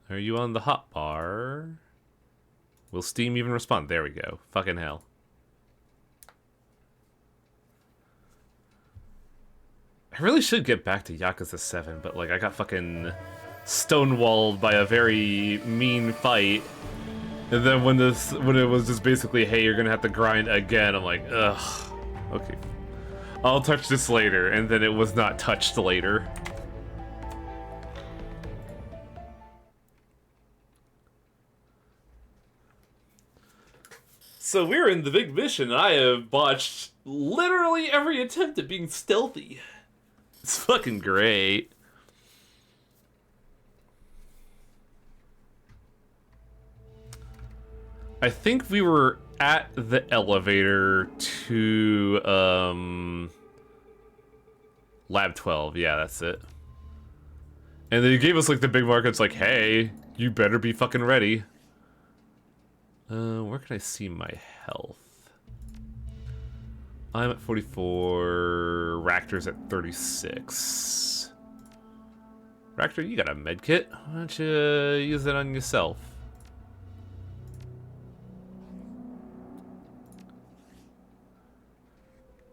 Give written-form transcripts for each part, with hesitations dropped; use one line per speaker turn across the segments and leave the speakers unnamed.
Are you on the hot bar? Will Steam even respond? There we go. Fucking hell. I really should get back to Yakuza 7, but like I got fucking stonewalled by a very mean fight. And then when it was just basically, hey, you're gonna have to grind again, I'm like, ugh. Okay. I'll touch this later, and then it was not touched later. So we're in the big mission, and I have botched literally every attempt at being stealthy. It's fucking great. I think we were at the elevator to, Lab 12. Yeah, that's it. And they gave us, like, the big markets, like, hey, you better be fucking ready. Where can I see my health? I'm at 44. Raptor's at 36. Raptor, you got a med kit. Why don't you use it on yourself?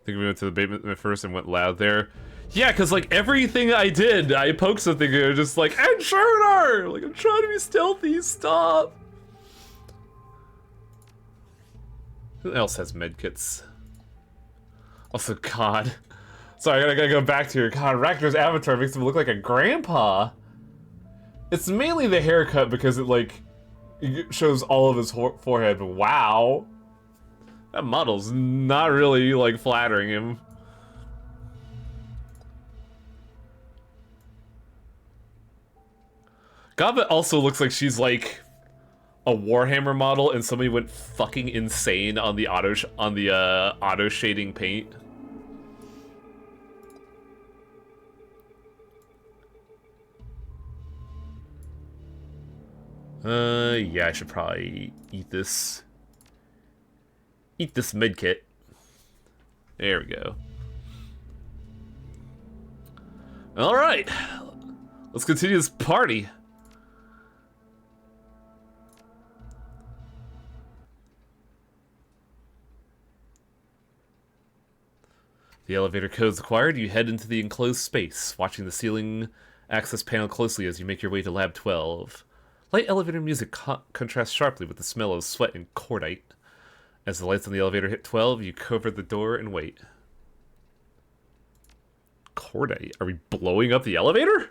I think we went to the basement first and went loud there. Yeah, because, like, everything I did, I poked something and it just like, intruder! Like, I'm trying to be stealthy, stop! Who else has medkits? Also, God. Sorry, I gotta go back to your God, Raknor's avatar makes him look like a grandpa. It's mainly the haircut because it, like, it shows all of his forehead, but wow. That model's not really, like, flattering him. Gaba also looks like she's, like, a Warhammer model and somebody went fucking insane on the auto shading paint. Yeah, I should probably eat this. Eat this medkit. There we go. Alright. Let's continue this party. The elevator codes acquired, you head into the enclosed space, watching the ceiling access panel closely as you make your way to Lab 12. Light elevator music contrasts sharply with the smell of sweat and cordite. As the lights on the elevator hit 12, you cover the door and wait. Cordite? Are we blowing up the elevator?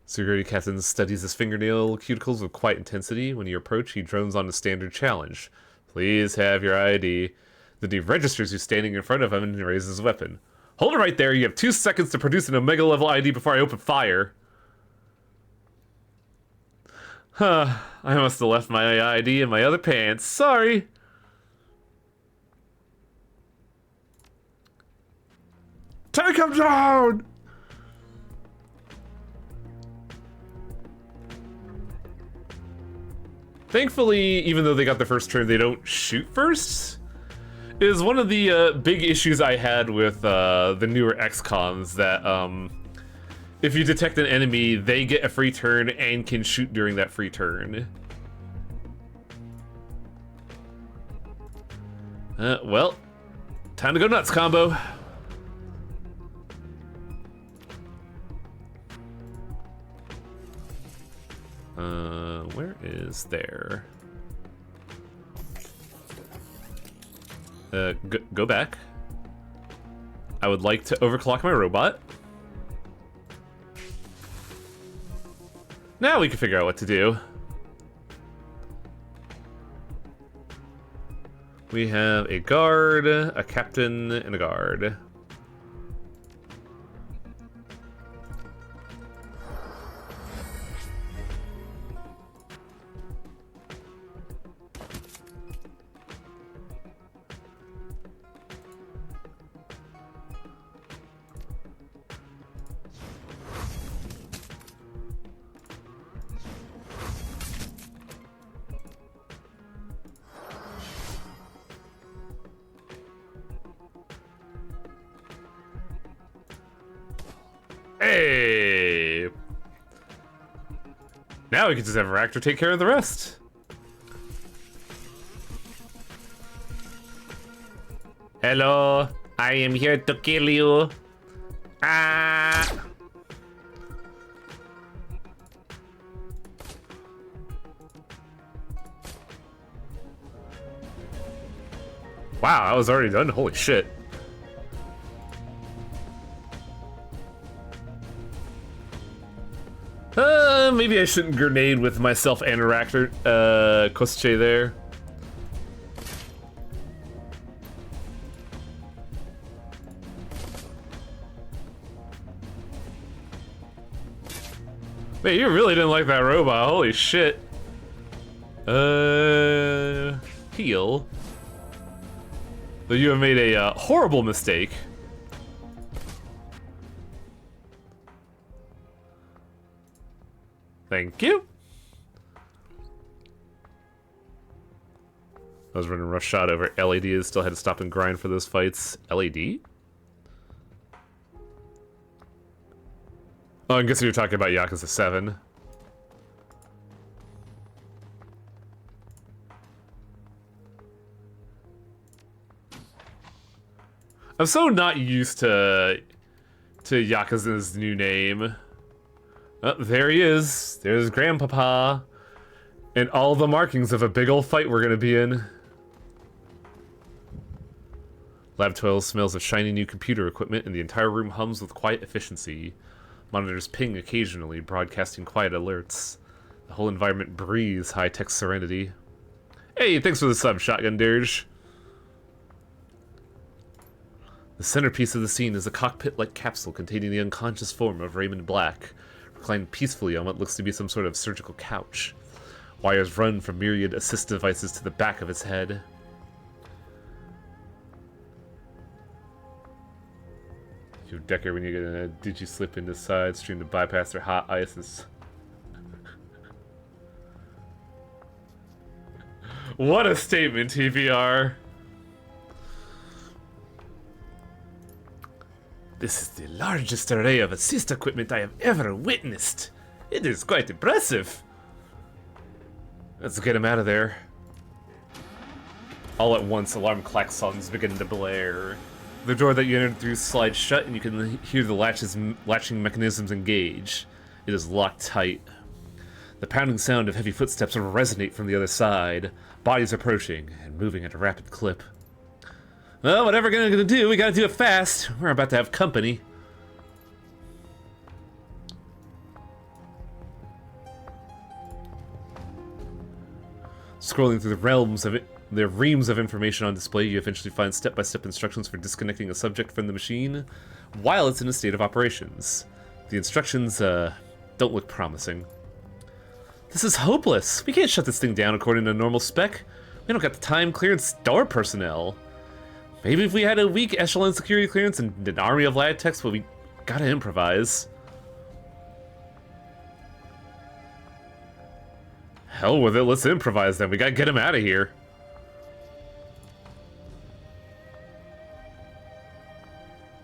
Security Captain studies his fingernail cuticles with quiet intensity. When you approach, he drones on a standard challenge. Please have your ID. Then he registers you standing in front of him and raises his weapon. Hold it right there. You have 2 seconds to produce an Omega level ID before I open fire. Huh. I must have left my ID in my other pants. Sorry. Take him down! Thankfully, even though they got the first turn, they don't shoot first. It is one of the big issues I had with the newer XCOMs that if you detect an enemy, they get a free turn and can shoot during that free turn. Well, time to go nuts, combo. Where is there? Go back. I would like to overclock my robot. Now we can figure out what to do. We have a guard, a captain, and a guard. Now we can just have Raptor take care of the rest. Hello, I am here to kill you. Ah! Wow, I was already done? Holy shit. Maybe I shouldn't grenade with myself and a Raptor, Kosuche there. Man, you really didn't like that robot, holy shit. Heal. Though you have made a horrible mistake. Thank you. I was running rough shot over LEDs, still had to stop and grind for those fights. LED? Oh, I guess you're talking about Yakuza 7. I'm so not used to Yakuza's new name. Oh, there he is. There's Grandpapa. And all the markings of a big old fight we're gonna be in. Lab 12 smells of shiny new computer equipment, and the entire room hums with quiet efficiency. Monitors ping occasionally, broadcasting quiet alerts. The whole environment breathes high-tech serenity. Hey, thanks for the sub, Shotgun Dirge. The centerpiece of the scene is a cockpit-like capsule containing the unconscious form of Raymond Black, reclined peacefully on what looks to be some sort of surgical couch. Wires run from myriad assist devices to the back of its head. You Decker, when you get in a digi-slip into side stream to bypass their hot ices. What a statement, TVR. This is the largest array of assist equipment I have ever witnessed. It is quite impressive. Let's get him out of there. All at once, alarm klaxons begin to blare. The door that you entered through slides shut, and you can hear the latching mechanisms engage. It is locked tight. The pounding sound of heavy footsteps resonate from the other side. Bodies approaching and moving at a rapid clip. Well, whatever we're gonna do, we gotta do it fast. We're about to have company. Scrolling through the reams of information on display, you eventually find step-by-step instructions for disconnecting a subject from the machine while it's in a state of operations. The instructions, don't look promising. This is hopeless. We can't shut this thing down according to normal spec. We don't got the time clearance door personnel. Maybe if we had a weak echelon security clearance and an army of lab techs, but we gotta improvise. Hell with it, let's improvise then. We gotta get him out of here.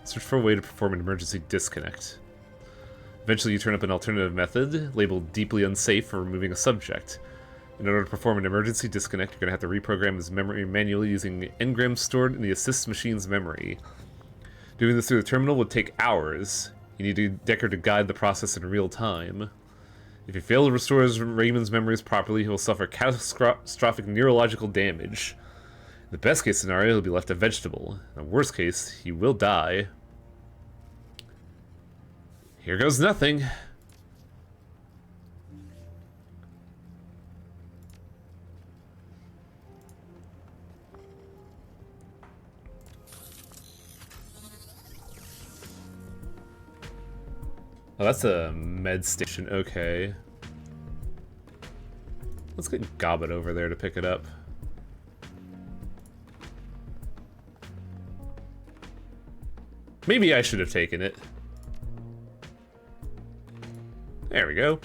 Search for a way to perform an emergency disconnect. Eventually you turn up an alternative method, labeled deeply unsafe for removing a subject. In order to perform an emergency disconnect, you're going to have to reprogram this memory manually using engrams stored in the assist machine's memory. Doing this through the terminal would take hours. You need Decker to guide the process in real time. If you fail to restore Raymond's memories properly, he will suffer catastrophic neurological damage. In the best case scenario, he'll be left a vegetable. In the worst case, he will die. Here goes nothing. Oh, that's a med station, okay. Let's get Gobbet over there to pick it up. Maybe I should have taken it. There we go.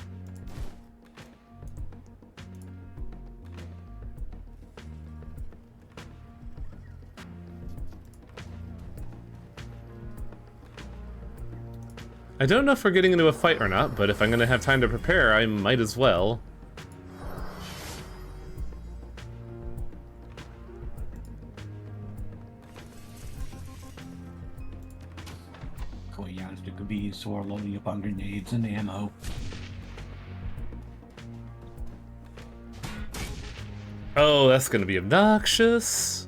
I don't know if we're getting into a fight or not, but if I'm gonna have time to prepare, I might as well.
Koyans to be sore loading up on grenades and ammo.
Oh, that's gonna be obnoxious.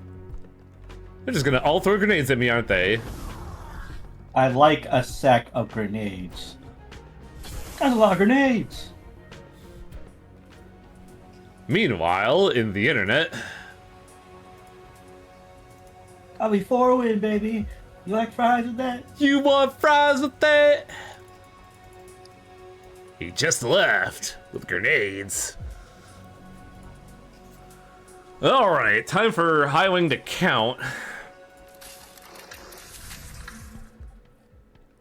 They're just gonna all throw grenades at me, aren't they?
I like a sack of grenades. That's a lot of grenades!
Meanwhile, in the internet...
I'll be 4-win, baby! You like fries with that?
You want fries with that? He just left with grenades. Alright, time for High Wing to count.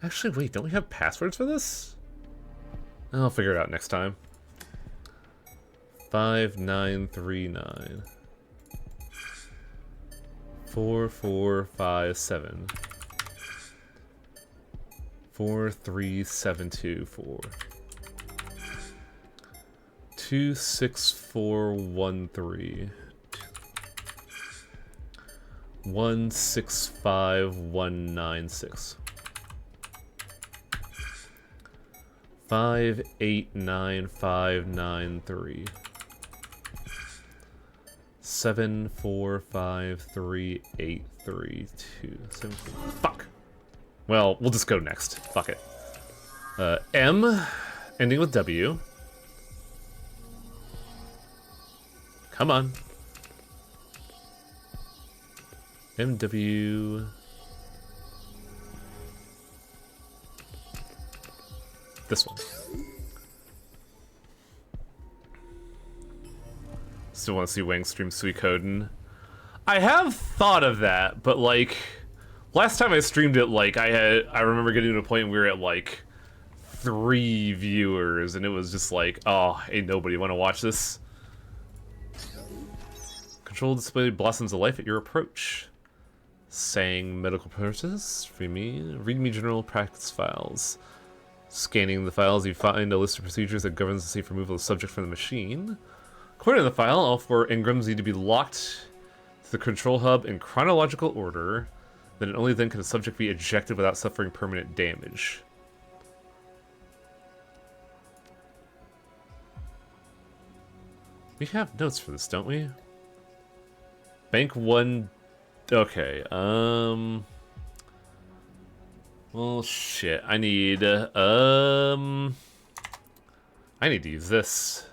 Actually, wait, don't we have passwords for this? I'll figure it out next time. 5939 4457 43724 26413 165196 589593 7453832 Fuck. Well, we'll just go next. Fuck it. M, ending with W. Come on. MW. This one. Still want to see Wang stream Suikoden. I have thought of that, but like last time I streamed it, like I remember getting to a point where we were at like 3 viewers, and it was just like, oh, ain't nobody want to watch this. Control display blossoms of life at your approach. Saying medical purposes. Read me general practice files. Scanning the files, you find a list of procedures that governs the safe removal of the subject from the machine. According to the file, all 4 engrams need to be locked to the control hub in chronological order. Then only then can the subject be ejected without suffering permanent damage. We have notes for this, don't we? Bank 1... Okay, well, shit, I need to use this.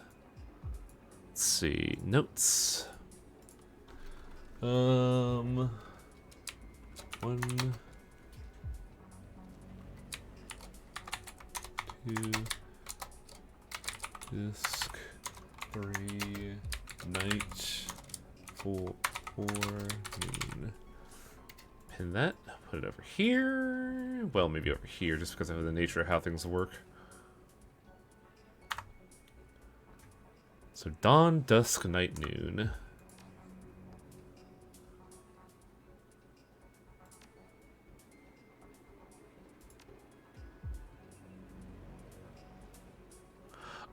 Let's see, notes. 1, 2, disk, 3, night, 4, noon. Pin that, put it over here. Well, maybe over here, just because of the nature of how things work. So dawn, dusk, night, noon.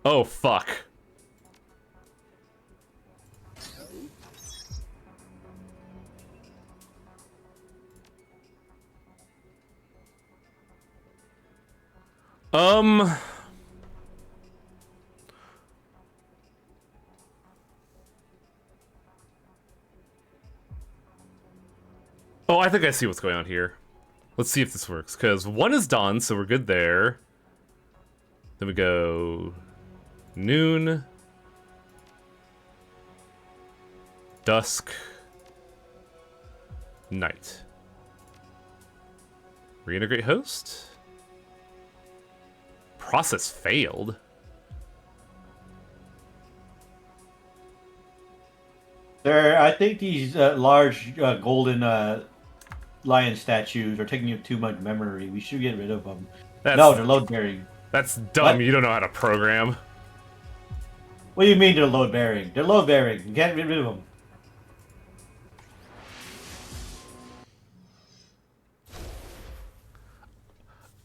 Oh, fuck. Oh, I think I see what's going on here. Let's see if this works, because 1 is dawn, so we're good there. Then we go... noon. Dusk. Night. Reintegrate host? Process failed?
I think these large golden lion statues are taking up too much memory. We should get rid of them. No, they're load bearing.
That's dumb. What? You don't know how to program.
What do you mean they're load bearing? They're load bearing. You can't get rid of them.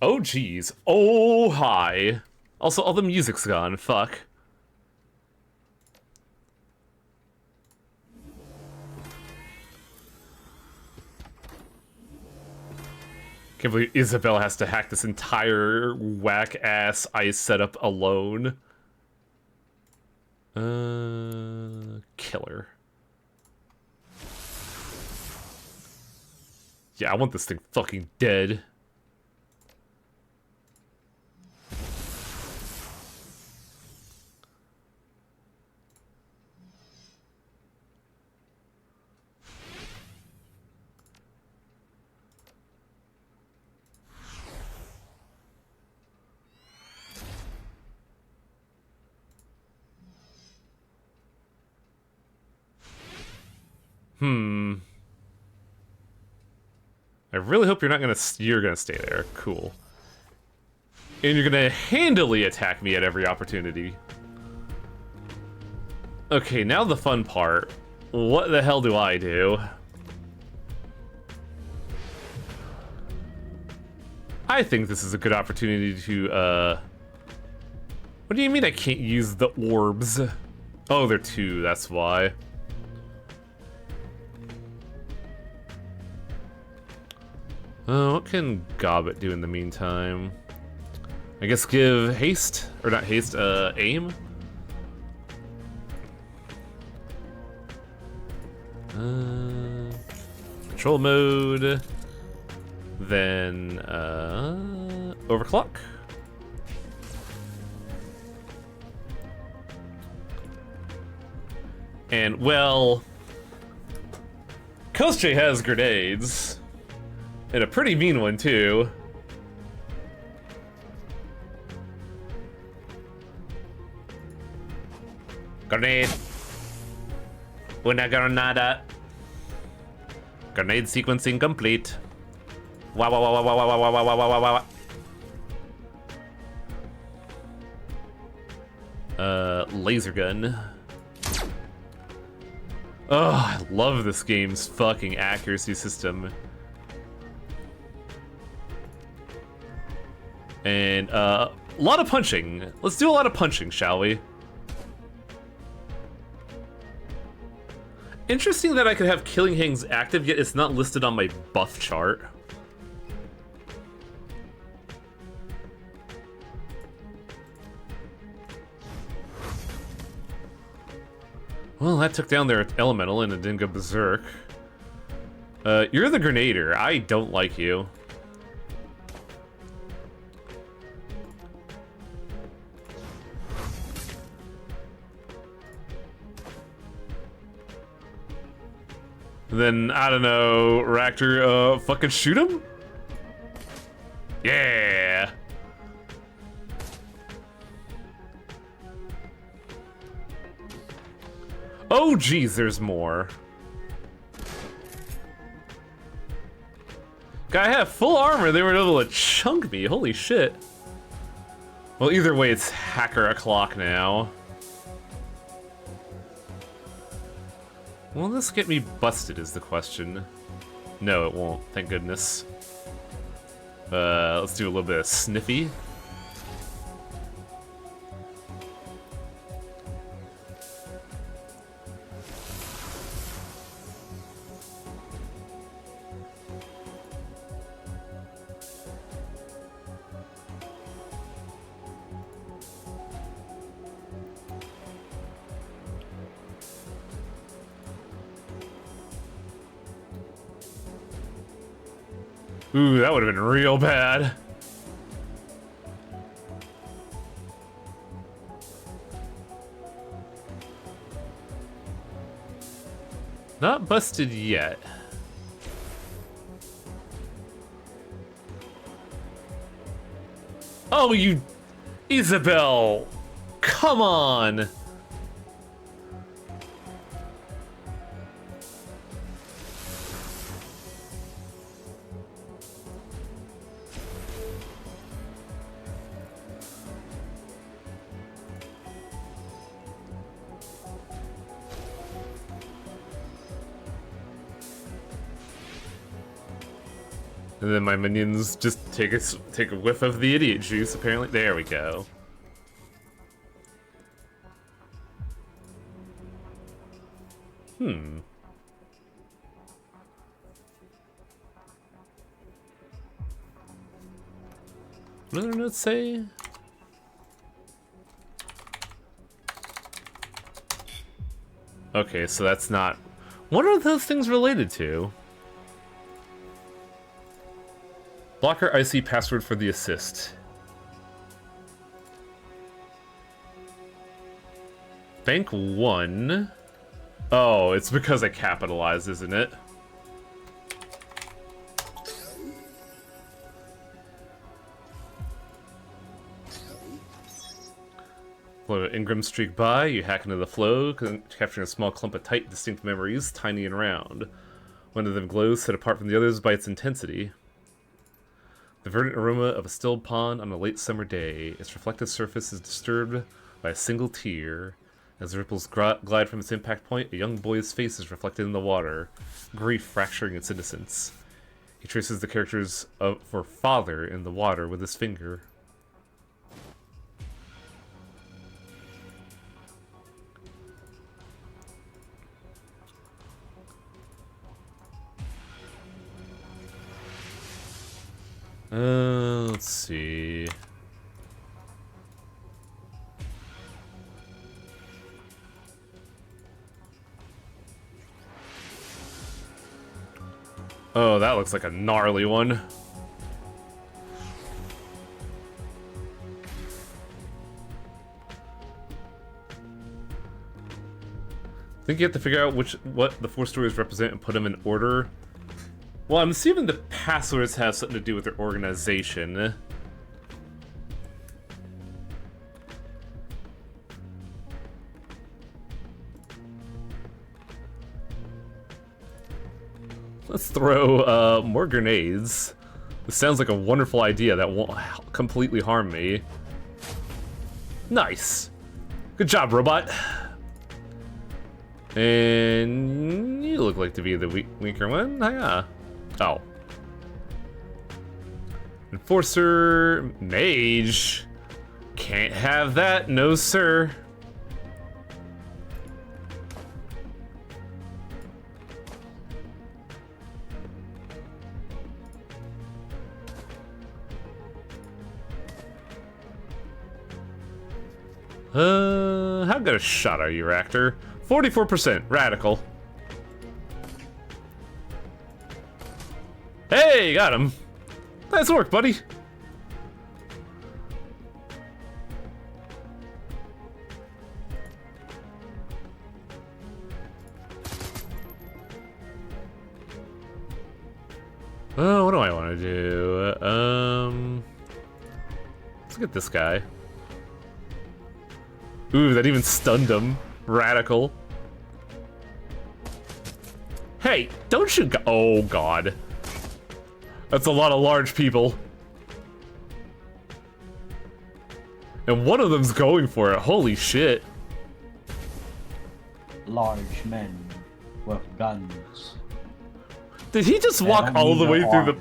Oh, geez. Oh, hi. Also, all the music's gone. Fuck. Can't believe Isabel has to hack this entire whack-ass ice setup alone. Killer. Yeah, I want this thing fucking dead. I really hope you're gonna stay there. Cool. And you're gonna handily attack me at every opportunity. Okay, now the fun part. What the hell do I do? I think this is a good opportunity to, What do you mean I can't use the orbs? Oh, they're 2, that's why. What can Gobbet do in the meantime? I guess give haste, or not haste, aim? Control mode. Then, overclock. And, well... Kostre has grenades. And a pretty mean one, too. Grenade. Una granada. Grenade sequencing complete. Wow, wow, wow, wow, wow, wow, wow, wow, wow, wow, wow. Laser gun. Oh, I love this game's fucking accuracy system. And, a lot of punching. Let's do a lot of punching, shall we? Interesting that I could have Killing Hangs active, yet it's not listed on my buff chart. Well, that took down their elemental and it didn't go berserk. You're the Grenader. I don't like you. Then, I don't know, Raptor, fucking shoot him? Yeah! Oh, geez, there's more. Guy, I have full armor, they were able to chunk me, holy shit. Well, either way, it's hacker o'clock now. Will this get me busted is the question. No, it won't, thank goodness. Let's do a little bit of sniffy. Ooh, that would have been real bad. Not busted yet. Oh, you... Isabel! Come on! And then my minions just take a whiff of the idiot juice, apparently. There we go. What did it say? Okay, so that's not... What are those things related to? Blocker IC password for the assist. Bank 1. Oh, it's because I capitalized, isn't it? Flow Ingram streak by, you hack into the flow, capturing a small clump of tight, distinct memories, tiny and round. One of them glows, set apart from the others by its intensity. The verdant aroma of a still pond on a late summer day. Its reflective surface is disturbed by a single tear. As the ripples glide from its impact point, a young boy's face is reflected in the water, grief fracturing its innocence. He traces the characters for father in the water with his finger. Let's see. Oh, that looks like a gnarly one. I think you have to figure out what the 4 stories represent and put them in order. Well, I'm assuming the passwords have something to do with their organization. Let's throw more grenades. This sounds like a wonderful idea that won't completely harm me. Nice. Good job, robot. And you look like to be the weaker one. Yeah. Oh. Enforcer, mage. Can't have that, no sir. How good a shot are you, Raptor? 44%, radical. Hey, got him. Nice work, buddy. Oh, what do I want to do? Let's look at this guy. Ooh, that even stunned him. Radical. Hey, don't shoot oh, God. That's a lot of large people. And one of them's going for it. Holy shit.
Large men with guns.
Did he just walk all the way through the...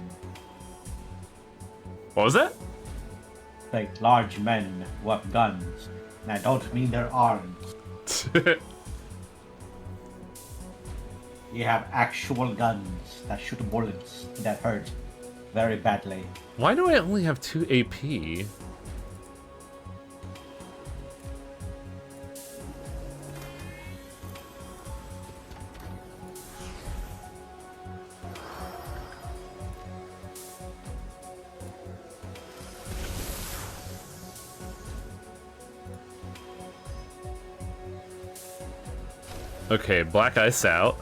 What was that?
Like, large men with guns. And I don't mean their arms. You have actual guns that shoot bullets that hurt very badly.
Why do I only have 2 AP? Okay, black ice out.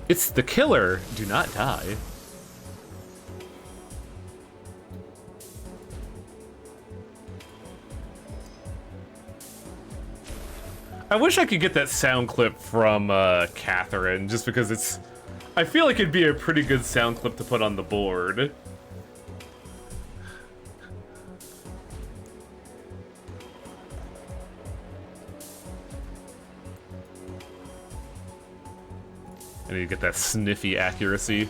It's the killer. Do not die. I wish I could get that sound clip from Catherine, just because it's... I feel like it'd be a pretty good sound clip to put on the board. I need to get that sniffy accuracy.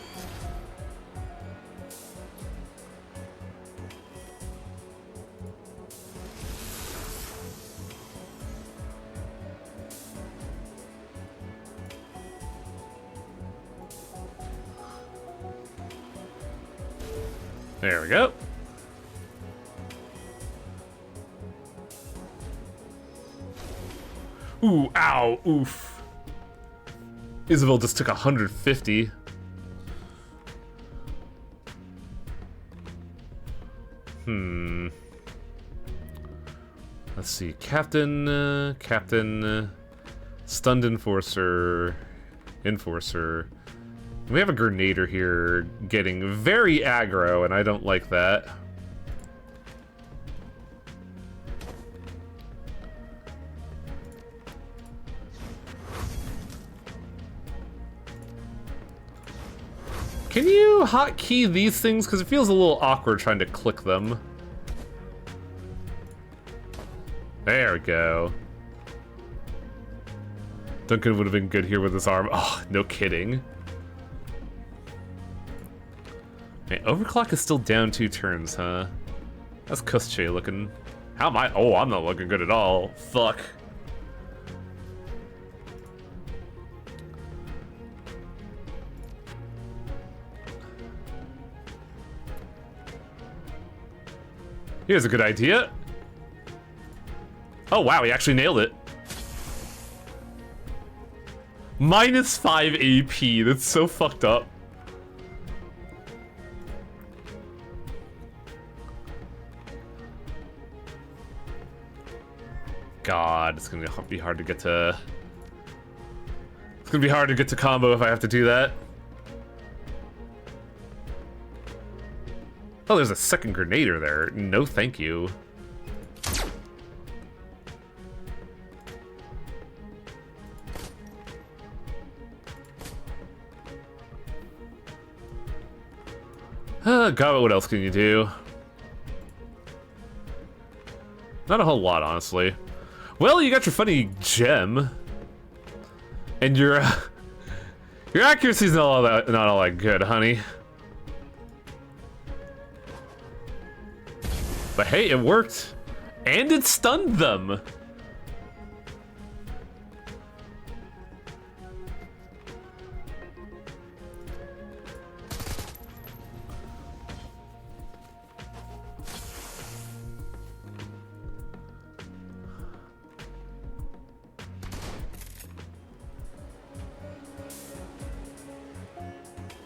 There we go. Ooh, ow, oof. Isabel just took 150. Let's see. Captain, stunned enforcer. We have a Grenader here getting very aggro, and I don't like that. Can you hotkey these things? Because it feels a little awkward trying to click them. There we go. Duncan would have been good here with his arm. Oh, no kidding. Man, overclock is still down 2 turns, huh? That's Kusche looking. How am I? Oh, I'm not looking good at all. Fuck. Here's a good idea. Oh wow, he actually nailed it. -5 AP, that's so fucked up. God, it's gonna be hard to get to... It's gonna be hard to get to combo if I have to do that. Oh, there's a second Grenader there. No thank you. God, what else can you do? Not a whole lot, honestly. Well, you got your funny gem. And your accuracy's not all that good, honey. But hey, it worked. And it stunned them.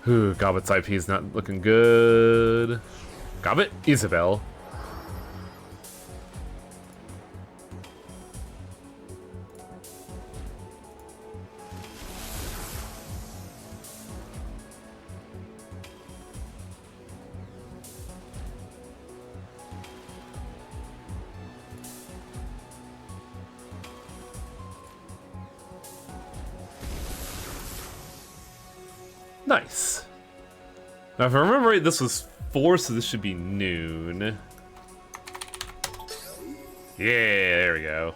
Ooh, Gobbet's IP is not looking good. Gobbet, Isabel. Nice. Now, if I remember right, this was 4, so this should be noon. Yeah, there we go.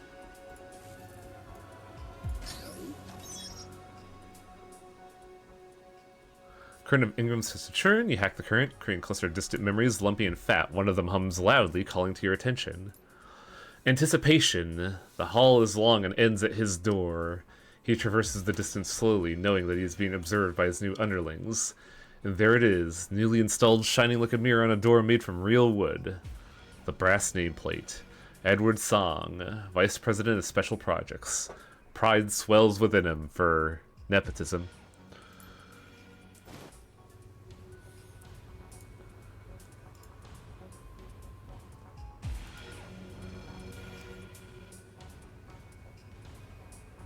Current of Ingram's has to churn. You hack the current, creating a cluster of distant memories, lumpy and fat. One of them hums loudly, calling to your attention. Anticipation. The hall is long and ends at his door. He traverses the distance slowly, knowing that he is being observed by his new underlings. And there it is, newly installed, shining like a mirror on a door made from real wood. The brass nameplate. Edward Song, Vice President of Special Projects. Pride swells within him for nepotism.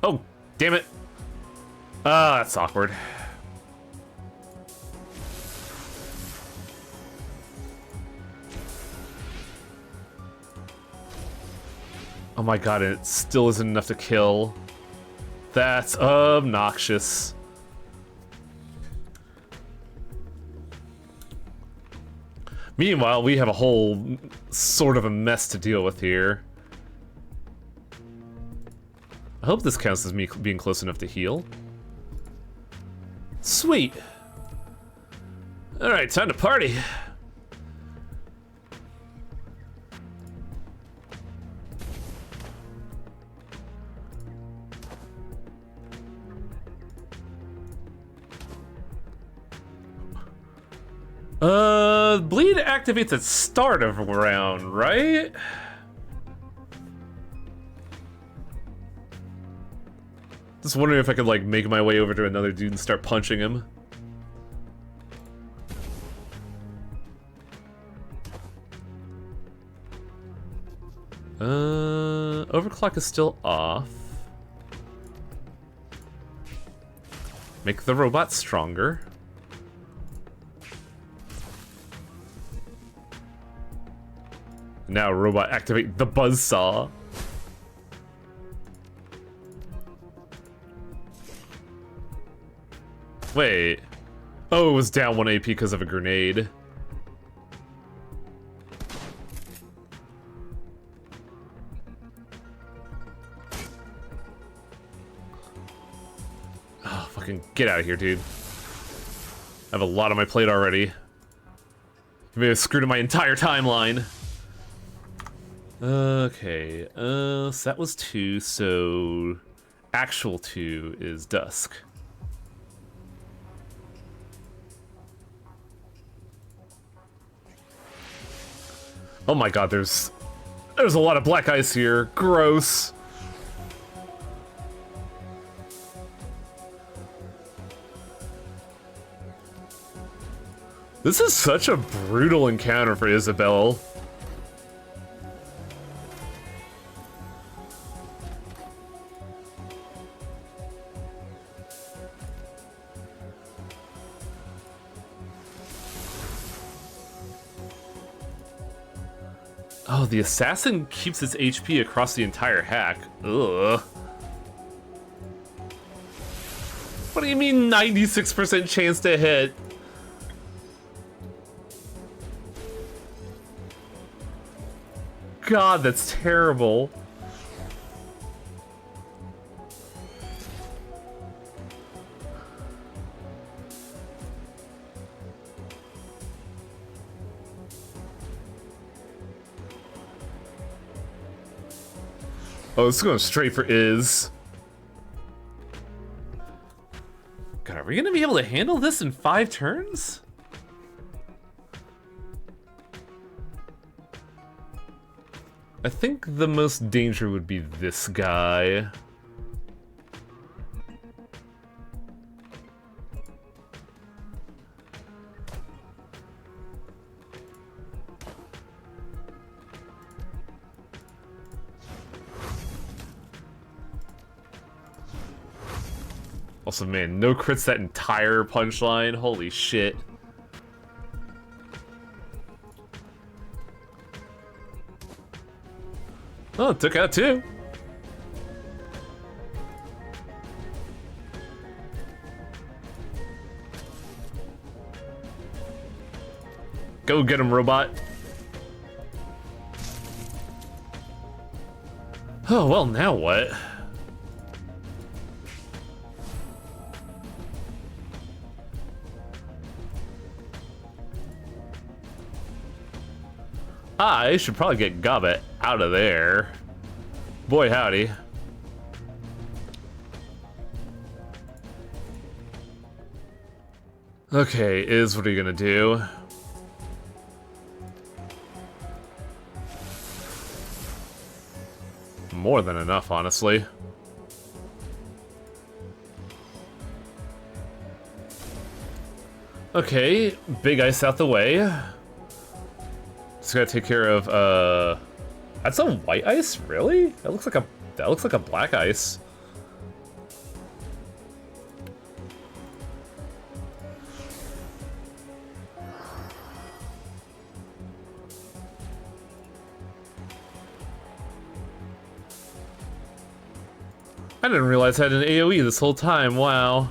Oh, damn it. Ah, that's awkward. Oh my god, it still isn't enough to kill. That's obnoxious. Meanwhile, we have a whole sort of a mess to deal with here. I hope this counts as me being close enough to heal. Sweet. Alright, time to party. Bleed activates at start of round, right? Just wondering if I could, like, make my way over to another dude and start punching him. Overclock is still off. Make the robot stronger. Now robot activate the buzzsaw. Wait. Oh, it was down 1 AP because of a grenade. Oh, fucking get out of here, dude. I have a lot on my plate already. You may have screwed up my entire timeline. Okay, so that was 2, so actual 2 is dusk. Oh my god, there's a lot of black ice here. Gross. This is such a brutal encounter for Isabel. Oh, the assassin keeps its HP across the entire hack. Ugh. What do you mean 96% chance to hit? God, that's terrible. Oh, it's going straight for Iz. God, are we gonna be able to handle this in 5 turns? I think the most danger would be this guy. Also, man, no crits that entire punchline. Holy shit. Oh, it took out 2. Go get him, robot. Oh, well, now what? I should probably get Gobbet out of there. Boy, howdy. Okay, what are you gonna do? More than enough, honestly. Okay, big ice out the way. Just gotta take care of, that's a white ice? Really? That looks like a black ice. I didn't realize I had an AoE this whole time, wow.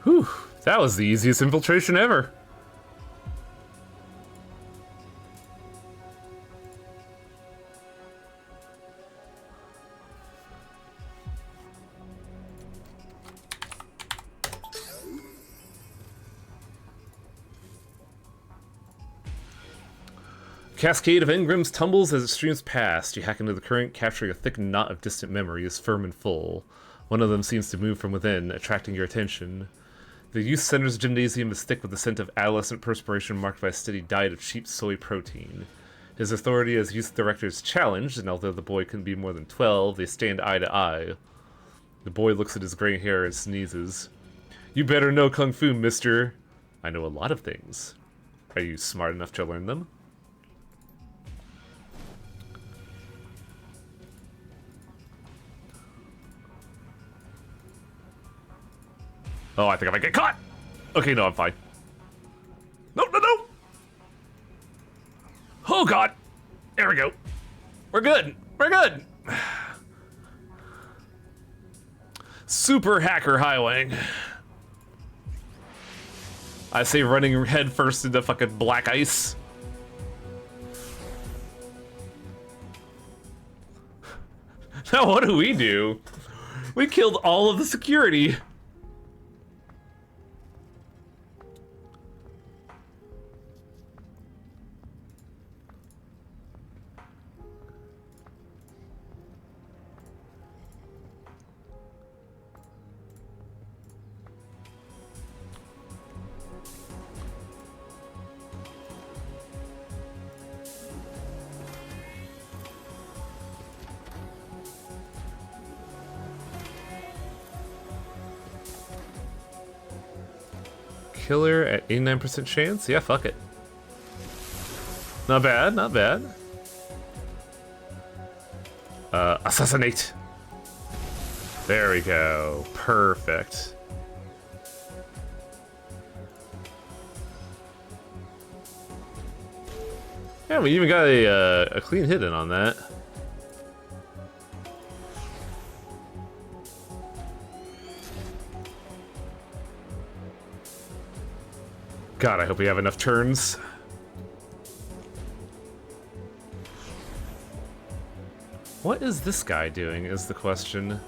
Whew, that was the easiest infiltration ever. Cascade of engrams tumbles as it streams past. You hack into the current, capturing a thick knot of distant memories, firm and full. One of them seems to move from within, attracting your attention. The youth center's gymnasium is thick with the scent of adolescent perspiration marked by a steady diet of cheap soy protein. His authority as youth director is challenged, and although the boy can be more than 12, they stand eye to eye. The boy looks at his gray hair and sneezes. You better know Kung Fu, mister. I know a lot of things. Are you smart enough to learn them? Oh, I think I might get caught! Okay, no, I'm fine. No, no, no! Oh, God! There we go. We're good. We're good! Super hacker highwaying. I say running head first into fucking black ice. Now what do we do? We killed all of the security. Killer at 89% chance? Yeah, fuck it. Not bad, not bad. Assassinate! There we go. Perfect. Yeah, we even got a clean hit in on that. God, I hope we have enough turns. What is this guy doing, is the question.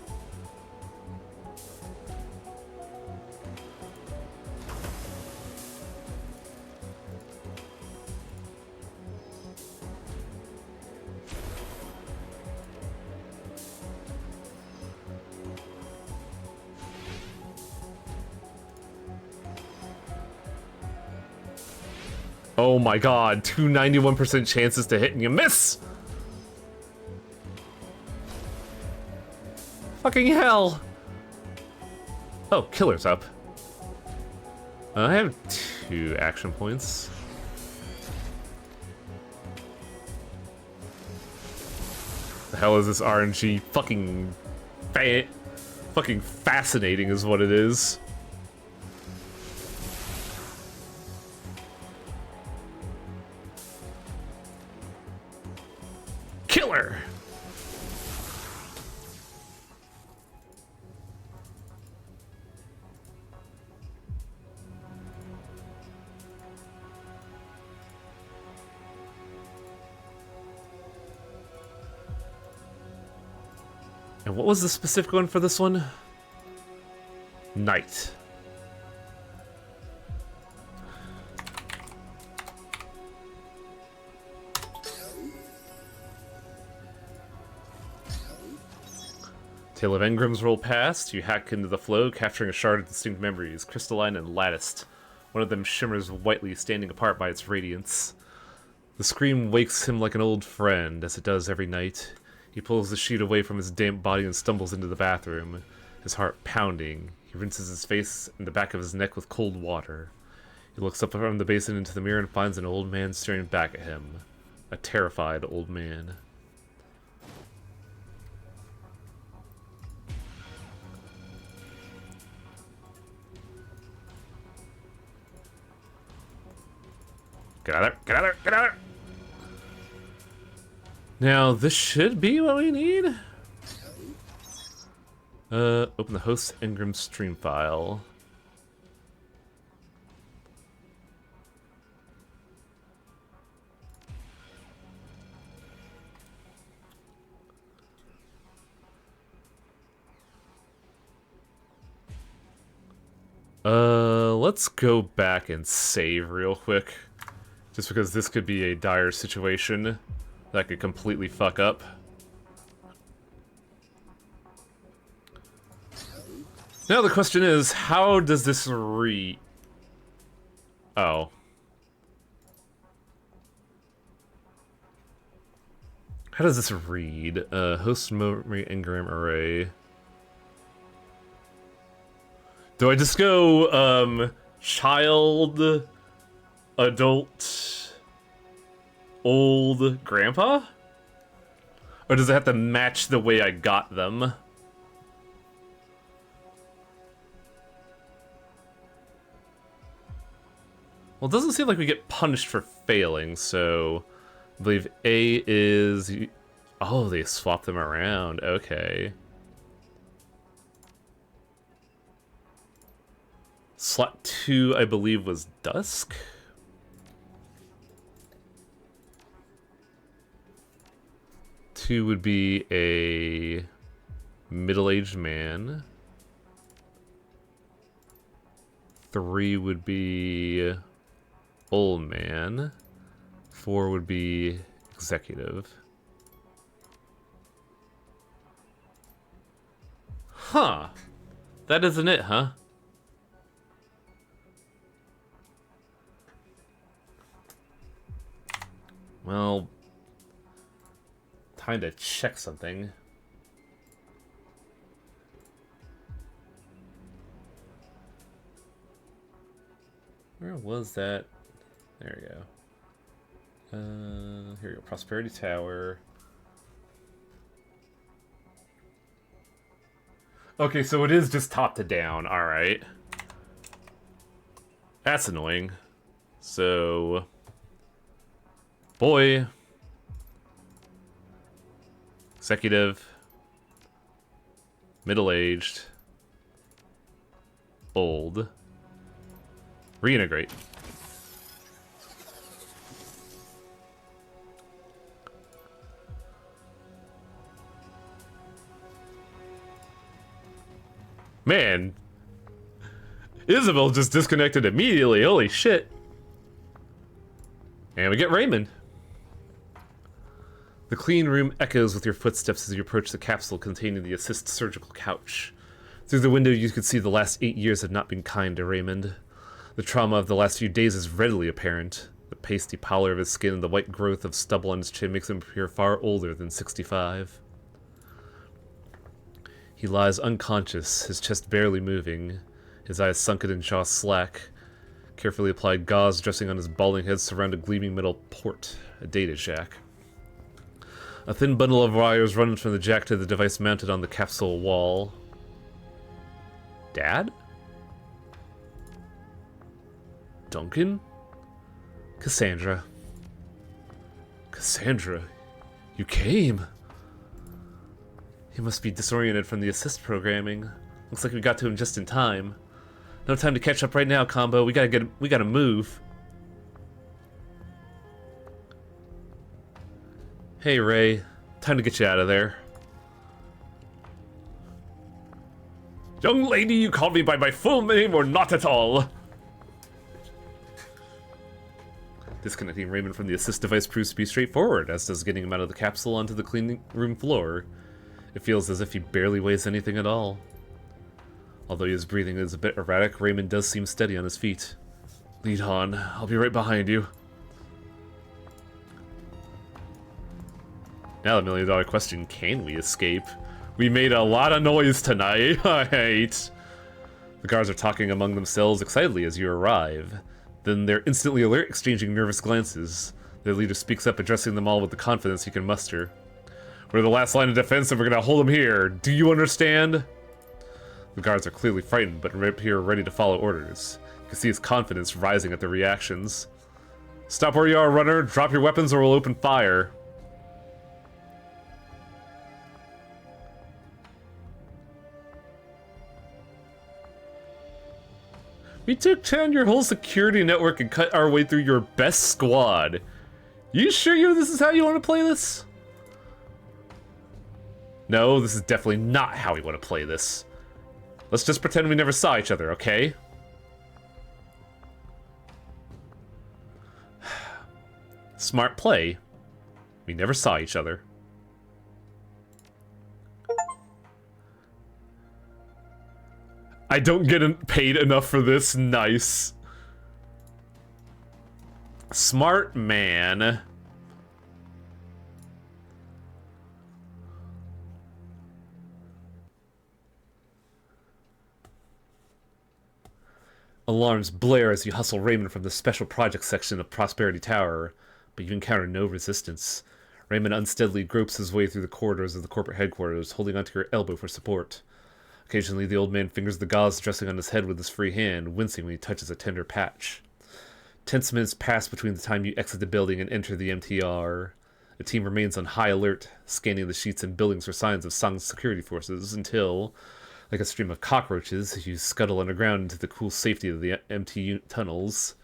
Oh my god, 291% chances to hit and you miss! Fucking hell! Oh, killer's up. I have 2 action points. The hell is this RNG? Fucking fascinating is what it is. Killer! And what was the specific one for this one? Night. Tale of engrams roll past. You hack into the flow, capturing a shard of distinct memories, crystalline and latticed. One of them shimmers whitely, standing apart by its radiance. The scream wakes him like an old friend, as it does every night. He pulls the sheet away from his damp body and stumbles into the bathroom, his heart pounding. He rinses his face and the back of his neck with cold water. He looks up from the basin into the mirror and finds an old man staring back at him. A terrified old man. Get out of there! Get out of there! Get out of there! Now, this should be what we need. Open the host Engram stream file. Let's go back and save real quick. Just because this could be a dire situation that could completely fuck up. Now the question is, how does this read? Oh. How does this read? Host memory engram array. Do I just go, child, adult, old, grandpa? Or does it have to match the way I got them? Well, it doesn't seem like we get punished for failing, so I believe A is... Oh, they swap them around. Okay. Slot 2, I believe, was Dusk? Two would be a middle-aged man. 3 would be old man. 4 would be executive. Huh. That isn't it, huh? Well, time to check something. Where was that? There we go. Here we go. Prosperity Tower. Okay, so it is just top to down. All right. That's annoying. So, boy, executive, middle-aged, old, reintegrate. Man, Isabel just disconnected immediately. Holy shit. And we get Raymond. The clean room echoes with your footsteps as you approach the capsule containing the assist surgical couch. Through the window you could see the last 8 years had not been kind to Raymond. The trauma of the last few days is readily apparent. The pasty pallor of his skin and the white growth of stubble on his chin makes him appear far older than 65. He lies unconscious, his chest barely moving, his eyes sunken and jaw slack. Carefully applied gauze dressing on his balding head surround a gleaming metal port, a data jack. A thin bundle of wires runs from the jack to the device mounted on the capsule wall. Dad? Duncan? Cassandra. Cassandra, you came. He must be disoriented from the assist programming. Looks like we got to him just in time. No time to catch up right now, Combo. We gotta move. Hey, Ray. Time to get you out of there. Young lady, you called me by my full name or not at all? Disconnecting Raymond from the assist device proves to be straightforward, as does getting him out of the capsule onto the cleaning room floor. It feels as if he barely weighs anything at all. Although his breathing is a bit erratic, Raymond does seem steady on his feet. Lead on. I'll be right behind you. Now the million-dollar question, can we escape? We made a lot of noise tonight. I hate. The guards are talking among themselves excitedly as you arrive. Then they're instantly alert, exchanging nervous glances. Their leader speaks up, addressing them all with the confidence he can muster. We're the last line of defense and we're gonna hold them here. Do you understand? The guards are clearly frightened, but appear ready to follow orders. You can see his confidence rising at their reactions. Stop where you are, runner. Drop your weapons or we'll open fire. We took down your whole security network and cut our way through your best squad. You sure this is how you want to play this? No, this is definitely not how we want to play this. Let's just pretend we never saw each other, okay? Smart play. We never saw each other. I don't get paid enough for this. Nice. Smart man. Alarms blare as you hustle Raymond from the special projects section of Prosperity Tower, but you encounter no resistance. Raymond unsteadily gropes his way through the corridors of the corporate headquarters, holding onto your elbow for support. Occasionally, the old man fingers the gauze dressing on his head with his free hand, wincing when he touches a tender patch. Tense minutes pass between the time you exit the building and enter the MTR. The team remains on high alert, scanning the sheets and buildings for signs of Song's security forces until, like a stream of cockroaches, you scuttle underground into the cool safety of the empty tunnels.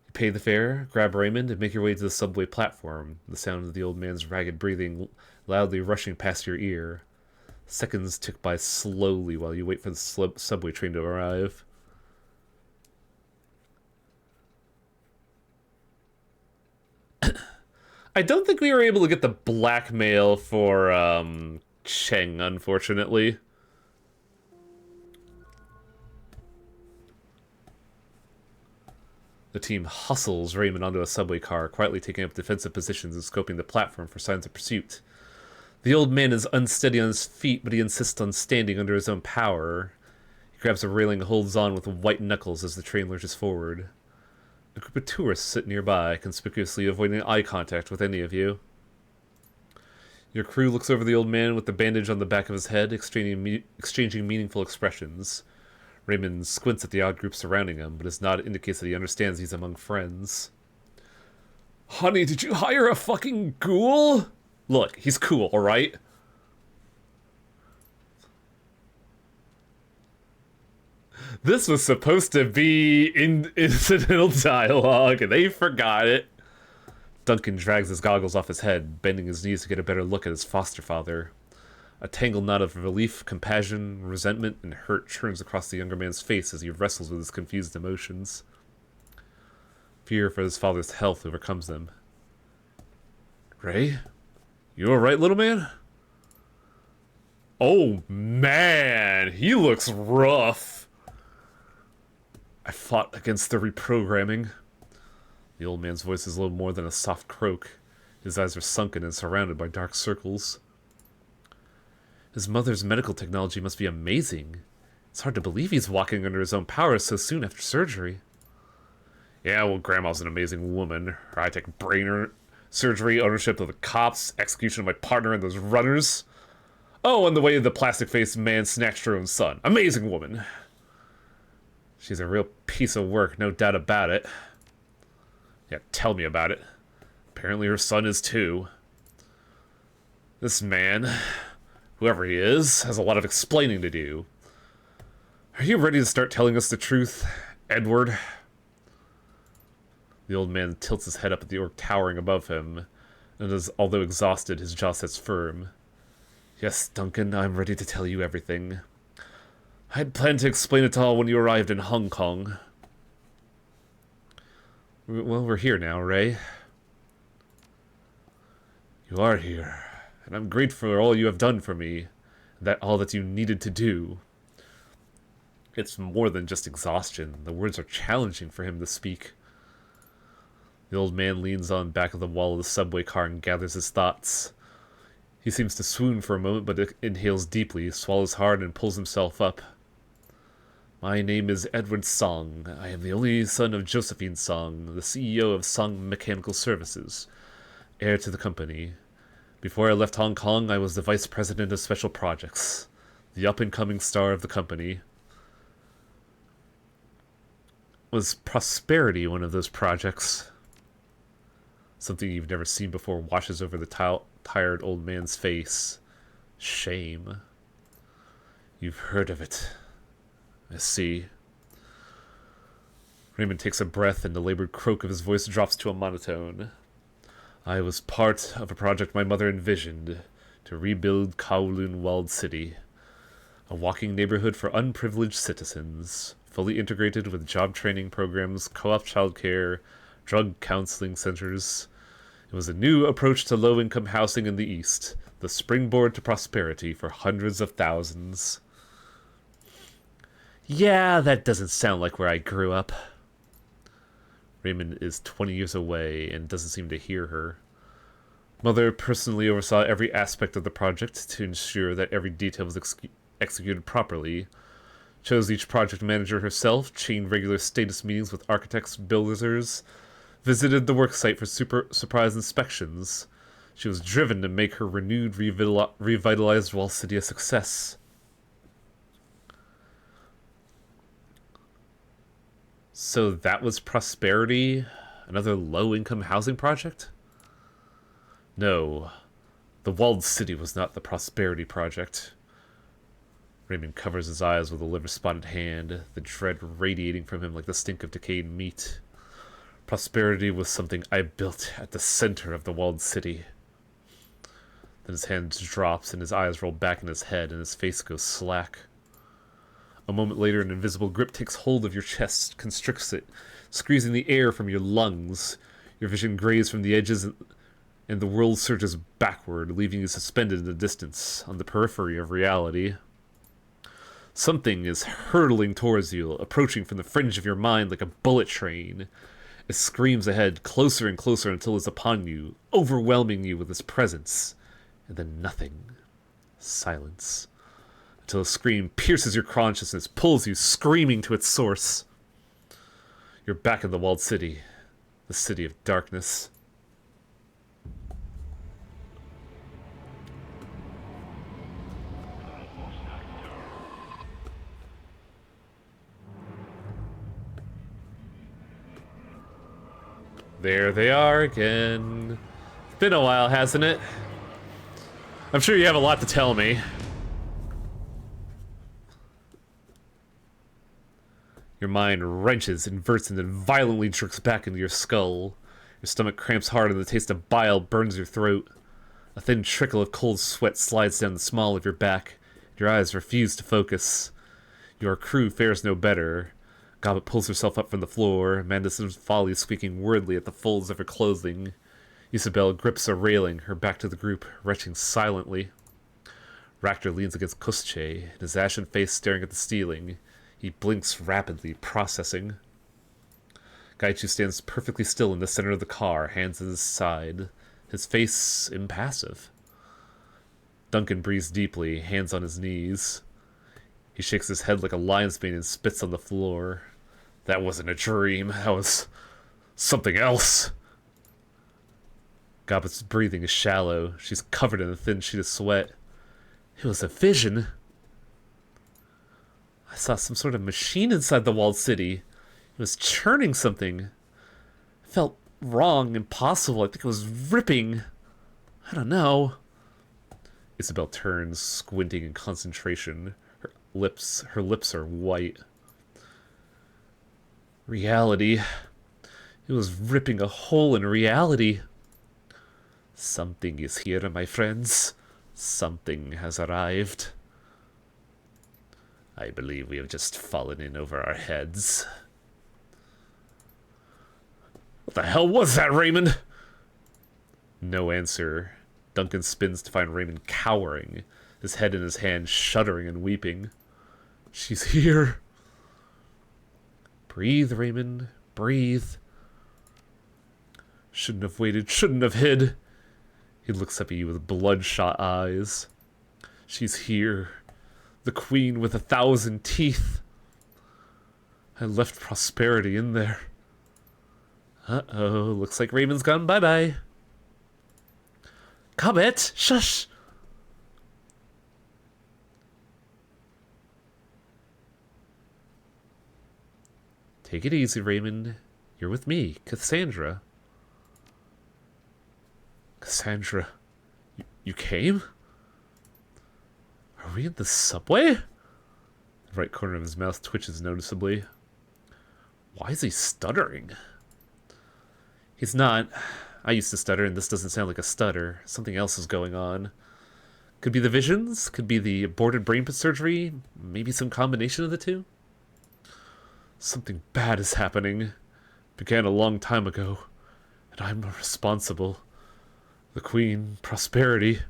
You pay the fare, grab Raymond, and make your way to the subway platform, the sound of the old man's ragged breathing loudly rushing past your ear. Seconds tick by slowly while you wait for the subway train to arrive. I don't think we were able to get the blackmail for Cheng, unfortunately. The team hustles Raymond onto a subway car, quietly taking up defensive positions and scoping the platform for signs of pursuit. The old man is unsteady on his feet, but he insists on standing under his own power. He grabs a railing and holds on with white knuckles as the train lurches forward. A group of tourists sit nearby, conspicuously avoiding eye contact with any of you. Your crew looks over the old man with the bandage on the back of his head, exchanging meaningful expressions. Raymond squints at the odd group surrounding him, but his nod indicates that he understands he's among friends. Honey, did you hire a fucking ghoul? Look, he's cool, alright? This was supposed to be incidental dialogue, and they forgot it. Duncan drags his goggles off his head, bending his knees to get a better look at his foster father. A tangled knot of relief, compassion, resentment, and hurt churns across the younger man's face as he wrestles with his confused emotions. Fear for his father's health overcomes them. Ray? You alright, little man? Oh, man! He looks rough! I fought against the reprogramming. The old man's voice is little more than a soft croak. His eyes are sunken and surrounded by dark circles. His mother's medical technology must be amazing. It's hard to believe he's walking under his own power so soon after surgery. Yeah, well, Grandma's an amazing woman. Her high-tech brain surgery, ownership of the cops, execution of my partner and those runners. Oh, and the way the plastic-faced man snatched her own son. Amazing woman. She's a real piece of work, no doubt about it. Yeah, tell me about it. Apparently her son is too. This man, whoever he is, has a lot of explaining to do. Are you ready to start telling us the truth, Edward? The old man tilts his head up at the orc towering above him, and although exhausted, his jaw sets firm. Yes, Duncan, I'm ready to tell you everything. I'd planned to explain it all when you arrived in Hong Kong. Well, we're here now, Ray. You are here, and I'm grateful for all you have done for me, and all that you needed to do. It's more than just exhaustion. The words are challenging for him to speak. The old man leans on back of the wall of the subway car and gathers his thoughts. He seems to swoon for a moment, but inhales deeply, swallows hard, and pulls himself up. My name is Edward Song. I am the only son of Josephine Song, the CEO of Song Mechanical Services, heir to the company. Before I left Hong Kong, I was the vice president of special projects, the up-and-coming star of the company. Was prosperity one of those projects? Something you've never seen before washes over the tired old man's face. Shame. You've heard of it. I see. Raymond takes a breath and the labored croak of his voice drops to a monotone. I was part of a project my mother envisioned to rebuild Kowloon Walled City. A walking neighborhood for unprivileged citizens, fully integrated with job training programs, co-op childcare, drug counseling centers. It was a new approach to low-income housing in the East, the springboard to prosperity for hundreds of thousands. Yeah, that doesn't sound like where I grew up. Raymond is 20 years away and doesn't seem to hear her. Mother personally oversaw every aspect of the project to ensure that every detail was executed properly. Chose each project manager herself, chained regular status meetings with architects, builders, visited the worksite for surprise inspections. She was driven to make her renewed, revitalized Wall City a success. So that was prosperity? Another low-income housing project? No, the walled city was not the prosperity project. Raymond covers his eyes with a liver-spotted hand, the dread radiating from him like the stink of decayed meat. Prosperity was something I built at the center of the walled city. Then his hand drops and his eyes roll back in his head and his face goes slack. A moment later, an invisible grip takes hold of your chest, constricts it, squeezing the air from your lungs. Your vision grays from the edges, and the world surges backward, leaving you suspended in the distance, on the periphery of reality. Something is hurtling towards you, approaching from the fringe of your mind like a bullet train. It screams ahead, closer and closer until it's upon you, overwhelming you with its presence. And then nothing. Silence. Until a scream pierces your consciousness, pulls you screaming to its source. You're back in the walled city. The city of darkness. There they are again. It's been a while, hasn't it? I'm sure you have a lot to tell me. Your mind wrenches, inverts, and then violently jerks back into your skull. Your stomach cramps hard and the taste of bile burns your throat. A thin trickle of cold sweat slides down the small of your back. Your eyes refuse to focus. Your crew fares no better. Gobbet pulls herself up from the floor, Mandelson's Folly squeaking wordly at the folds of her clothing. Isabel grips a railing, her back to the group, retching silently. Ractor leans against Kosche, his ashen face staring at the ceiling. He blinks rapidly, processing. Gaichu stands perfectly still in the center of the car, hands at his side, his face impassive. Duncan breathes deeply, hands on his knees. He shakes his head like a lion's mane and spits on the floor. That wasn't a dream, that was something else. Gobbet's breathing is shallow. She's covered in a thin sheet of sweat. It was a vision. I saw some sort of machine inside the walled city. It was churning something. It felt wrong, impossible. I think it was ripping. I don't know. Isabel turns, squinting in concentration. Her lips are white. Reality. It was ripping a hole in reality. Something is here, my friends. Something has arrived. I believe we have just fallen in over our heads. What the hell was that, Raymond? No answer. Duncan spins to find Raymond cowering, his head in his hand, shuddering and weeping. She's here. Breathe, Raymond. Breathe. Shouldn't have waited. Shouldn't have hid. He looks up at you with bloodshot eyes. She's here. The queen with 1,000 teeth. I left prosperity in there. Uh-oh, looks like Raymond's gone bye-bye. Comet! Shush! Take it easy, Raymond. You're with me, Cassandra. Cassandra, you came? Are we in the subway? The right corner of his mouth twitches noticeably. Why is he stuttering? He's not. I used to stutter, and this doesn't sound like a stutter. Something else is going on. Could be the visions, could be the aborted brain surgery, maybe some combination of the two. Something bad is happening. Began a long time ago, and I'm responsible. The Queen, Prosperity.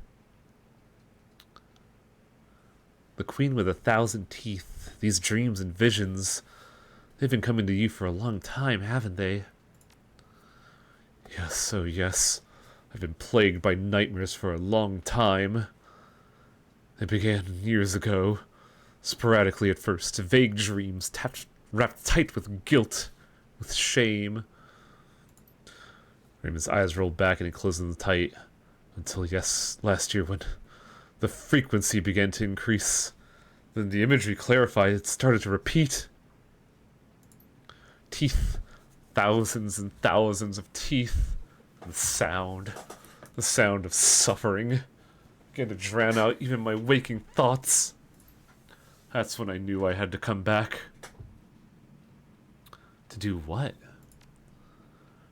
The Queen with 1,000 teeth, these dreams and visions, they've been coming to you for a long time, haven't they? Yes, oh yes. I've been plagued by nightmares for a long time. They began years ago, sporadically at first, vague dreams wrapped tight with guilt, with shame. Raymond's eyes rolled back and he closed them tight, until, yes, last year when the frequency began to increase. Then the imagery clarified, it started to repeat. Teeth. Thousands and thousands of teeth. And the sound of suffering, began to drown out even my waking thoughts. That's when I knew I had to come back. To do what?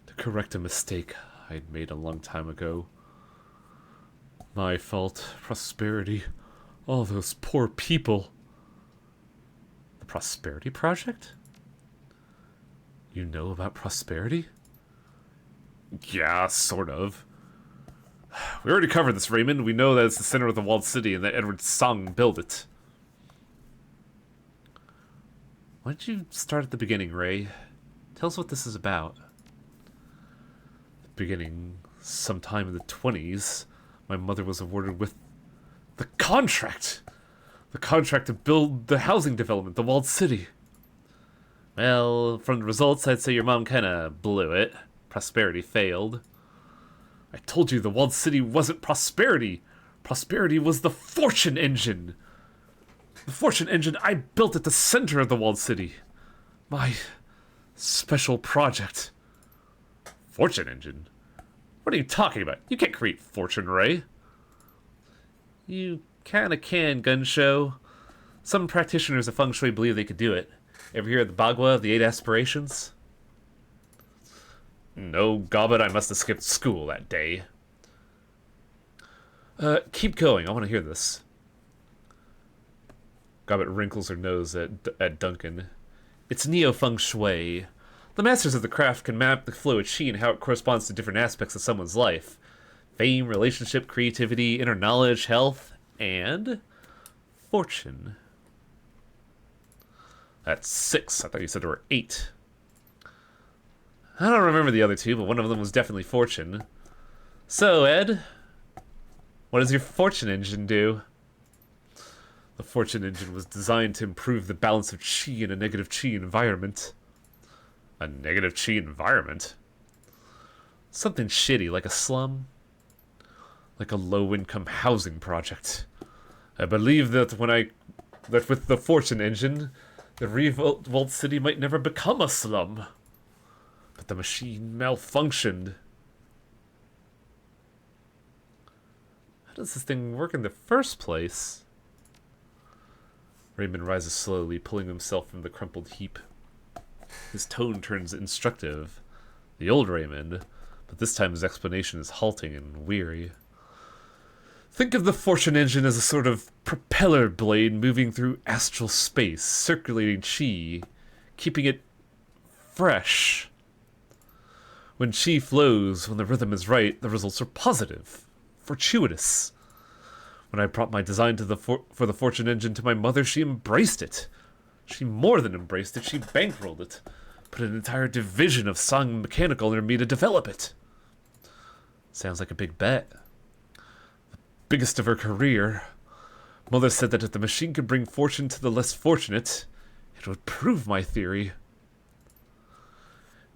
To correct a mistake I'd made a long time ago. My fault. Prosperity. All those poor people. The Prosperity Project? You know about Prosperity? Yeah, sort of. We already covered this, Raymond. We know that it's the center of the walled city and that Edward Sung built it. Why don't you start at the beginning, Ray? Tell us what this is about. The beginning, sometime in the 20s, my mother was awarded with the contract! The contract to build the housing development, the walled city. Well, from the results, I'd say your mom kinda blew it. Prosperity failed. I told you the walled city wasn't Prosperity. Prosperity was the fortune engine. The fortune engine I built at the center of the walled city. My special project. Fortune engine? What are you talking about? You can't create fortune, Ray. You kinda can, Gunshow. Some practitioners of feng shui believe they could do it. Ever hear of the Bagua of the 8 aspirations? No, Gobbet, I must have skipped school that day. Keep going, I want to hear this. Gobbet wrinkles her nose at Duncan. It's neo-feng shui. The masters of the craft can map the flow of chi and how it corresponds to different aspects of someone's life. Fame, relationship, creativity, inner knowledge, health, and fortune. That's 6. I thought you said there were 8. I don't remember the other 2, but one of them was definitely fortune. So, Ed, what does your fortune engine do? The fortune engine was designed to improve the balance of chi in a negative chi environment. A negative chi environment? Something shitty, like a slum? Like a low-income housing project. I believe that with the fortune engine, the Revolt City might never become a slum. But the machine malfunctioned. How does this thing work in the first place? Raymond rises slowly, pulling himself from the crumpled heap. His tone turns instructive. The old Raymond, but this time his explanation is halting and weary. Think of the fortune engine as a sort of propeller blade moving through astral space, circulating chi, keeping it fresh. When chi flows, when the rhythm is right, the results are positive, fortuitous. When I brought my design to for the fortune engine to my mother, she embraced it. She more than embraced it, she bankrolled it. Put an entire division of Song Mechanical under me to develop it. Sounds like a big bet. The biggest of her career. Mother said that if the machine could bring fortune to the less fortunate, it would prove my theory.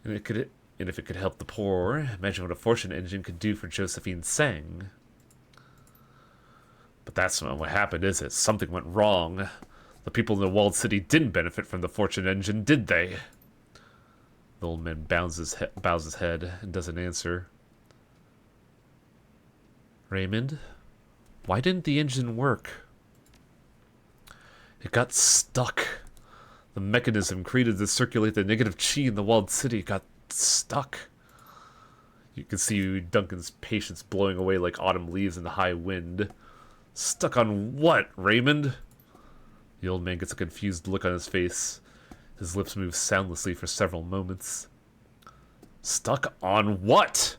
And if it could help the poor, imagine what a fortune engine could do for Josephine Sang. But that's not what happened, is it? Something went wrong. The people in the walled city didn't benefit from the fortune engine, did they? The old man bows his head and doesn't answer. Raymond, why didn't the engine work? It got stuck. The mechanism created to circulate the negative chi in the walled city got stuck. You can see Duncan's patience blowing away like autumn leaves in the high wind. Stuck on what, Raymond? The old man gets a confused look on his face. His lips move soundlessly for several moments. Stuck on what?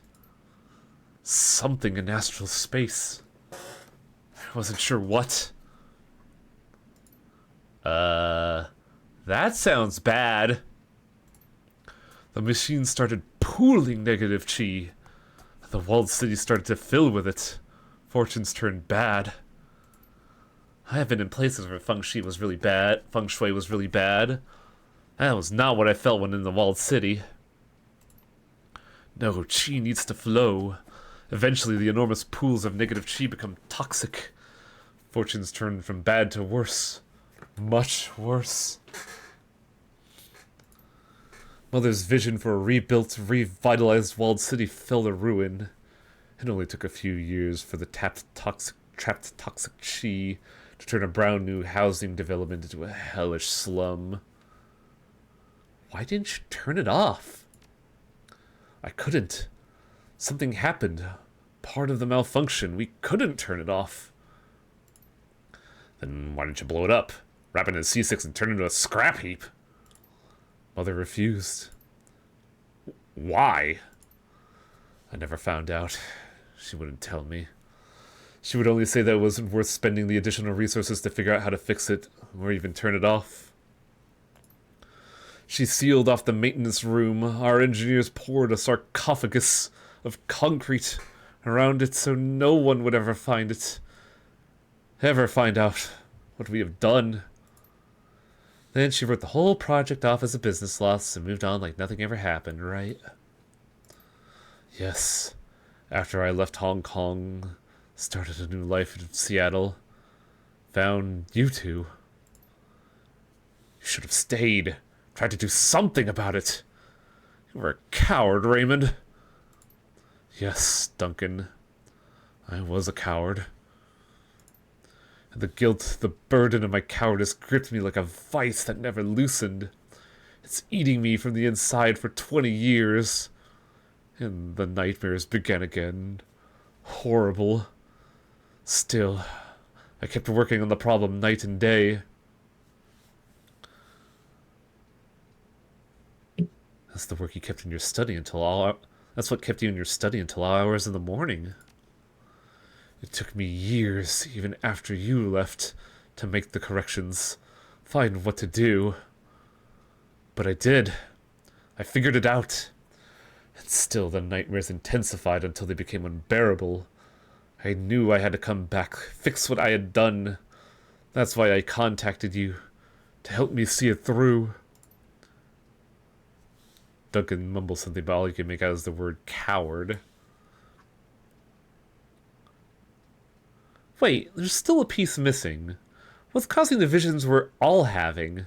Something in astral space. I wasn't sure what. That sounds bad. The machine started pooling negative chi. The walled city started to fill with it. Fortunes turned bad. I have been in places where feng shui was really bad. That was not what I felt when in the walled city. No, chi needs to flow. Eventually, the enormous pools of negative chi become toxic. Fortunes turn from bad to worse. Much worse. Mother's vision for a rebuilt, revitalized walled city fell to ruin. It only took a few years for the trapped toxic chi to turn a brown new housing development into a hellish slum. Why didn't you turn it off? I couldn't. Something happened. Part of the malfunction. We couldn't turn it off. Then why didn't you blow it up? Wrap it in C6 and turn it into a scrap heap? Mother refused. Why? I never found out. She wouldn't tell me. She would only say that it wasn't worth spending the additional resources to figure out how to fix it, or even turn it off. She sealed off the maintenance room. Our engineers poured a sarcophagus of concrete around it so no one would ever find out what we have done. Then she wrote the whole project off as a business loss and moved on like nothing ever happened, right? Yes. After I left Hong Kong, started a new life in Seattle, found you two. You should have stayed. Tried to do something about it. You were a coward, Raymond. Yes, Duncan. I was a coward. And the guilt, the burden of my cowardice gripped me like a vice that never loosened. It's eating me from the inside for 20 years. And the nightmares began again. Horrible. Still, I kept working on the problem night and day. That's what kept you in your study until hours in the morning. It took me years, even after you left, to make the corrections, find what to do. But I did. I figured it out. And still the nightmares intensified until they became unbearable. I knew I had to come back, fix what I had done. That's why I contacted you, to help me see it through. Duncan mumbles something, but all you can make out is the word coward. Wait, there's still a piece missing. What's causing the visions we're all having?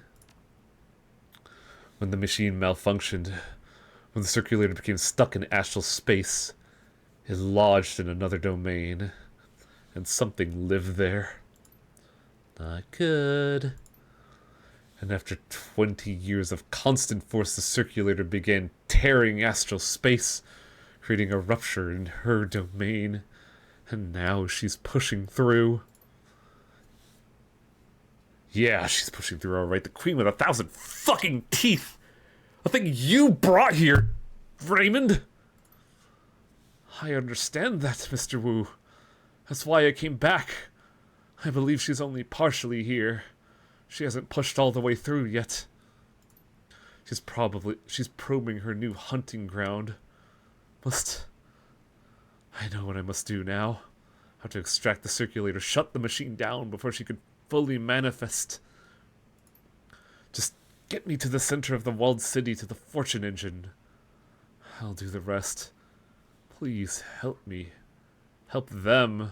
When the machine malfunctioned, when the circulator became stuck in astral space, it lodged in another domain, and something lived there. Not good. And after 20 years of constant force, the circulator began tearing astral space, creating a rupture in her domain. And now she's pushing through. Yeah, she's pushing through all right. The queen with 1,000 fucking teeth. A thing you brought here, Raymond. I understand that, Mr. Wu. That's why I came back. I believe she's only partially here. She hasn't pushed all the way through yet. She's probing her new hunting ground. I know what I must do now. How to extract the circulator, shut the machine down before she could fully manifest. Just get me to the center of the walled city, to the fortune engine. I'll do the rest. Please help me. Help them.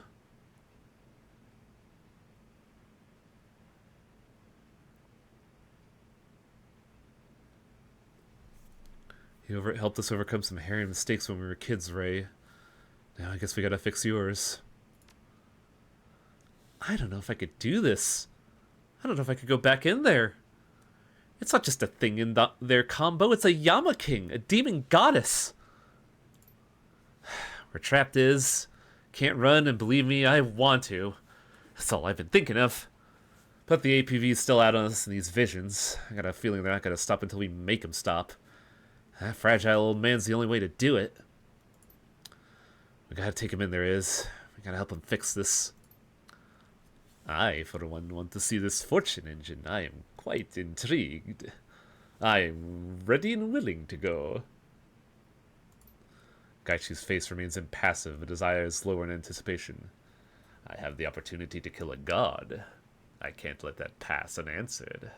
You helped us overcome some hairy mistakes when we were kids, Ray. Now I guess we gotta fix yours. I don't know if I could do this. I don't know if I could go back in there. It's not just a thing in their combo, it's a Yama King, a demon goddess. Where trapped is, can't run, and believe me, I want to. That's all I've been thinking of. But the APV is still out on us in these visions. I got a feeling they're not gonna stop until we make them stop. That fragile old man's the only way to do it. We gotta take him in there, Is. We gotta help him fix this. I, for one, want to see this fortune engine. I am quite intrigued. I am ready and willing to go. Gaichi's face remains impassive, but his eyes lower in anticipation. I have the opportunity to kill a god. I can't let that pass unanswered.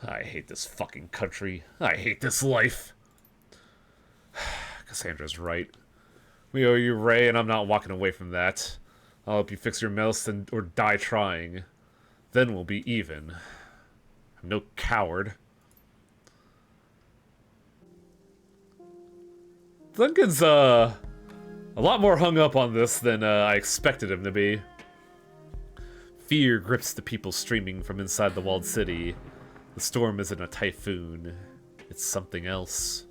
I hate this fucking country. I hate this life. Cassandra's right. We owe you, Ray, and I'm not walking away from that. I'll help you fix your mess or die trying. Then we'll be even. I'm no coward. Duncan's, a lot more hung up on this than I expected him to be. Fear grips the people streaming from inside the walled city. The storm isn't a typhoon. It's something else.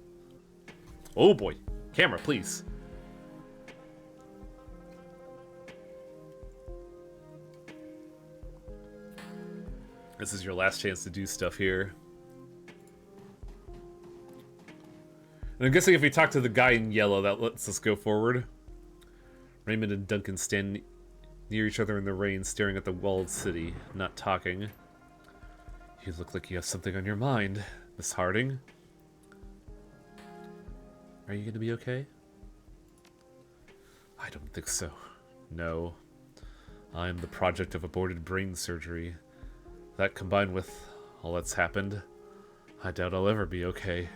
Oh boy. Camera, please. This is your last chance to do stuff here. And I'm guessing if we talk to the guy in yellow, that lets us go forward. Raymond and Duncan stand near each other in the rain, staring at the walled city, not talking. You look like you have something on your mind, Miss Harding. Are you gonna be okay? I don't think so. No. I am the product of aborted brain surgery. That combined with all that's happened, I doubt I'll ever be okay.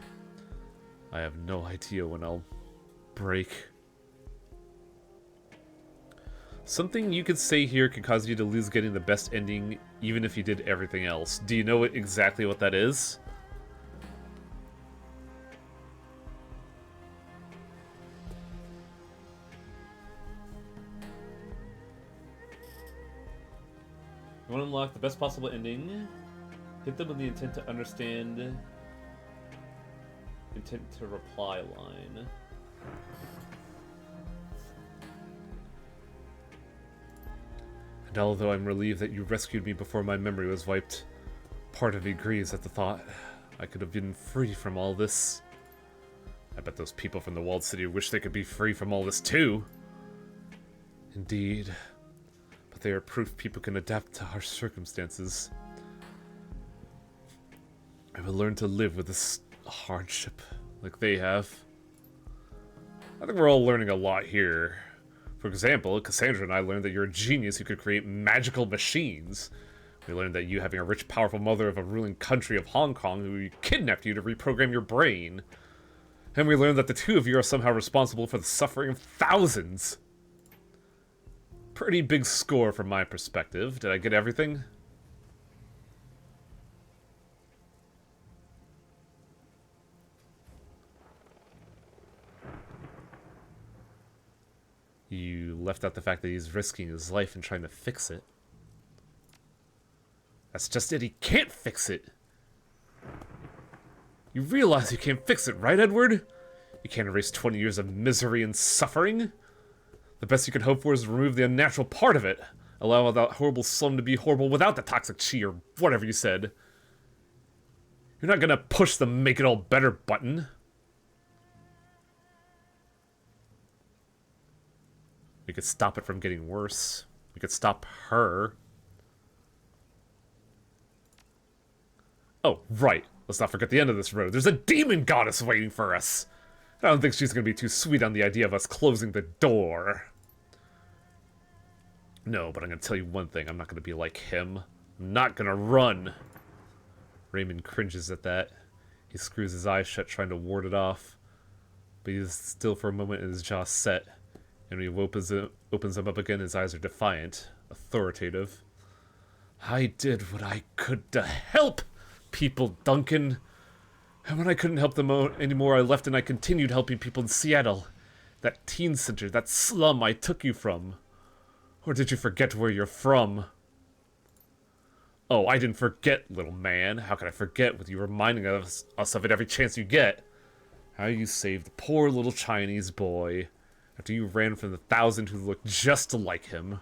I have no idea when I'll break. Something you could say here could cause you to lose getting the best ending, even if you did everything else. Do you know exactly what that is? You want to unlock the best possible ending? Hit them with the intent to understand. Intent to reply line. And although I'm relieved that you rescued me before my memory was wiped, part of me grieves at the thought I could have been free from all this. I bet those people from the walled city wish they could be free from all this too. Indeed. But they are proof people can adapt to harsh circumstances. I will learn to live with this hardship like they have. I think we're all learning a lot here. For example, Cassandra and I learned that you're a genius who could create magical machines. We learned that you, having a rich, powerful mother of a ruling country of Hong Kong who kidnapped you to reprogram your brain. And we learned that the two of you are somehow responsible for the suffering of thousands. Pretty big score from my perspective. Did I get everything? You left out the fact that he's risking his life and trying to fix it. That's just it, he can't fix it! You realize you can't fix it, right, Edward? You can't erase 20 years of misery and suffering. The best you can hope for is to remove the unnatural part of it. Allow that horrible slum to be horrible without the toxic chi or whatever you said. You're not gonna push the make it all better button. We could stop it from getting worse. We could stop her. Oh, right. Let's not forget the end of this road. There's a demon goddess waiting for us. I don't think she's going to be too sweet on the idea of us closing the door. No, but I'm going to tell you one thing. I'm not going to be like him. I'm not going to run. Raymond cringes at that. He screws his eyes shut, trying to ward it off, but he's still for a moment and his jaw set. And when he opens them up again, his eyes are defiant, authoritative. I did what I could to help people, Duncan. And when I couldn't help them anymore, I left and I continued helping people in Seattle. That teen center, that slum I took you from. Or did you forget where you're from? Oh, I didn't forget, little man. How could I forget with you reminding us of it every chance you get? How you saved the poor little Chinese boy after you ran from the 1,000 who looked just like him.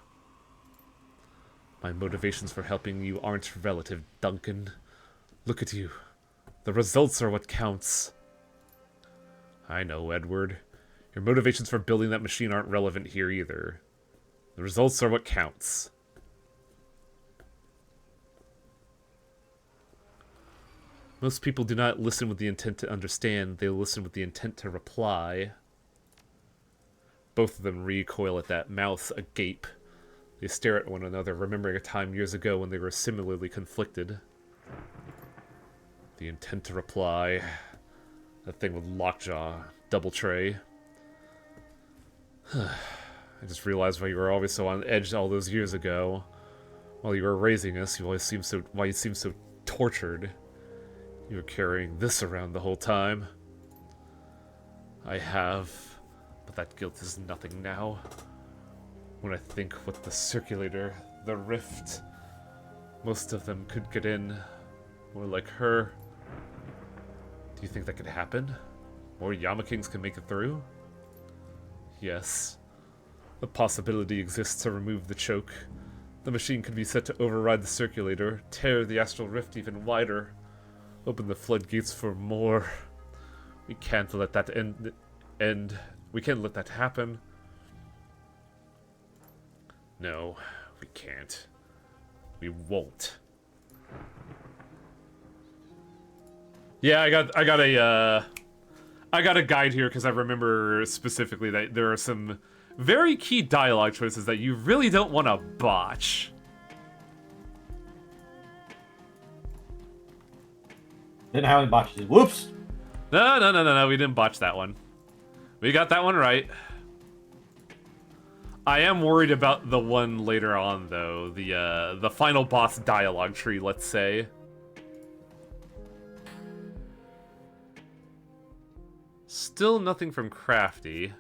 My motivations for helping you aren't relative, Duncan. Look at you. The results are what counts. I know, Edward. Your motivations for building that machine aren't relevant here either. The results are what counts. Most people do not listen with the intent to understand, they listen with the intent to reply. Both of them recoil at that, mouths agape. They stare at one another, remembering a time years ago when they were similarly conflicted. The intent to reply. That thing with lockjaw, double tray. I just realized why you were always so on edge all those years ago. While you were raising us, you seemed so tortured. You were carrying this around the whole time. I have, but that guilt is nothing now. When I think what the circulator, the rift, most of them could get in, more like her. Do you think that could happen? More Yamakings can make it through? Yes. The possibility exists to remove the choke. The machine could be set to override the circulator, tear the astral rift even wider, open the floodgates for more. We can't let that end. We can't let that happen. No, we can't. We won't. Yeah, I got a guide here because I remember specifically that there are some very key dialogue choices that you really don't want to botch.
Didn't have any botches. Whoops!
No, we didn't botch that one. We got that one right. I am worried about the one later on, though. The final boss dialogue tree, let's say. Still nothing from Crafty.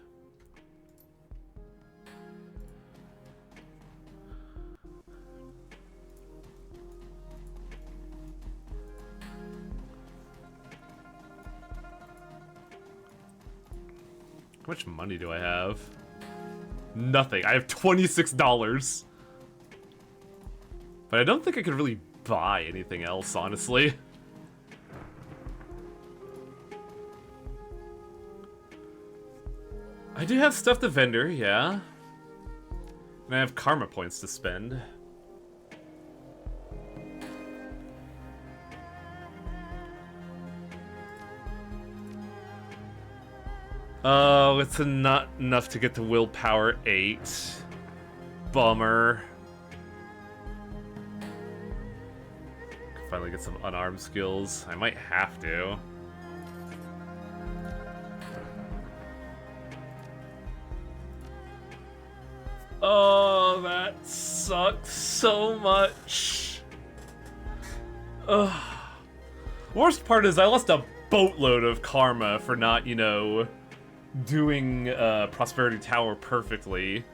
How much money do I have? Nothing. I have $26. But I don't think I could really buy anything else, honestly. I do have stuff to vendor, yeah. And I have karma points to spend. Oh, it's not enough to get to willpower 8. Bummer. Finally get some unarmed skills. I might have to. Oh, that sucks so much. Ugh. Worst part is I lost a boatload of karma for not, you know, doing Prosperity Tower perfectly.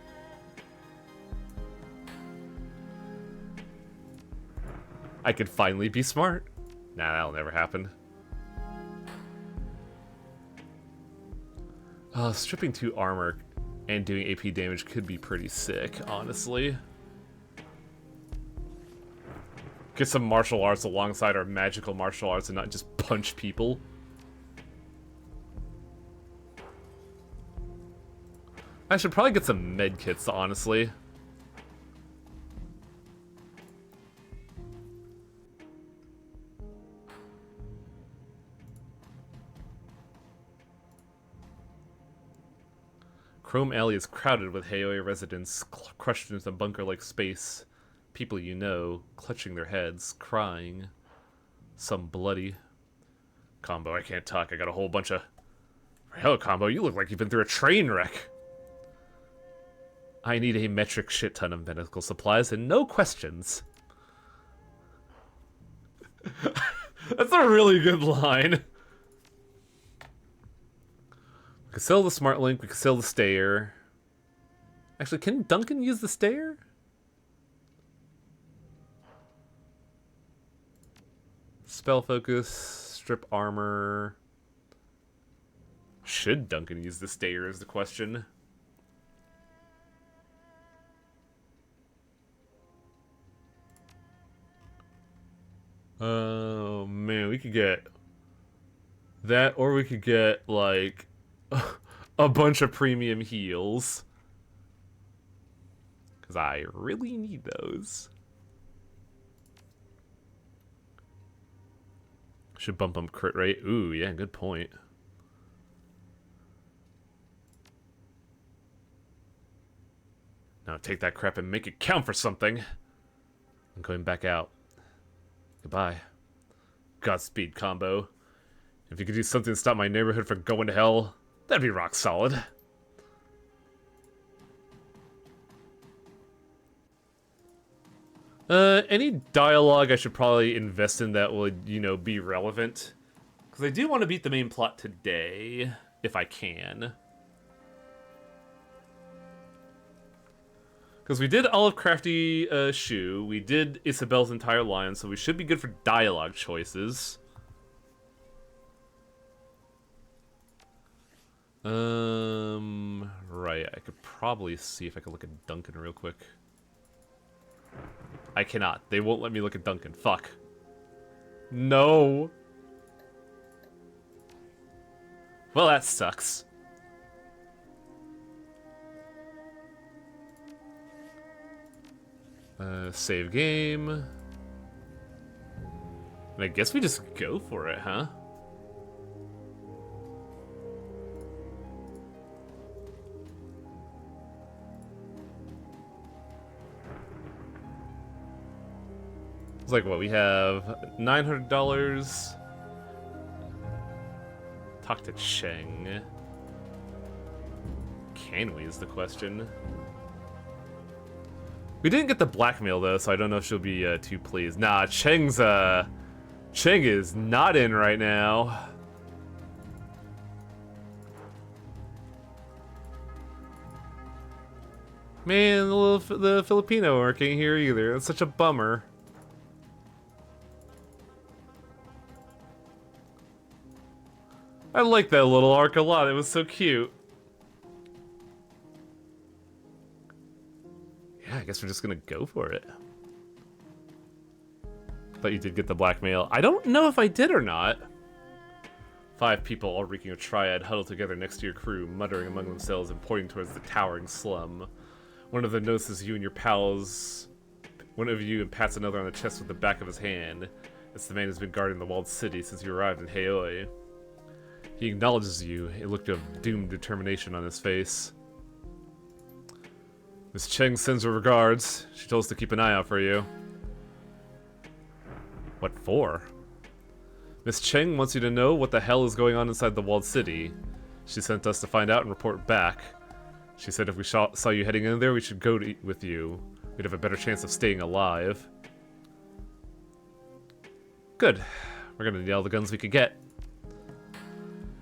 I could finally be smart. Nah, that'll never happen. Stripping 2 armor and doing AP damage could be pretty sick, honestly. Get some martial arts alongside our magical martial arts and not just punch people. I should probably get some med kits, honestly. Chrome Alley is crowded with Heioi residents, crushed into a bunker-like space. People you know, clutching their heads, crying. Some bloody. Combo, I can't talk. I got a whole bunch of... Hell, Combo, you look like you've been through a train wreck. I need a metric shit ton of medical supplies and no questions. That's a really good line. We can sell the smart link, we can sell the stayer. Actually, can Duncan use the stayer? Spell focus, strip armor. Should Duncan use the stayer is the question. Oh man, we could get that, or we could get like a bunch of premium heals. Because I really need those. Should bump them crit rate. Ooh, yeah, good point. Now take that crap and make it count for something. I'm going back out. Goodbye. Godspeed, Combo. If you could do something to stop my neighborhood from going to hell, that'd be rock solid. Any dialogue I should probably invest in that would, you know, be relevant. Because I do want to beat the main plot today, if I can. Because we did Olive Crafty Shoe, we did Isabel's entire line, so we should be good for dialogue choices. Right, I could probably see if I could look at Duncan real quick. I cannot. They won't let me look at Duncan. Fuck. No. Well, that sucks. Save game. And I guess we just go for it, huh? It's like, what, we have $900. Talk to Cheng. Can we is the question. We didn't get the blackmail though, so I don't know if she'll be too pleased. Nah, Cheng is not in right now. Man, the Filipino aren't here either. That's such a bummer. I like that little arc a lot. It was so cute. Yeah, I guess we're just gonna go for it. But you did get the blackmail. I don't know if I did or not. 5 people, all reeking of triad, huddle together next to your crew, muttering among themselves and pointing towards the towering slum. One of them notices you and your pals. One of you and pats another on the chest with the back of his hand. It's the man who's been guarding the walled city since you arrived in Heoi. He acknowledges you, a look of doomed determination on his face. Miss Cheng sends her regards. She told us to keep an eye out for you. What for? Miss Cheng wants you to know what the hell is going on inside the walled city. She sent us to find out and report back. She said if we saw you heading in there, we should go with you. We'd have a better chance of staying alive. Good. We're gonna need all the guns we could get.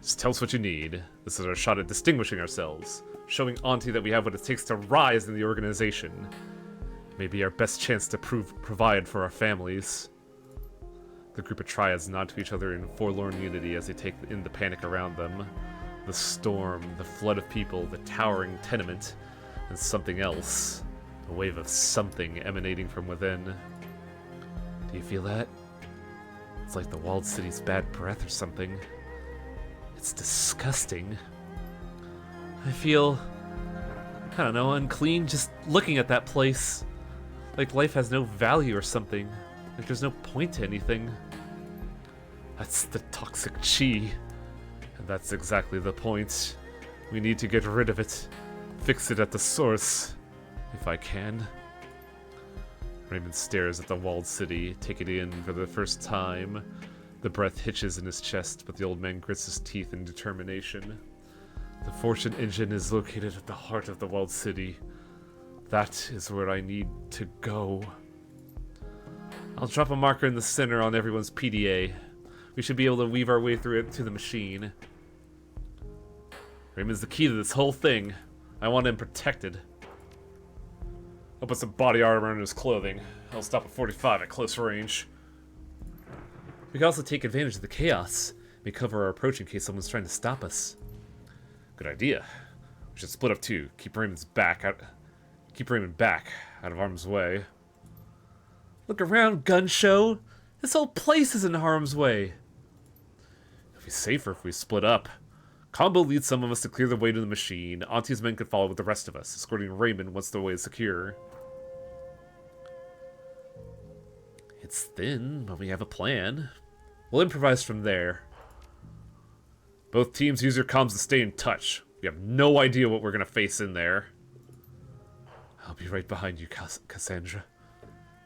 Just tell us what you need. This is our shot at distinguishing ourselves, showing Auntie that we have what it takes to rise in the organization. Maybe our best chance to provide for our families. The group of triads nod to each other in forlorn unity as they take in the panic around them. The storm, the flood of people, the towering tenement, and something else. A wave of something emanating from within. Do you feel that? It's like the walled city's bad breath or something. It's disgusting. I feel, I don't know, unclean just looking at that place. Like life has no value or something. Like there's no point to anything. That's the toxic chi. And that's exactly the point. We need to get rid of it. Fix it at the source. If I can. Raymond stares at the walled city, taking it in for the first time. The breath hitches in his chest, but the old man grits his teeth in determination. The fortune engine is located at the heart of the walled city. That is where I need to go. I'll drop a marker in the center on everyone's PDA. We should be able to weave our way through it to the machine. Raymond's the key to this whole thing. I want him protected. I'll put some body armor in his clothing. I'll stop at 45 at close range. We can also take advantage of the chaos. May cover our approach in case someone's trying to stop us. Good idea. We should split up too. Keep Raymond back out of harm's way. Look around, gun show. This whole place is in harm's way. It'll be safer if we split up. Combo leads some of us to clear the way to the machine. Auntie's men could follow with the rest of us, escorting Raymond once the way is secure. It's thin, but we have a plan. We'll improvise from there. Both teams use your comms to stay in touch. We have no idea what we're going to face in there. I'll be right behind you, Cassandra.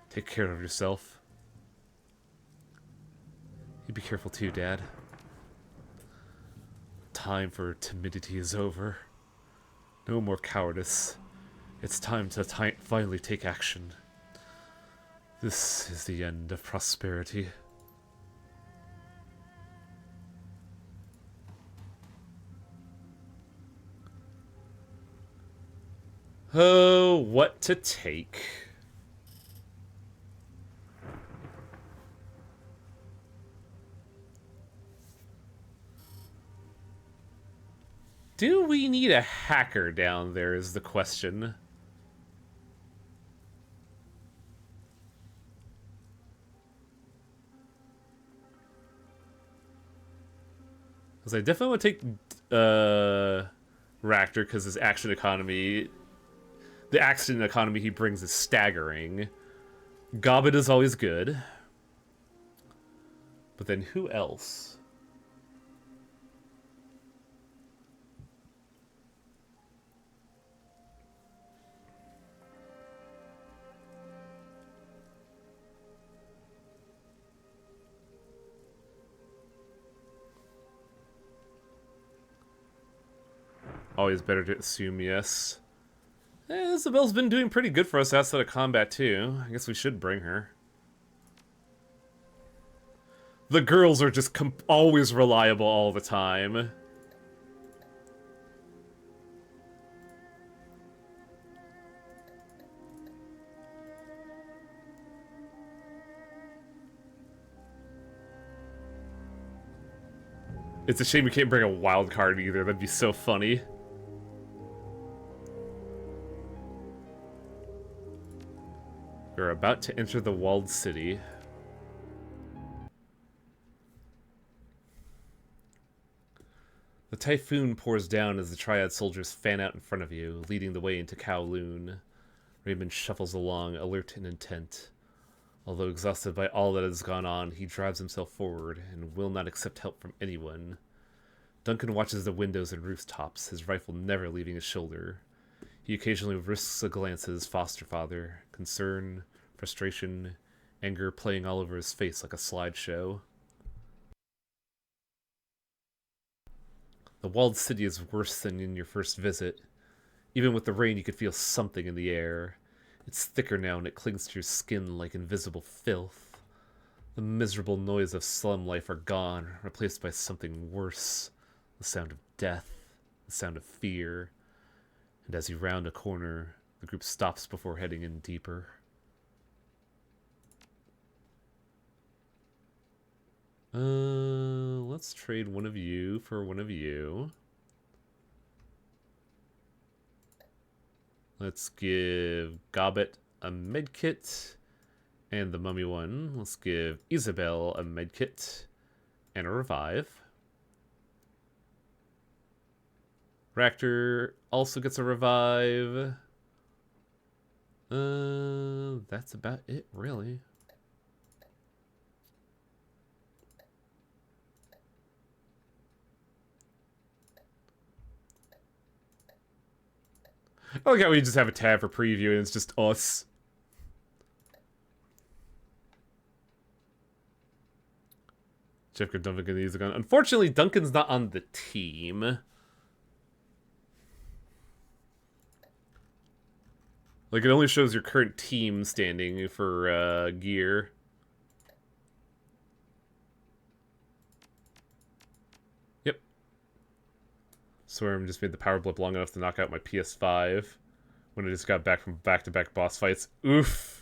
Take care of yourself. You be careful too, Dad. Time for timidity is over. No more cowardice. It's time to finally take action. This is the end of prosperity. Oh, what to take? Do we need a hacker down there is the question. Because I definitely would take Raptor because his action economy, the accident economy he brings is staggering. Gobbet is always good. But then who else? Always better to assume yes. Isabel's been doing pretty good for us outside of combat too. I guess we should bring her. The girls are just always reliable all the time. It's a shame we can't bring a wild card either. That'd be so funny. We're about to enter the walled city. The typhoon pours down as the Triad soldiers fan out in front of you, leading the way into Kowloon. Raymond shuffles along, alert and intent. Although exhausted by all that has gone on, he drives himself forward and will not accept help from anyone. Duncan watches the windows and rooftops, his rifle never leaving his shoulder. He occasionally risks a glance at his foster father, concern, frustration, anger playing all over his face like a slideshow. The walled city is worse than in your first visit. Even with the rain, you could feel something in the air. It's thicker now and it clings to your skin like invisible filth. The miserable noise of slum life are gone, replaced by something worse. The sound of death, the sound of fear. And as you round a corner, the group stops before heading in deeper. Let's trade one of you for one of you. Let's give Gobbet a medkit and the mummy one. Let's give Isabel a medkit and a revive. Raptor also gets a revive. That's about it, really. Oh yeah, we just have a tab for preview and it's just us. Jeff Duncan can use a gun. Unfortunately, Duncan's not on the team. Like, it only shows your current team standing for gear. Yep. Swear I just made the power blip long enough to knock out my PS5 when I just got back from back-to-back boss fights. Oof.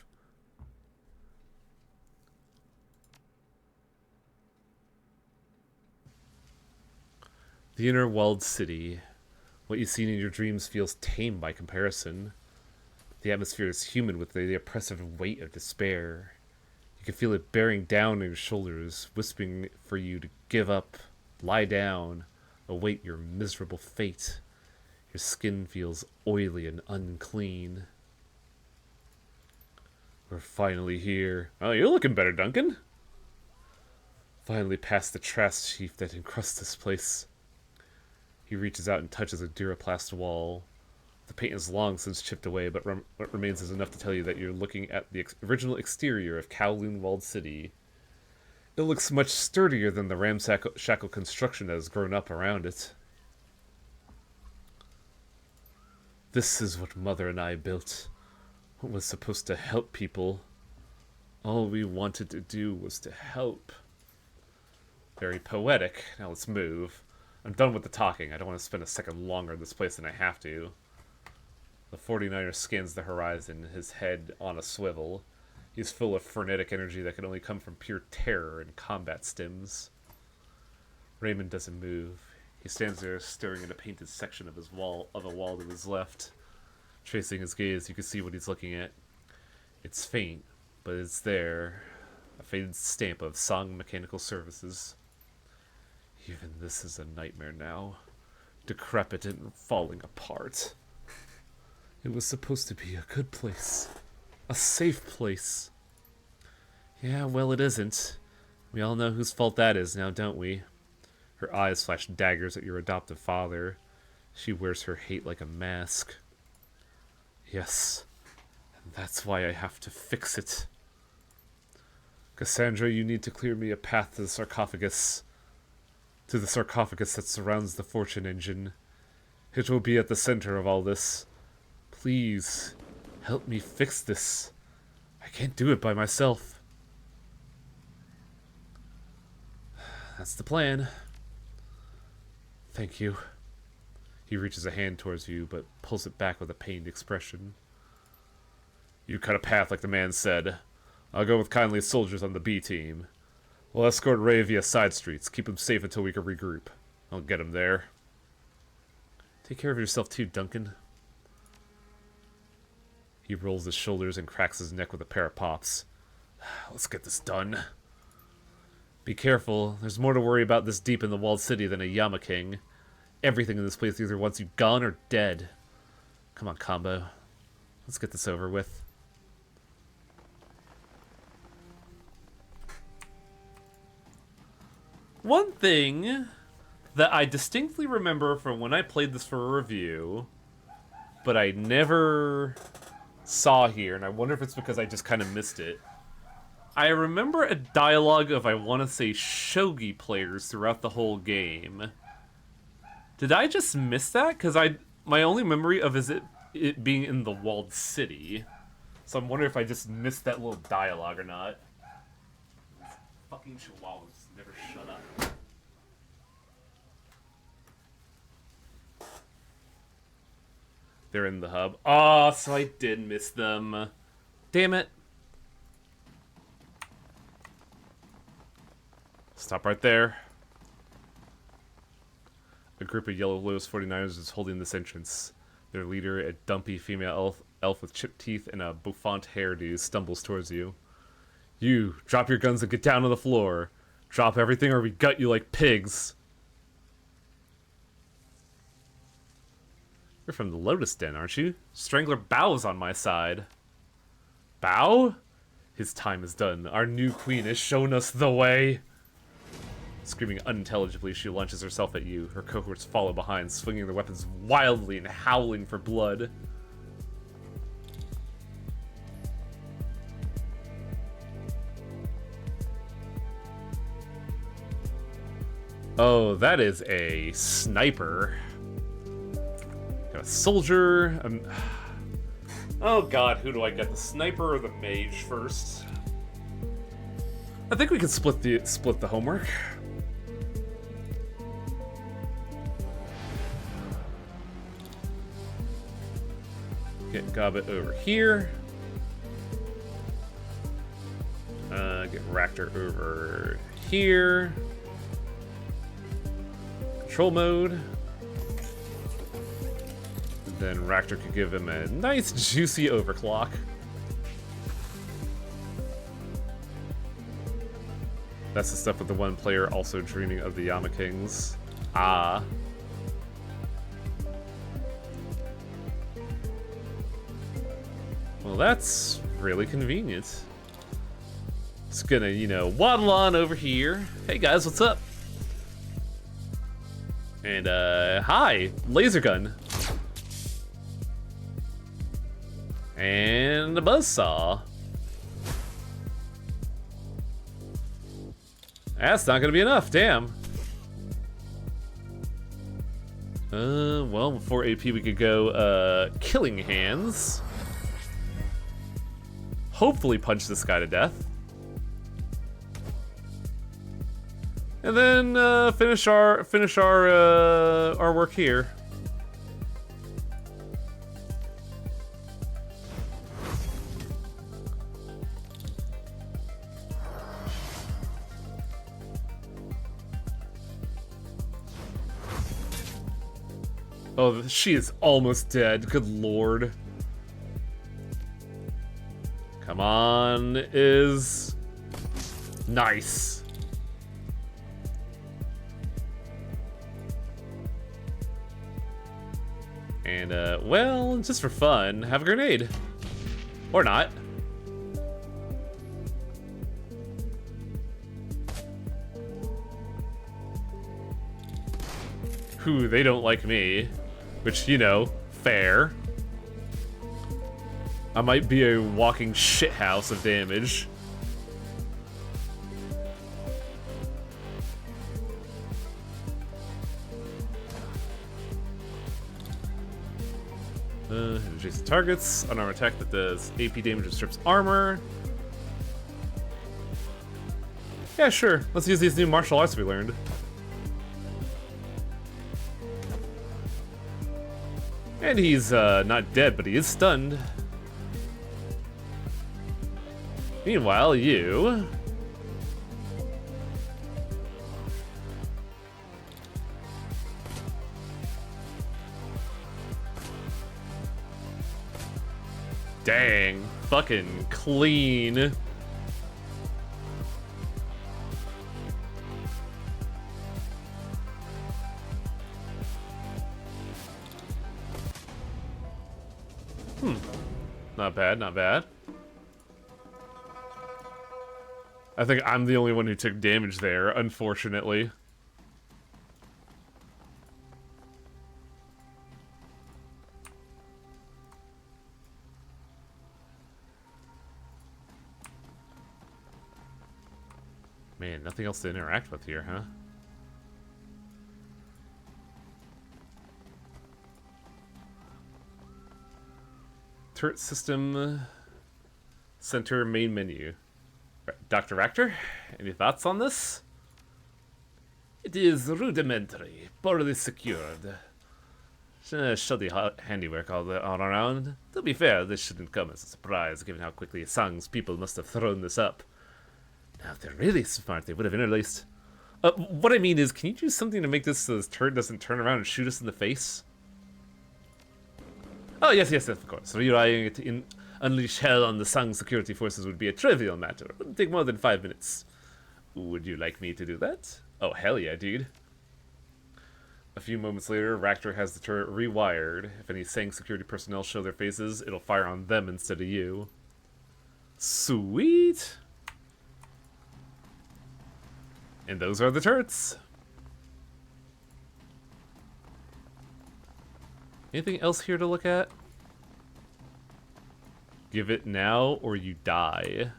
The inner walled city. What you see in your dreams feels tame by comparison. The atmosphere is humid with the oppressive weight of despair. You can feel it bearing down on your shoulders, whispering for you to give up, lie down, await your miserable fate. Your skin feels oily and unclean. We're finally here. Oh, you're looking better, Duncan. Finally past the trash heap that encrusts this place. He reaches out and touches a Duraplast wall. The paint is long since chipped away, but what remains is enough to tell you that you're looking at the original exterior of Kowloon Walled City. It looks much sturdier than the ramshackle construction that has grown up around it. This is what Mother and I built. What was supposed to help people. All we wanted to do was to help. Very poetic. Now let's move. I'm done with the talking. I don't want to spend a second longer in this place than I have to. The 49er scans the horizon, his head on a swivel. He's full of frenetic energy that can only come from pure terror and combat stims. Raymond doesn't move. He stands there staring at a painted section of a wall to his left. Tracing his gaze, you can see what he's looking at. It's faint, but it's there. A faded stamp of Song Mechanical Services. Even this is a nightmare now. Decrepit and falling apart. It was supposed to be a good place. A safe place. Yeah, well, it isn't. We all know whose fault that is now, don't we? Her eyes flash daggers at your adoptive father. She wears her hate like a mask. Yes, and that's why I have to fix it. Cassandra, you need to clear me a path to the sarcophagus. To the sarcophagus that surrounds the fortune engine. It will be at the center of all this. Please, help me fix this. I can't do it by myself. That's the plan. Thank you. He reaches a hand towards you, but pulls it back with a pained expression. You cut a path like the man said. I'll go with kindly soldiers on the B team. We'll escort Ray via side streets. Keep him safe until we can regroup. I'll get him there. Take care of yourself too, Duncan. He rolls his shoulders and cracks his neck with a pair of pops. Let's get this done. Be careful. There's more to worry about this deep in the walled city than a Yama King. Everything in this place either wants you gone or dead. Come on, Combo. Let's get this over with. One thing that I distinctly remember from when I played this for a review, but I never saw here, and I wonder if it's because I just kind of missed it. I remember a dialogue of, I want to say, shogi players throughout the whole game. Did I just miss that? Because my only memory of is it being in the walled city. So I'm wondering if I just missed that little dialogue or not. These fucking chihuahuas never shut up. They're in the hub. Oh, so I did miss them. Damn it. Stop right there. A group of yellow Lotus 49ers is holding this entrance. Their leader, a dumpy female elf with chipped teeth and a bouffant hairdo, stumbles towards you. You, drop your guns and get down on the floor. Drop everything or we gut you like pigs. You're from the Lotus Den, aren't you? Strangler Bao's on my side. Bao? His time is done. Our new queen has shown us the way. Screaming unintelligibly, she launches herself at you. Her cohorts follow behind, swinging their weapons wildly and howling for blood. Oh, that is a sniper. Got a soldier. Oh god, who do I get? The sniper or the mage first? I think we can split the homework. Get Gobbet over here. Get Raptor over here. Control mode. And then Raptor could give him a nice juicy overclock. That's the stuff with the one player also dreaming of the Yama Kings. Ah. Well, that's really convenient. It's gonna, you know, waddle on over here. Hey guys, what's up? And, hi, laser gun. And a buzzsaw. That's not gonna be enough, damn. Well, before AP we could go, Killing Hands. Hopefully punch this guy to death. And then, finish our work here. Oh, she is almost dead. Good lord. Come on, is nice. And, well, just for fun, have a grenade. Or not. Whew, they don't like me. Which, you know, fair. I might be a walking shithouse of damage. Adjacent targets, unarmed attack that does AP damage and strips armor. Yeah, sure. Let's use these new martial arts we learned. And he's not dead, but he is stunned. Meanwhile, you... Dang, fucking clean. Not bad, not bad. I think I'm the only one who took damage there, unfortunately. Man, nothing else to interact with here, huh? Turret system center main menu. Dr. Ractor, any thoughts on this? It is rudimentary, poorly secured. Shoddy handiwork all around. To be fair, this shouldn't come as a surprise, given how quickly Sang's people must have thrown this up. Now, if they're really smart, they would have interlaced. What I mean is, can you do something to make this so this turret doesn't turn around and shoot us in the face? Oh, yes, of course. Relying it in unleash hell on the Sang security forces would be a trivial matter. It wouldn't take more than 5 minutes. Would you like me to do that? Oh, hell yeah, dude. A few moments later, Ractor has the turret rewired. If any Sang security personnel show their faces, it'll fire on them instead of you. Sweet! And those are the turrets. Anything else here to look at? Give it now or you die.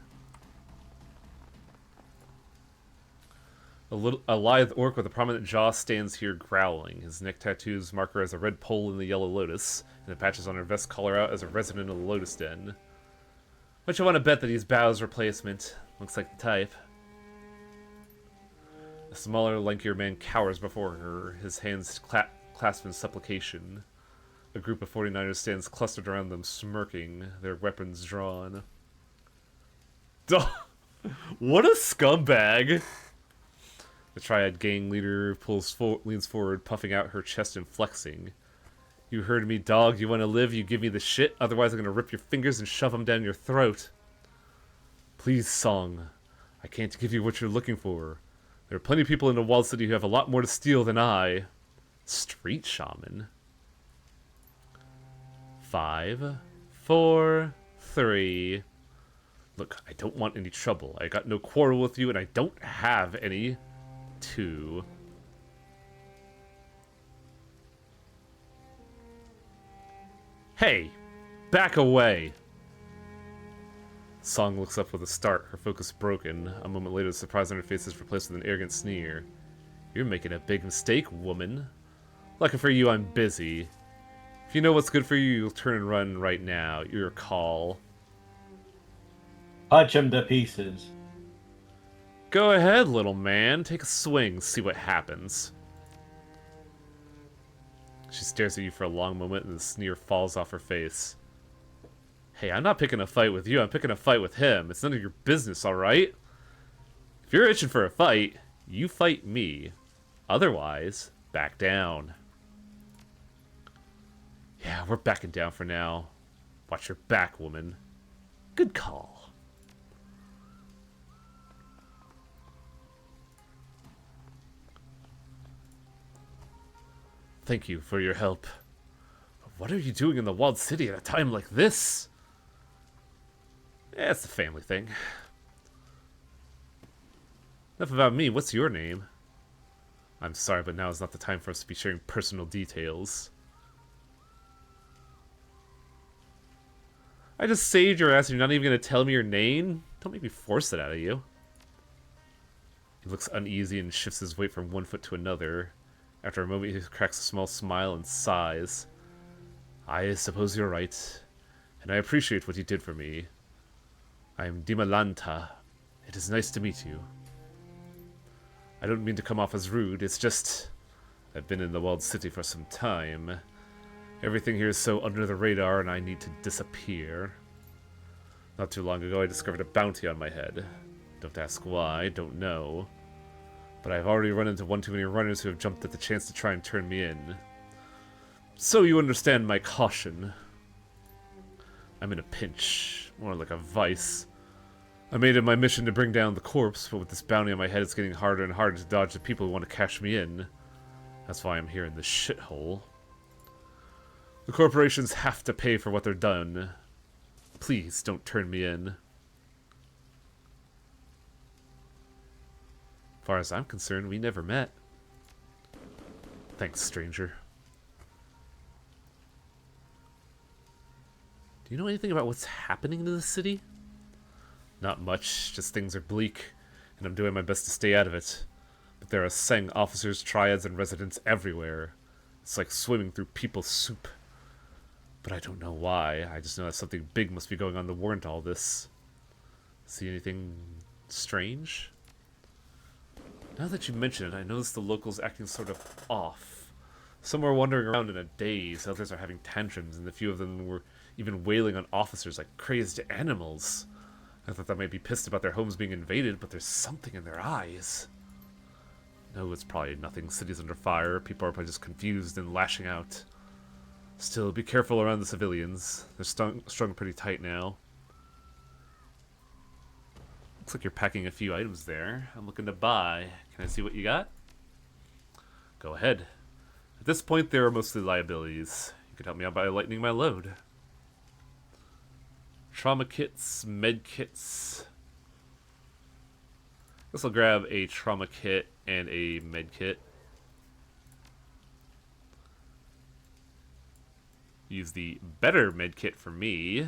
A lithe orc with a prominent jaw stands here growling. His neck tattoos mark her as a red pole in the yellow lotus, and the patches on her vest call her out as a resident of the Lotus Den. What you want to bet that he's Bao's replacement? Looks like the type. A smaller, lankier man cowers before her, his hands clasped in supplication. A group of 49ers stands clustered around them, smirking, their weapons drawn. What a scumbag! The Triad gang leader leans forward, puffing out her chest and flexing. You heard me, dog. You want to live? You give me the shit. Otherwise, I'm going to rip your fingers and shove them down your throat. Please, Song. I can't give you what you're looking for. There are plenty of people in the walled city who have a lot more to steal than I. Street shaman. 5, 4, 3. Look, I don't want any trouble. I got no quarrel with you, and I don't have any. 2. Hey! Back away! Song looks up with a start, her focus broken. A moment later, the surprise on her face is replaced with an arrogant sneer. You're making a big mistake, woman. Lucky for you, I'm busy. If you know what's good for you, you'll turn and run right now. Your call.
Punch him to pieces.
Go ahead, little man. Take a swing, see what happens. She stares at you for a long moment, and the sneer falls off her face. Hey, I'm not picking a fight with you. I'm picking a fight with him. It's none of your business, alright? If you're itching for a fight, you fight me. Otherwise, back down. Yeah, we're backing down for now. Watch your back, woman. Good call. Thank you for your help. But what are you doing in the walled city at a time like this? Yeah, it's a family thing. Enough about me. What's your name? I'm sorry, but now is not the time for us to be sharing personal details. I just saved your ass and you're not even going to tell me your name? Don't make me force it out of you. He looks uneasy and shifts his weight from one foot to another. After a moment, he cracks a small smile and sighs. I suppose you're right, and I appreciate what you did for me. I am Dimalanta. It is nice to meet you. I don't mean to come off as rude, it's just... I've been in the walled city for some time. Everything here is so under the radar, and I need to disappear. Not too long ago, I discovered a bounty on my head. Don't ask why, don't know. But I've already run into one too many runners who have jumped at the chance to try and turn me in. So you understand my caution. I'm in a pinch, more like a vice. I made it my mission to bring down the corpse, but with this bounty on my head, it's getting harder and harder to dodge the people who want to cash me in. That's why I'm here in this shithole. The corporations have to pay for what they're done. Please don't turn me in. As far as I'm concerned, we never met. Thanks, stranger. Do you know anything about what's happening to the city? Not much, just things are bleak, and I'm doing my best to stay out of it. But there are Seng officers, triads, and residents everywhere. It's like swimming through people's soup. But I don't know why, I just know that something big must be going on to warrant all this. See anything strange? Now that you mention it, I noticed the locals acting sort of off. Some were wandering around in a daze, others are having tantrums, and a few of them were even wailing on officers like crazed animals. I thought they might be pissed about their homes being invaded, but there's something in their eyes. No, it's probably nothing. City's under fire, people are probably just confused and lashing out. Still, be careful around the civilians. They're strung pretty tight now. Looks like you're packing a few items there. I'm looking to buy. Can I see what you got? Go ahead. At this point, they are mostly liabilities. You could help me out by lightening my load. Trauma kits, med kits. Guess I'll grab a trauma kit and a med kit. Use the better med kit for me.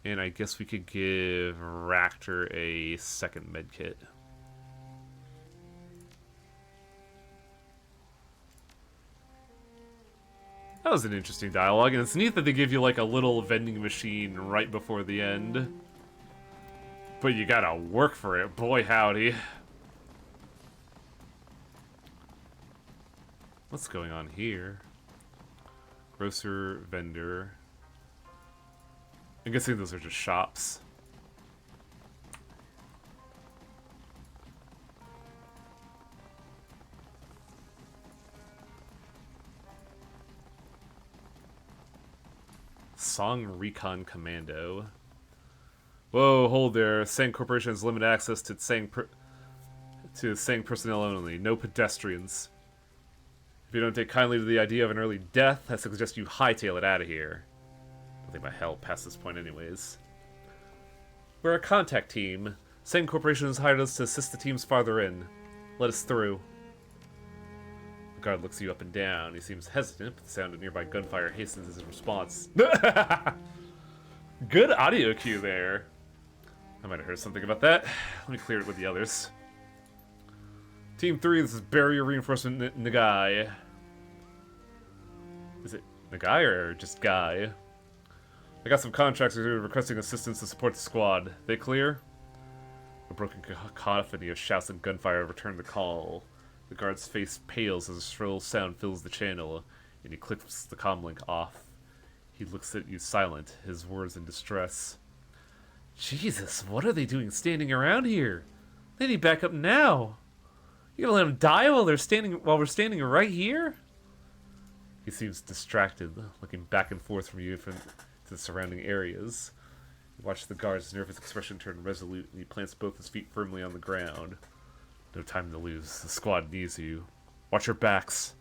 And I guess we could give Raptor a second medkit. That was an interesting dialogue, and it's neat that they give you like a little vending machine right before the end. But you gotta work for it, boy howdy. What's going on here? Grocer, vendor. I'm guessing those are just shops. Song Recon Commando. Whoa, hold there. Sang Corporation has limited access to Sang personnel only. No pedestrians. If you don't take kindly to the idea of an early death, I suggest you hightail it out of here. I don't think my hell past this point anyways. We're a contact team. Sang Corporation has hired us to assist the teams farther in. Let us through. The guard looks you up and down. He seems hesitant, but the sound of nearby gunfire hastens his response. Good audio cue there. I might have heard something about that. Let me clear it with the others. Team 3, this is Barrier Reinforcement Nagai. Is it Nagai or just Guy? I got some contractors who are requesting assistance to support the squad. They clear? A broken cacophony of shouts and gunfire return the call. The guard's face pales as a shrill sound fills the channel, and he clicks the comlink off. He looks at you silent, his words in distress. Jesus, what are they doing standing around here? They need backup now. You gonna let them die while we're standing right here? He seems distracted, looking back and forth from you to the surrounding areas. You watch the guard's nervous expression turn resolute, and he plants both his feet firmly on the ground. No time to lose. The squad needs you. Watch your backs.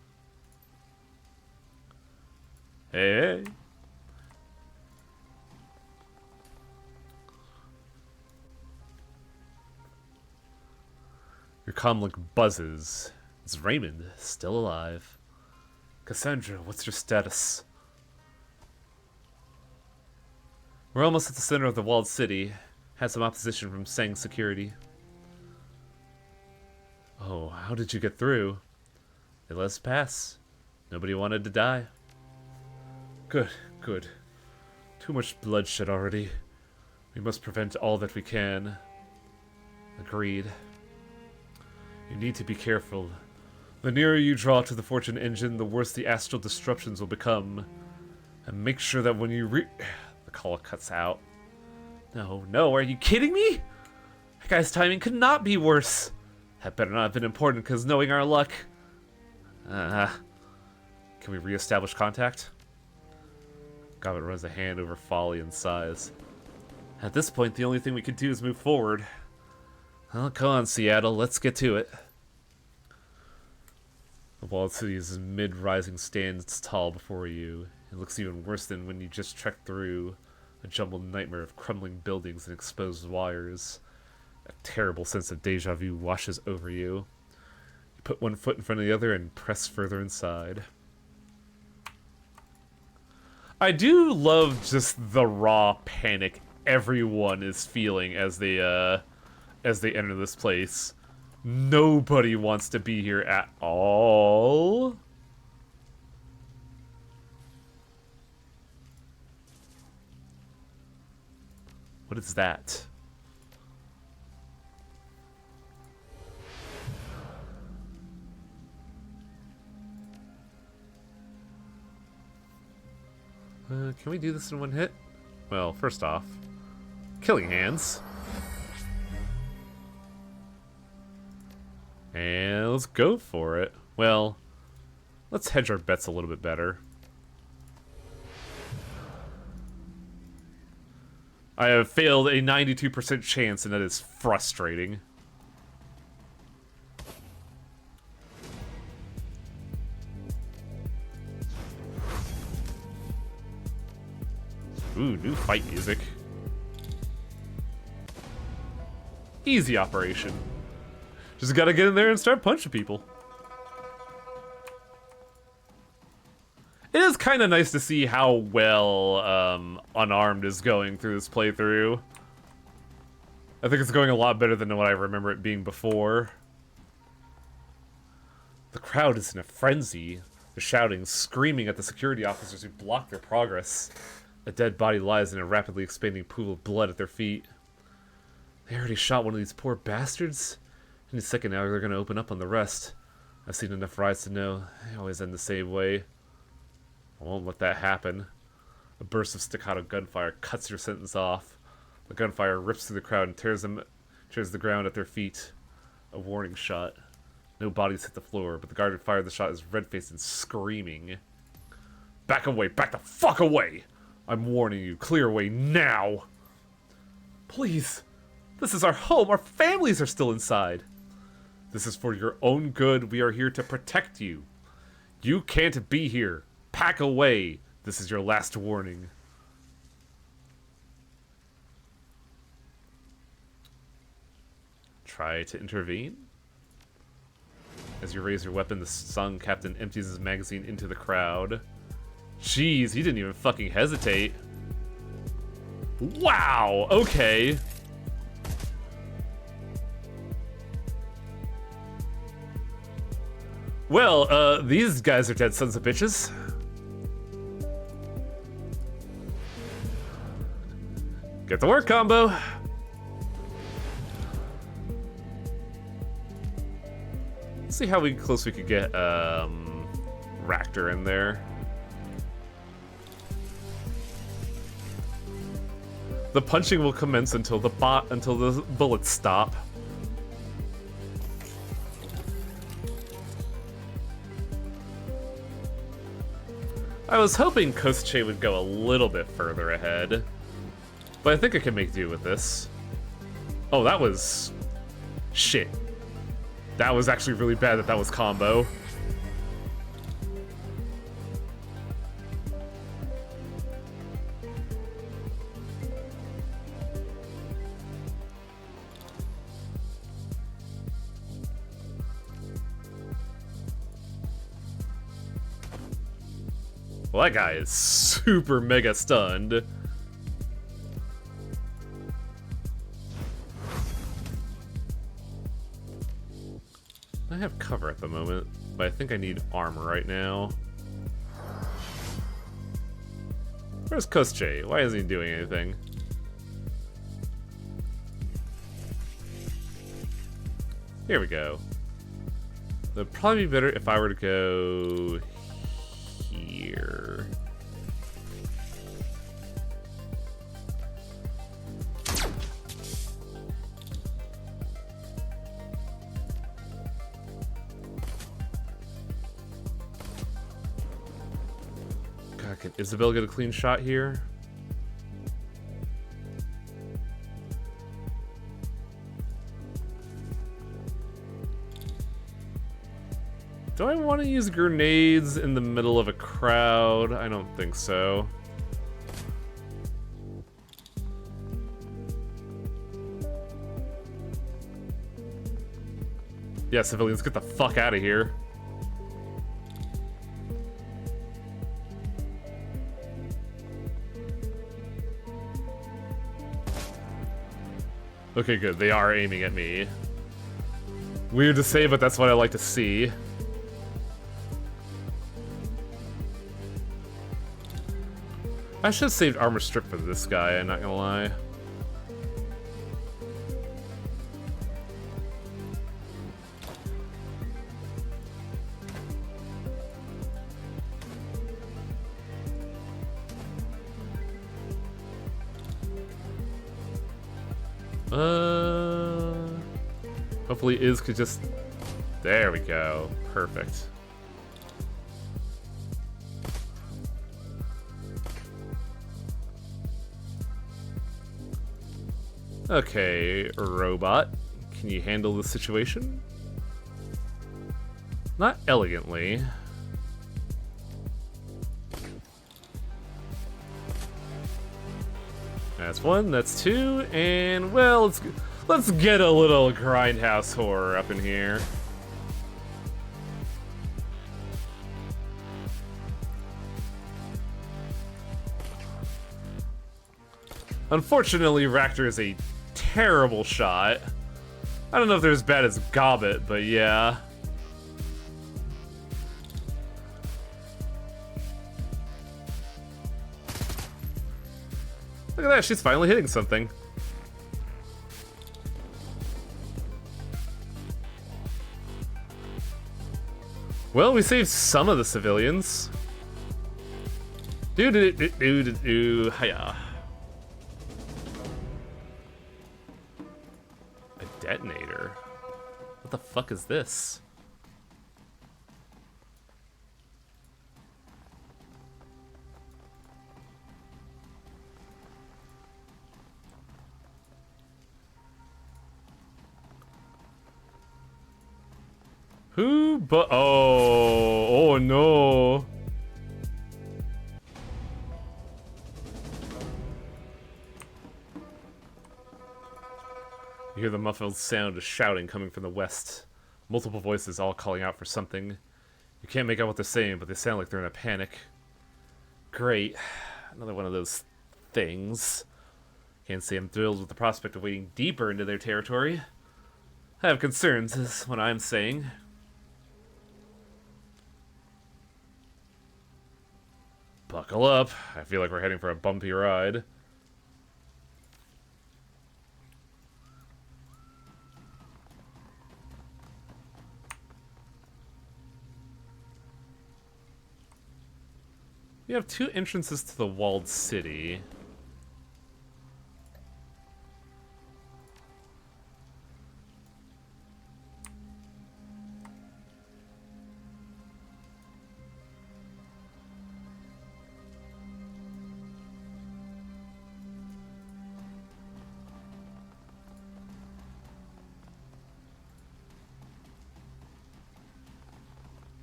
Hey. Your comlink buzzes. It's Raymond, still alive. Cassandra, what's your status? We're almost at the center of the walled city. Had some opposition from Sang Security. Oh, how did you get through? They let us pass. Nobody wanted to die. Good, good. Too much bloodshed already. We must prevent all that we can. Agreed. You need to be careful. The nearer you draw to the Fortune engine, the worse the astral disruptions will become. And make sure that when you The call cuts out. No, are you kidding me? That guy's timing could not be worse. That better not have been important, because knowing our luck... Can we re-establish contact? Gobbet runs a hand over folly and sighs. At this point, the only thing we can do is move forward. Well, come on, Seattle, let's get to it. The walled city's mid-rising stands tall before you. It looks even worse than when you just trekked through a jumbled nightmare of crumbling buildings and exposed wires. A terrible sense of deja vu washes over you. You put one foot in front of the other and press further inside. I do love just the raw panic everyone is feeling as they enter this place. Nobody wants to be here at all. What is that? Can we do this in one hit? Well, first off, killing hands. And let's go for it. Well, let's hedge our bets a little bit better. I have failed a 92% chance, and that is frustrating. Ooh, new fight music. Easy operation. Just gotta get in there and start punching people. It is kind of nice to see how well Unarmed is going through this playthrough. I think it's going a lot better than what I remember it being before. The crowd is in a frenzy. They're shouting, screaming at the security officers who block their progress. A dead body lies in a rapidly expanding pool of blood at their feet. They already shot one of these poor bastards? In a second now, they're going to open up on the rest. I've seen enough riots to know they always end the same way. I won't let that happen. A burst of staccato gunfire cuts your sentence off. The gunfire rips through the crowd and tears the ground at their feet. A warning shot. No bodies hit the floor, but the guard who fired the shot is red-faced and screaming. Back away! Back the fuck away! I'm warning you. Clear away now! Please! This is our home! Our families are still inside! This is for your own good. We are here to protect you. You can't be here. Pack away. This is your last warning. Try to intervene. As you raise your weapon, the Sung captain empties his magazine into the crowd. Jeez, he didn't even fucking hesitate. Wow, okay. Well, these guys are dead sons of bitches. Get to work, combo. Let's see how close we could get Raptor in there. The punching will commence until the bullets stop. I was hoping Kosche would go a little bit further ahead, but I think I can make do with this. Oh, that was... shit. That was actually really bad that was combo. Well, that guy is super mega stunned. I have cover at the moment, but I think I need armor right now. Where's Kosche? Why isn't he doing anything? Here we go. It'd probably be better if I were to go here. God, can Isabel get a clean shot here? Do I want to use grenades in the middle of a crowd? I don't think so. Yeah, civilians, get the fuck out of here. Okay, good. They are aiming at me. Weird to say, but that's what I like to see. I should have saved armor strip for this guy, I'm not gonna lie. Hopefully Iz could just... There we go. Perfect. Okay, robot. Can you handle the situation? Not elegantly. That's one, that's two, and well, let's get a little grindhouse horror up in here. Unfortunately, Raptor is a terrible shot. I don't know if they're as bad as Gobbet, but yeah. Look at that, she's finally hitting something. Well, we saved some of the civilians. Hiya. A detonator? What the fuck is this? Who but oh no. You hear the muffled sound of shouting coming from the west. Multiple voices all calling out for something. You can't make out what they're saying, but they sound like they're in a panic. Great. Another one of those things. Can't say I'm thrilled with the prospect of wading deeper into their territory. I have concerns, is what I'm saying. Buckle up. I feel like we're heading for a bumpy ride. You have 2 entrances to the walled city.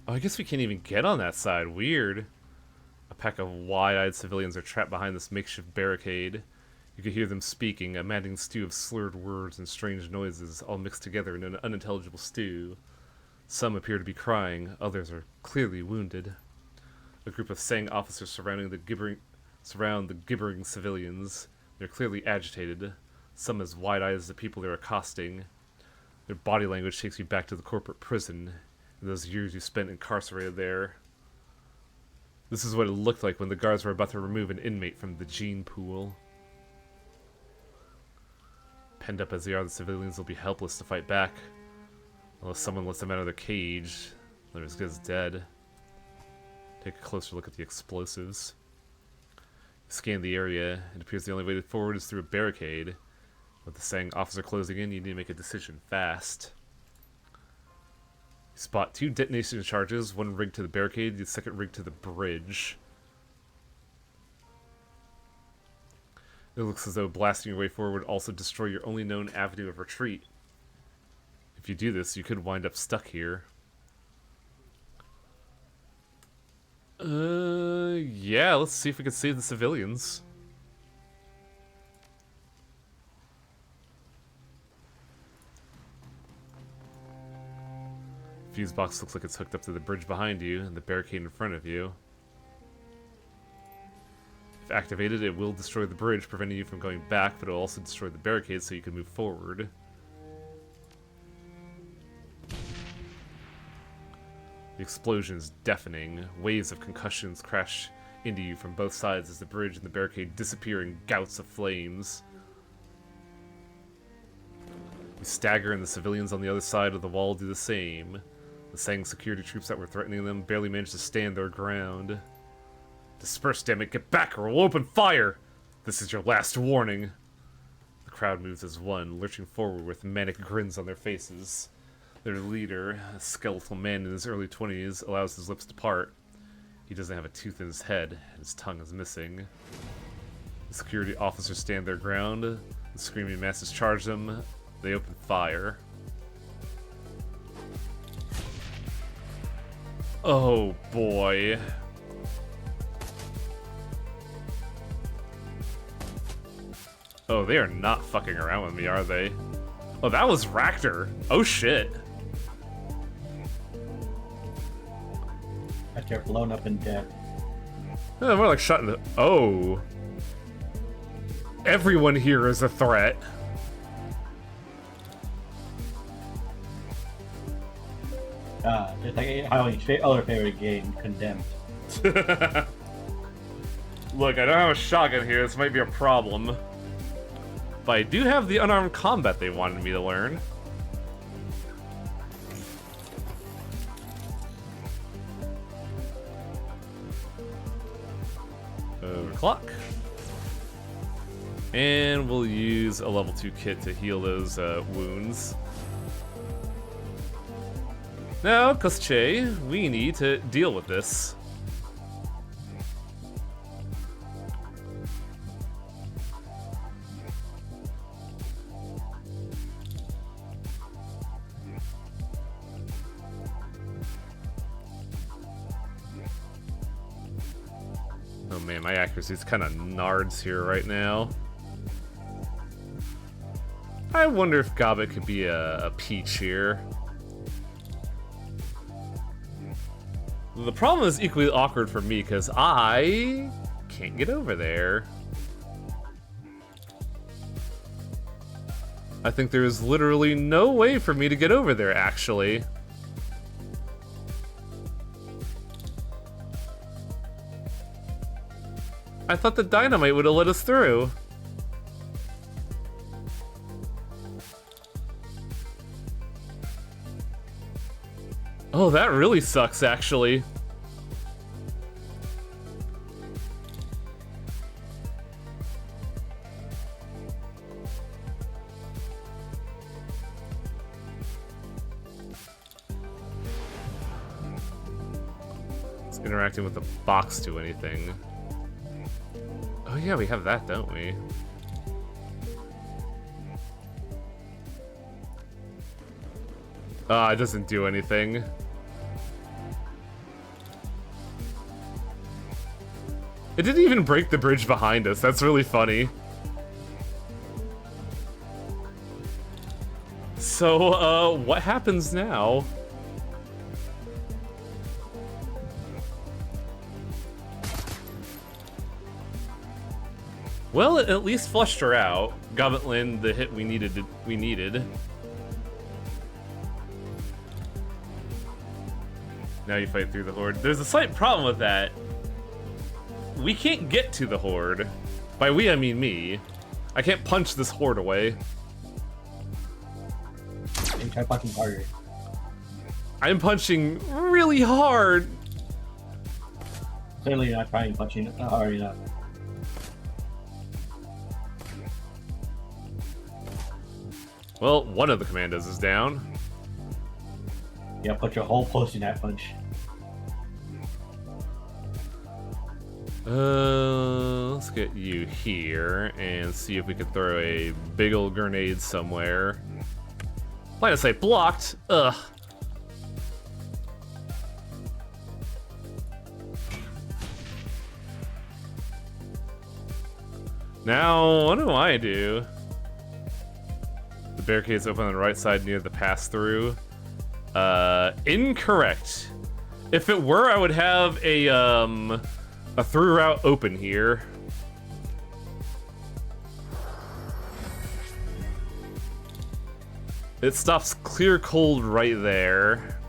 Oh, I guess we can't even get on that side. Weird. A pack of wide-eyed civilians are trapped behind this makeshift barricade. You can hear them speaking, a maddening stew of slurred words and strange noises, all mixed together in an unintelligible stew. Some appear to be crying, others are clearly wounded. A group of Sang officers surround the gibbering civilians. They're clearly agitated, some as wide-eyed as the people they're accosting. Their body language takes you back to the corporate prison, and those years you spent incarcerated there. This is what it looked like when the guards were about to remove an inmate from the gene pool. Penned up as they are, the civilians will be helpless to fight back. Unless someone lets them out of their cage, they're as good as dead. Take a closer look at the explosives. Scan the area. It appears the only way forward is through a barricade. With the Sang officer closing in, you need to make a decision fast. You spot 2 detonation charges, one rigged to the barricade, the second rigged to the bridge. It looks as though blasting your way forward would also destroy your only known avenue of retreat. If you do this, you could wind up stuck here. Yeah, let's see if we can save the civilians. Fuse box looks like it's hooked up to the bridge behind you and the barricade in front of you. If activated, it will destroy the bridge, preventing you from going back, but it will also destroy the barricade so you can move forward. The explosion is deafening. Waves of concussions crash into you from both sides as the bridge and the barricade disappear in gouts of flames. You stagger and the civilians on the other side of the wall do the same. The Sang security troops that were threatening them barely managed to stand their ground. Disperse, dammit, get back or we'll open fire! This is your last warning. The crowd moves as one, lurching forward with manic grins on their faces. Their leader, a skeletal man in his early 20s, allows his lips to part. He doesn't have a tooth in his head, and his tongue is missing. The security officers stand their ground. The screaming masses charge them. They open fire. Oh boy. Oh, they are not fucking around with me, are they? Oh, that was Raptor. Oh shit.
That they're blown up and dead.
More like shot in the... Oh. Everyone here is a threat.
It's like Halloween's other favorite game, Condemned.
Look, I don't have a shotgun here. This might be a problem. But I do have the unarmed combat they wanted me to learn. Overclock. And we'll use a level 2 kit to heal those wounds. Now, Kosche, we need to deal with this. Oh man, my accuracy's kind of nards here right now. I wonder if Gobbet could be a peach here. The problem is equally awkward for me because I can't get over there. I think there is literally no way for me to get over there, actually. I thought the dynamite would have let us through. Oh, that really sucks, actually. Is interacting with the box do anything? Oh yeah, we have that, don't we? It doesn't do anything. It didn't even break the bridge behind us. That's really funny. So, what happens now? Well, it at least flushed her out. Goblet the hit we needed. Now you fight through the horde. There's a slight problem with that. We can't get to the horde. By we, I mean me. I can't punch this horde away.
And try punching harder.
I'm punching really hard.
Clearly you're not trying punching hard enough.
Well, one of the commandos is down.
Yeah, put your whole post in that punch.
Let's get you here and see if we can throw a big old grenade somewhere. Line of sight blocked. Ugh. Now, what do I do? The barricade's open on the right side near the pass-through. Incorrect. If it were, I would have a through route open here. It stops clear cold right there.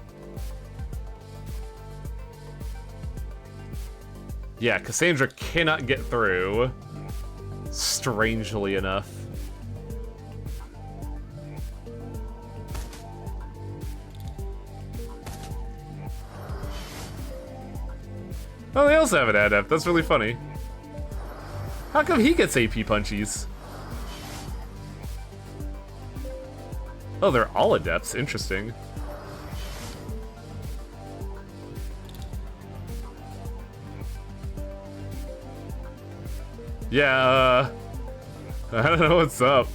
Yeah, Cassandra cannot get through. Strangely enough. Oh, they also have an adept. That's really funny. How come he gets AP punchies? Oh, they're all adepts. Interesting. Yeah, I don't know what's up.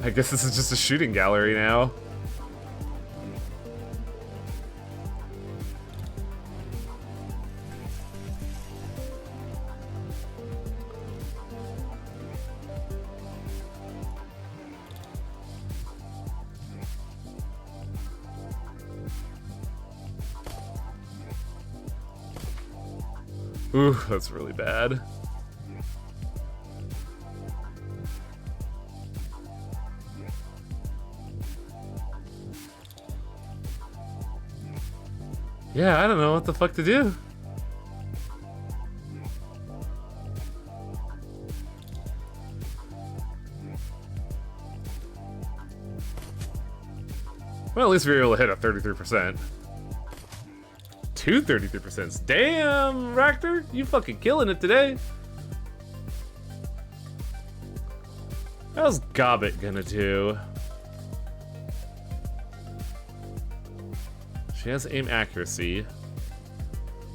I guess this is just a shooting gallery now. Ooh, that's really bad. Yeah, I don't know what the fuck to do. Well, at least we were able to hit a 33%. Two 33%. Damn, Raptor, you fucking killing it today. How's Gobbet gonna do? She has aim accuracy.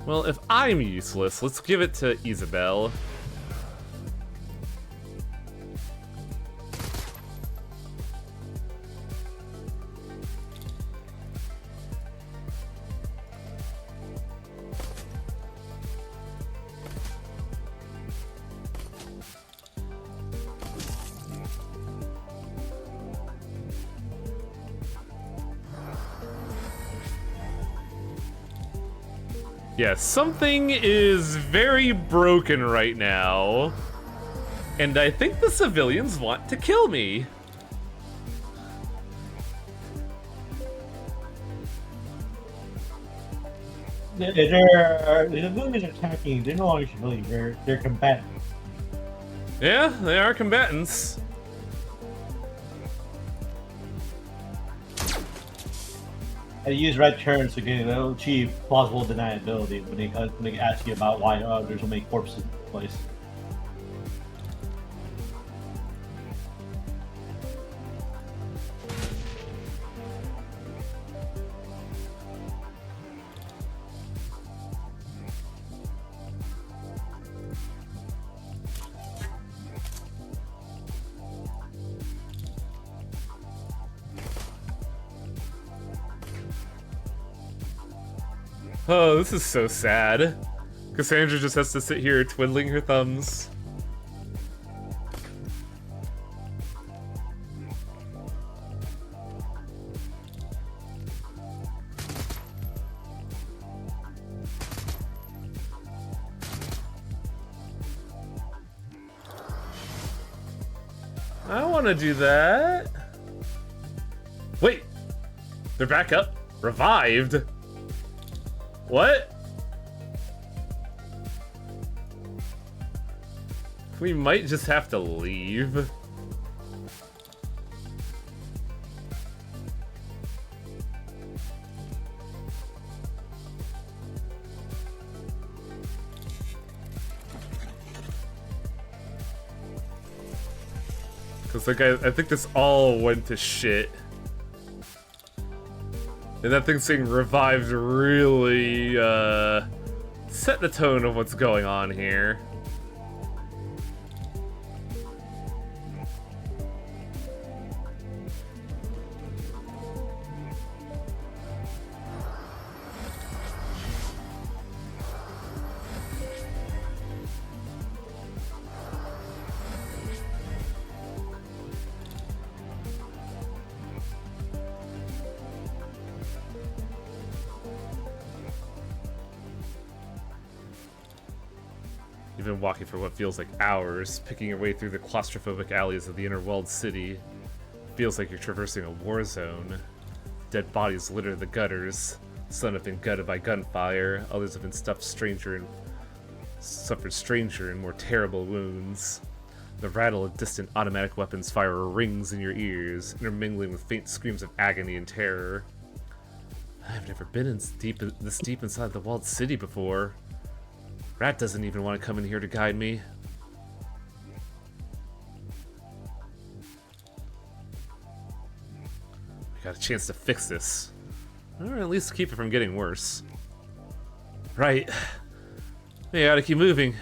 Well, if I'm useless, let's give it to Isabelle. Yeah, something is very broken right now. And I think the civilians want to kill me.
The civilians attacking, they're no longer civilians, they're combatants.
Yeah, they are combatants.
I use right turns to achieve plausible deniability when they ask you about why there's so many corpses in the place.
Oh, this is so sad. Cassandra just has to sit here twiddling her thumbs. I want to do that. Wait, they're back up? Revived? What? We might just have to leave. Cause like I think this all went to shit. And that thing saying revived really set the tone of what's going on here. You've been walking for what feels like hours, picking your way through the claustrophobic alleys of the inner-walled city. Feels like you're traversing a war zone. Dead bodies litter the gutters. Some have been gutted by gunfire, others have been suffered stranger and more terrible wounds. The rattle of distant automatic weapons fire rings in your ears, intermingling with faint screams of agony and terror. I've never been this deep inside the walled city before. Rat doesn't even want to come in here to guide me. I got a chance to fix this. Or at least keep it from getting worse. Right. We gotta keep moving.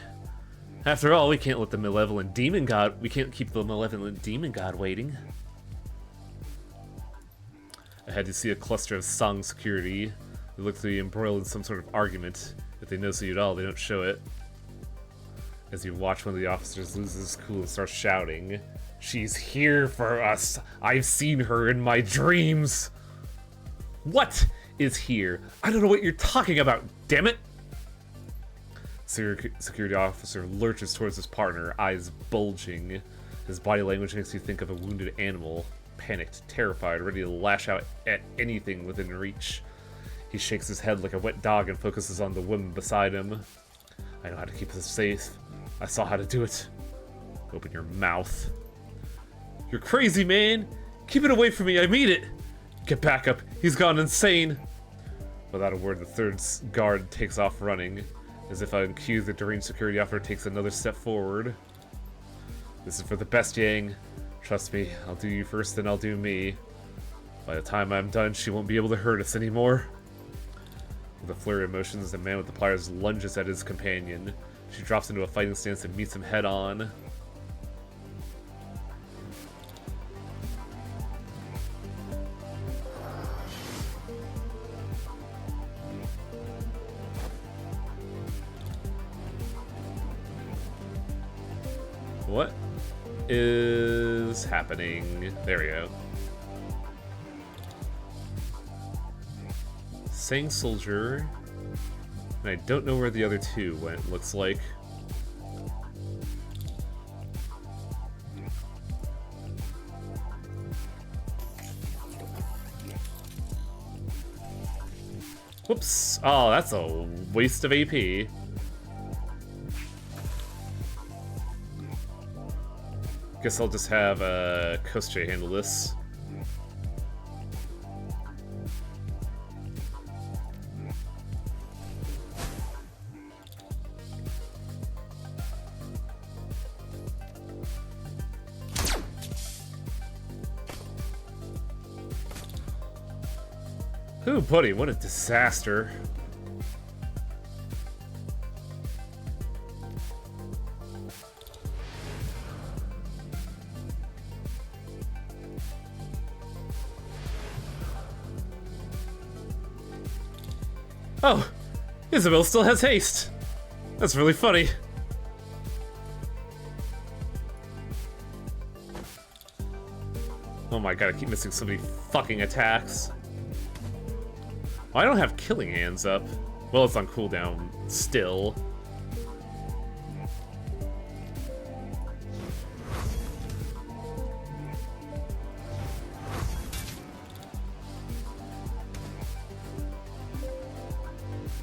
After all, we can't let the malevolent demon god... We can't keep the malevolent demon god waiting. I had to see a cluster of Song security. They looked to be embroiled in some sort of argument. If they notice you at all, they don't show it. As you watch one of the officers loses his cool and starts shouting, "She's here for us! I've seen her in my dreams!" What is here? I don't know what you're talking about, damn it! Security officer lurches towards his partner, eyes bulging. His body language makes you think of a wounded animal, panicked, terrified, ready to lash out at anything within reach. He shakes his head like a wet dog and focuses on the woman beside him. I know how to keep this safe. I saw how to do it. Open your mouth. You're crazy, man! Keep it away from me, I mean it! Get back up, he's gone insane! Without a word, the third guard takes off running. As if on cue, the deranged security officer takes another step forward. This is for the best, Yang. Trust me, I'll do you first, then I'll do me. By the time I'm done, she won't be able to hurt us anymore. With a flurry of motions, the man with the pliers lunges at his companion. She drops into a fighting stance and meets him head-on. What is happening? There we go. Sang soldier. And I don't know where the other two went, looks like. Whoops. Oh, that's a waste of AP. Guess I'll just have Kostya handle this. Ooh, buddy, what a disaster. Oh, Isabel still has haste. That's really funny. Oh my god, I keep missing so many fucking attacks. Oh, I don't have killing hands up. Well, it's on cooldown still.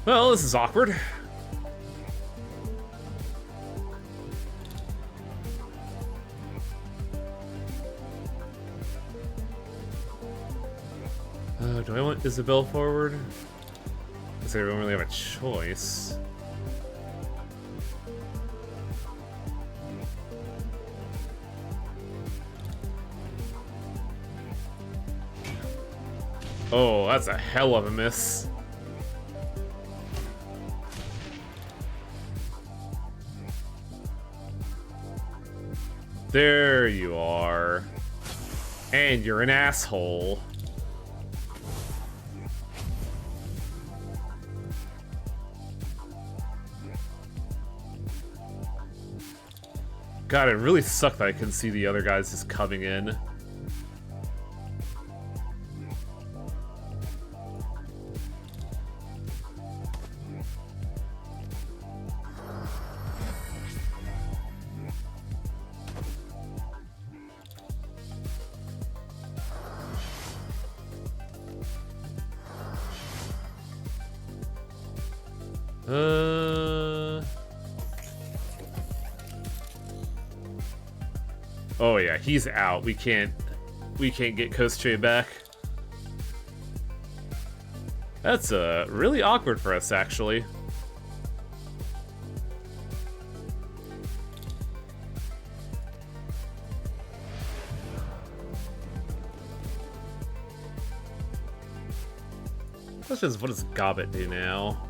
Well, this is awkward. Do I want Isabel forward? I say we don't really have a choice. Oh, that's a hell of a miss. There you are. And you're an asshole. God, it really sucked that I couldn't see the other guys just coming in. Oh yeah, he's out. We can't get Kostya back. That's really awkward for us, actually. Question is, what does Gobbet do now?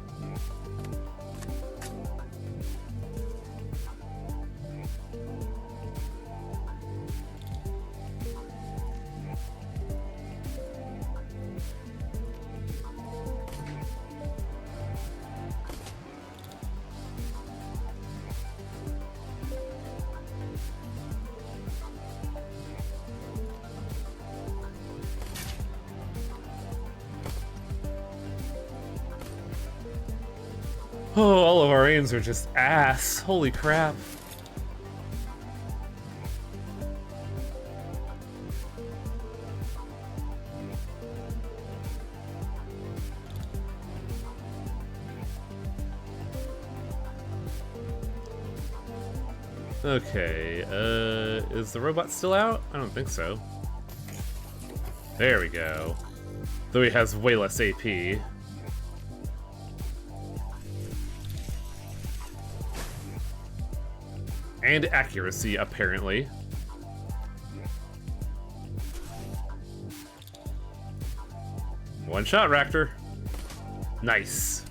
Oh, all of our aims are just ass. Holy crap. Okay, is the robot still out? I don't think so. There we go. Though he has way less AP. And accuracy, apparently. One shot, Raptor. Nice.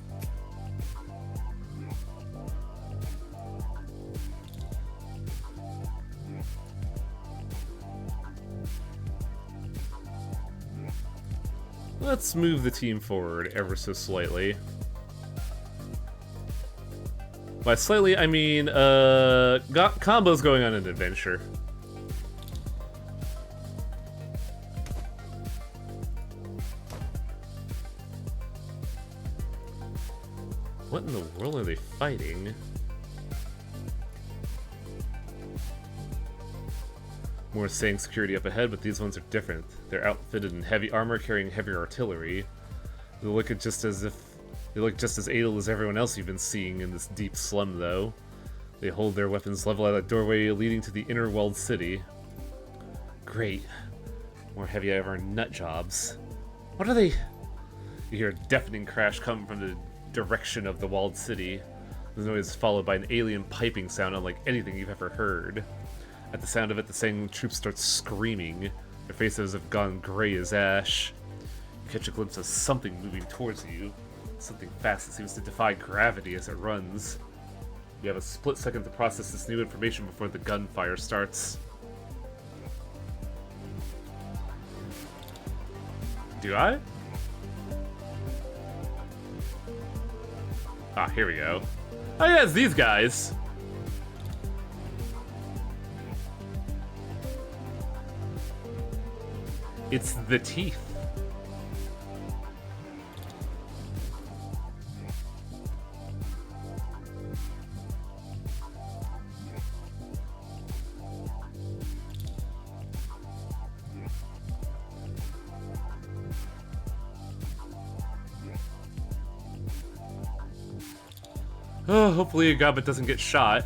Let's move the team forward ever so slightly. By slightly, I mean, Combo's going on an adventure. What in the world are they fighting? More saying security up ahead, but these ones are different. They're outfitted in heavy armor, carrying heavier artillery. They look just as idle as everyone else you've been seeing in this deep slum, though. They hold their weapons level at a doorway leading to the inner walled city. Great. More heavy ever nut jobs. What are they? You hear a deafening crash come from the direction of the walled city. The noise is followed by an alien piping sound unlike anything you've ever heard. At the sound of it, the same troops start screaming. Their faces have gone gray as ash. You catch a glimpse of something moving towards you. Something fast that seems to defy gravity as it runs. You have a split second to process this new information before the gunfire starts. Do I? Ah, here we go. Oh yeah, it's these guys. It's the teeth. Oh, hopefully Gobbet doesn't get shot.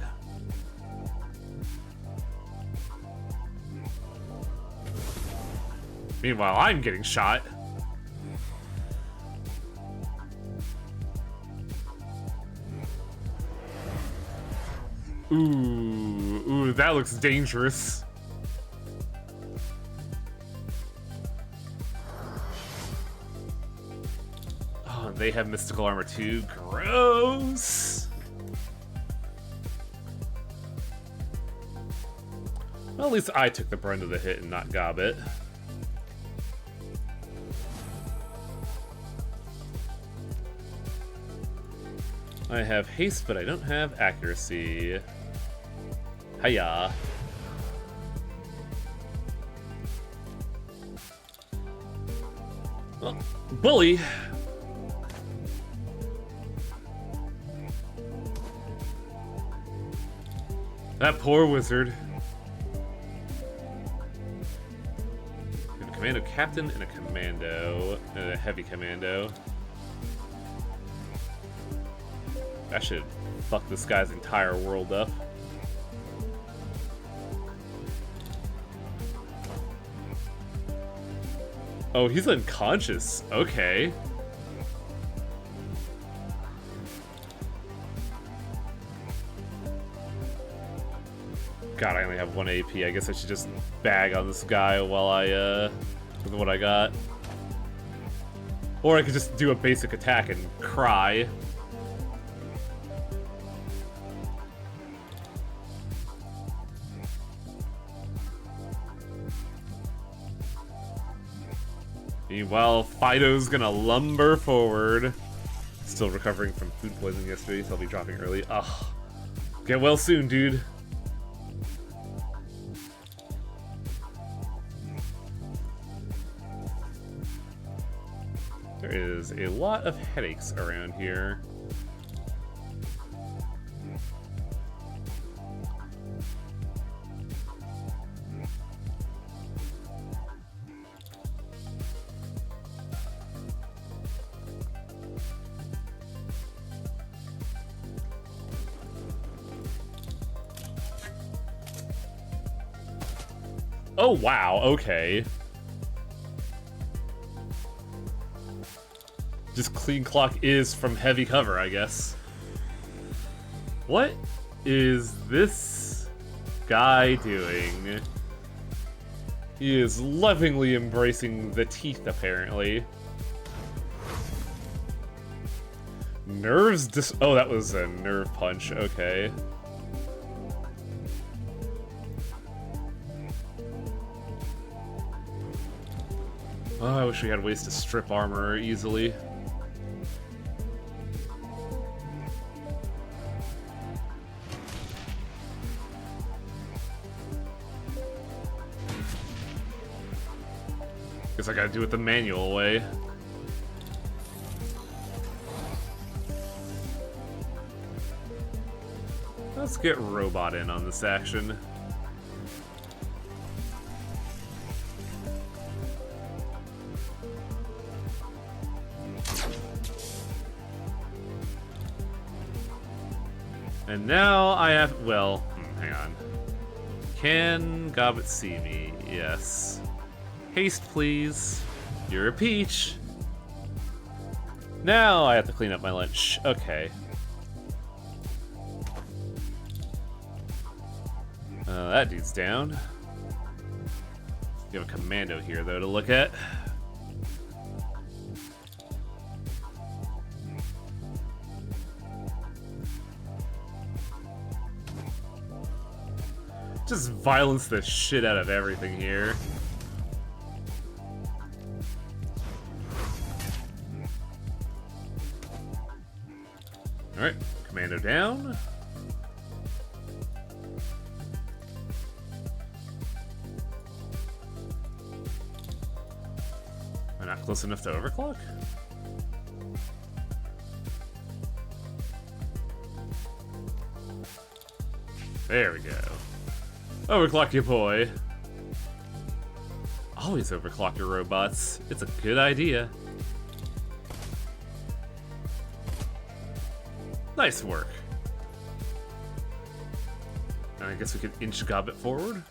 Meanwhile, I'm getting shot. Ooh, that looks dangerous. Oh, they have mystical armor too. Gross. Well, at least I took the brunt of the hit and not Gobbet. I have haste, but I don't have accuracy. Hiya. Well, bully. That poor wizard. We have a commando captain and a commando, and a heavy commando. That should fuck this guy's entire world up. Oh, he's unconscious. Okay. God, I only have 1 AP. I guess I should just bag on this guy while I, with what I got. Or I could just do a basic attack and cry. Meanwhile, Fido's gonna lumber forward. Still recovering from food poisoning yesterday, so I'll be dropping early. Ugh. Get well soon, dude. There is a lot of headaches around here. Oh, wow, okay. Just clean clock is from heavy cover, I guess. What is this guy doing? He is lovingly embracing the teeth, apparently. Nerves oh, that was a nerve punch, okay. Oh, I wish we had ways to strip armor easily. Guess I gotta do it the manual way. Let's get Robot in on this action. And now I have, well, hang on. Can Gobbet see me? Yes. Haste, please. You're a peach. Now I have to clean up my lunch. Okay. That dude's down. You have a commando here, though, to look at. Just violence the shit out of everything here. Alright, commando down. Am I not close enough to overclock? There we go. Overclock your boy. Always overclock your robots. It's a good idea. Nice work. And I guess we could inch Gobbet forward.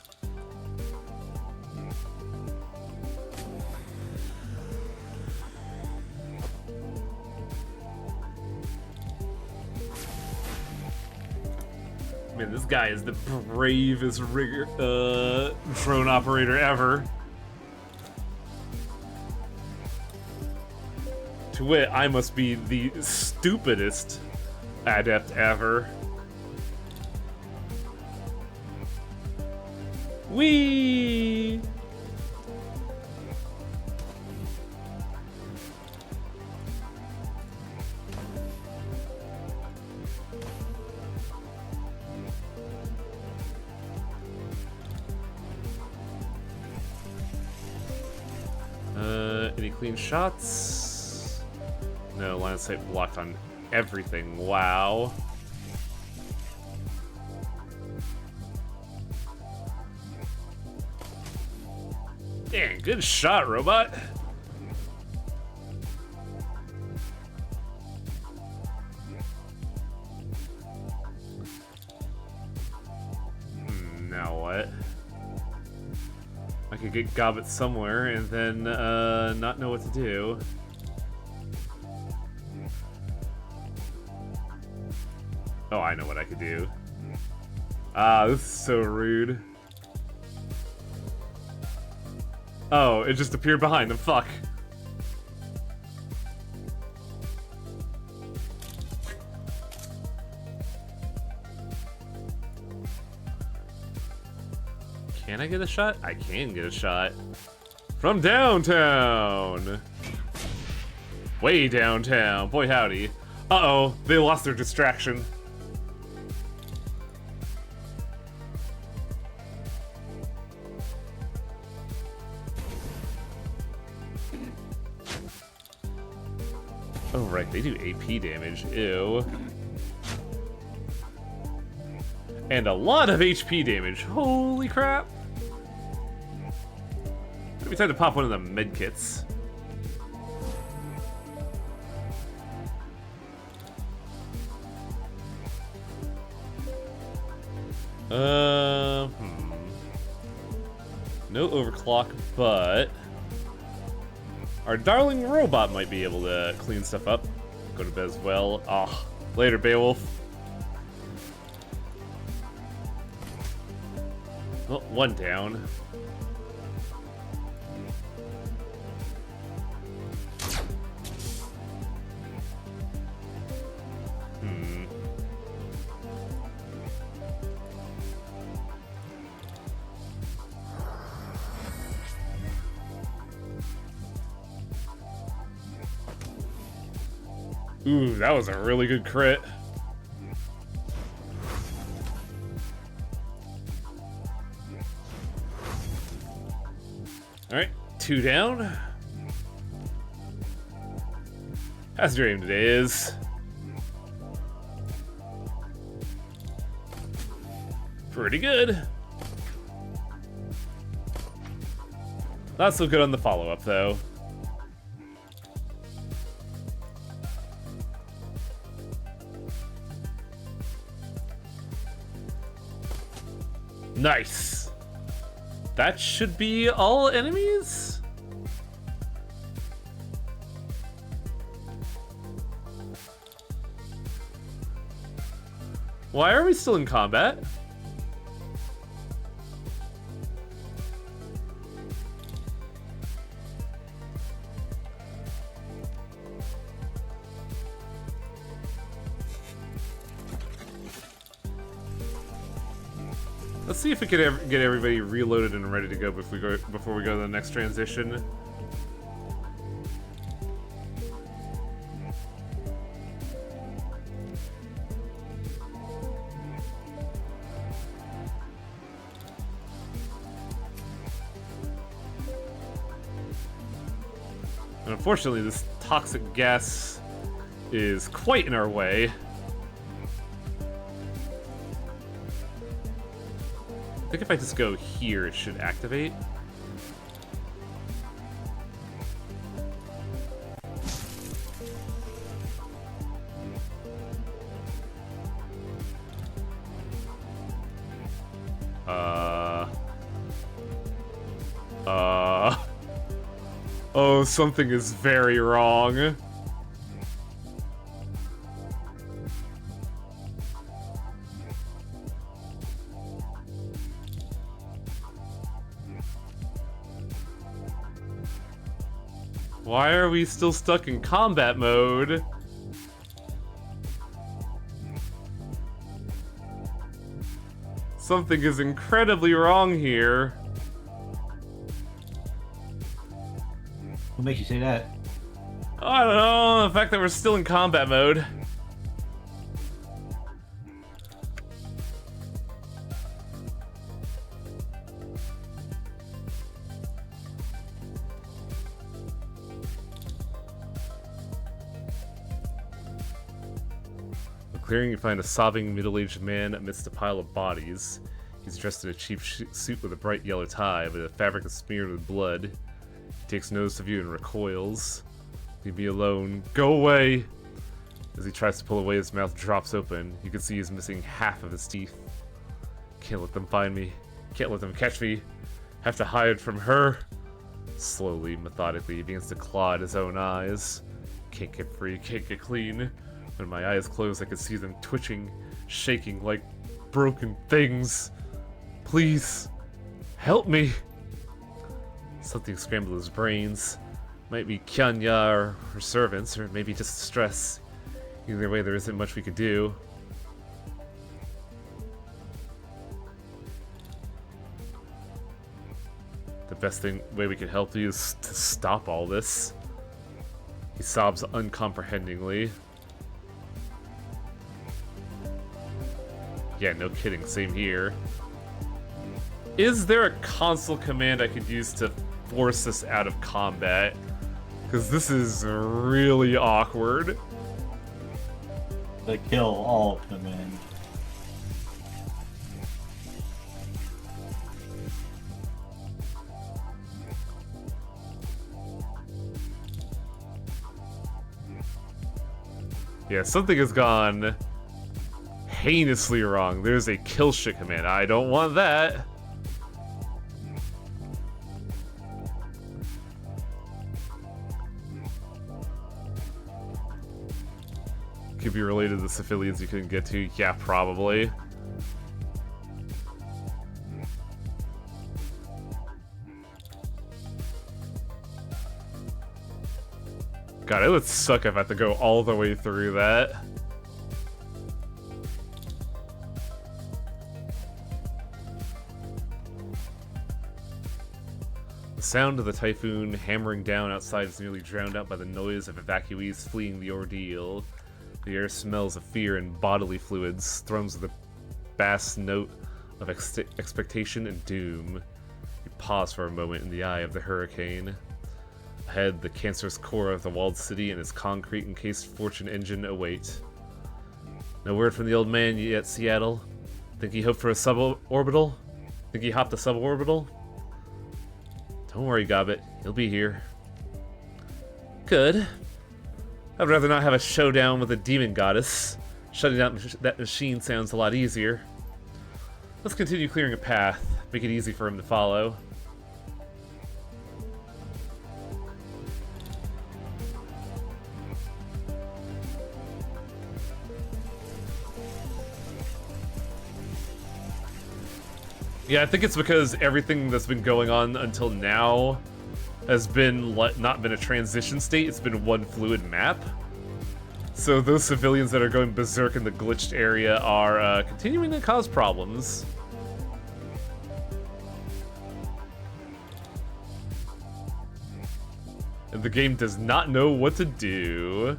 Man, this guy is the bravest drone operator ever. To wit, I must be the stupidest adept ever. Whee! Any clean shots? No, line of sight blocked on everything. Wow. Dang, good shot, robot. Now what? I could get Gobbet somewhere and then not know what to do. Oh, I know what I could do. Ah, this is so rude. Oh, it just appeared behind him. Fuck. Can I get a shot? I can get a shot. From downtown! Way downtown. Boy howdy. Uh-oh, they lost their distraction. Oh, right, they do AP damage. Ew. And a lot of HP damage. Holy crap. Maybe time to pop one of the medkits. No overclock, but our darling robot might be able to clean stuff up. Go to bed as well. Ah, later, Beowulf. Oh, one down. Ooh, that was a really good crit. Alright, 2 down. How's your aim today is? Pretty good. Not so good on the follow-up, though. Nice. That should be all enemies? Why are we still in combat? Let's see if we can get everybody reloaded and ready to go before we go to the next transition. And unfortunately, this toxic gas is quite in our way. I think if I just go here, it should activate. Oh, something is very wrong. Why are we still stuck in combat mode? Something is incredibly wrong here.
What makes you say that?
I don't know, the fact that we're still in combat mode. Clearing, you find a sobbing middle-aged man amidst a pile of bodies. He's dressed in a cheap suit with a bright yellow tie, but the fabric is smeared with blood. He takes notice of you and recoils. Leave me alone. Go away! As he tries to pull away, his mouth drops open. You can see he's missing half of his teeth. Can't let them find me. Can't let them catch me. Have to hide from her. Slowly, methodically, he begins to claw at his own eyes. Can't get free, can't get clean. When my eyes close, I can see them twitching, shaking like broken things. Please, help me. Something scrambled his brains. Might be Kyanya or her servants, or maybe just stress. Either way, there isn't much we could do. The best way we can help you is to stop all this. He sobs uncomprehendingly. Yeah, no kidding, same here. Is there a console command I could use to force us out of combat? Because this is really awkward.
The kill all command.
Yeah, something has gone heinously wrong. There's a kill shit command. I don't want that. Could be related to the civilians you couldn't get to. Yeah, probably. God, it would suck if I had to go all the way through that. The sound of the typhoon hammering down outside is nearly drowned out by the noise of evacuees fleeing the ordeal. The air smells of fear and bodily fluids, thrums with a bass note of expectation and doom. You pause for a moment in the eye of the hurricane. Ahead, the cancerous core of the walled city and its concrete-encased fortune engine await. No word from the old man yet, Seattle. Think he hoped for a suborbital? Think he hopped a suborbital? Don't worry, Gobbet. He'll be here. Good. I'd rather not have a showdown with a demon goddess. Shutting down that machine sounds a lot easier. Let's continue clearing a path. Make it easy for him to follow. Yeah, I think it's because everything that's been going on until now has been not been a transition state, it's been one fluid map. So those civilians that are going berserk in the glitched area are continuing to cause problems. And the game does not know what to do.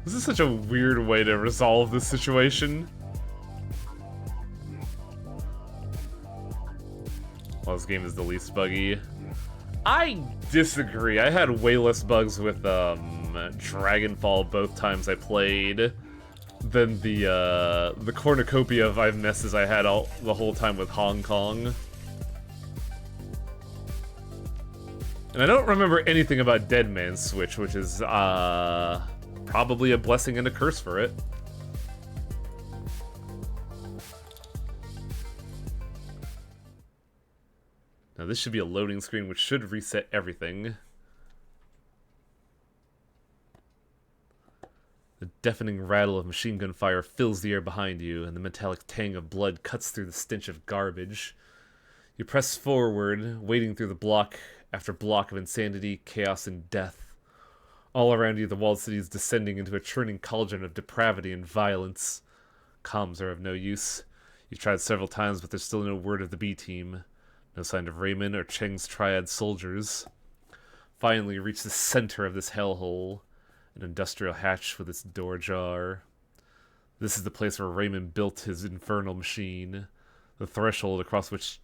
This is such a weird way to resolve this situation. Well, this game is the least buggy. I disagree. I had way less bugs with Dragonfall both times I played than the cornucopia of messes I had the whole time with Hong Kong. And I don't remember anything about Dead Man's Switch, which is probably a blessing and a curse for it. Now this should be a loading screen which should reset everything. The deafening rattle of machine gun fire fills the air behind you, and the metallic tang of blood cuts through the stench of garbage. You press forward, wading through the block after block of insanity, chaos, and death. All around you, the walled city is descending into a churning cauldron of depravity and violence. Comms are of no use. You've tried several times, but there's still no word of the B-team. No sign of Raymond or Cheng's triad soldiers. Finally, you reach the center of this hellhole, an industrial hatch with its door ajar. This is the place where Raymond built his infernal machine, the threshold across which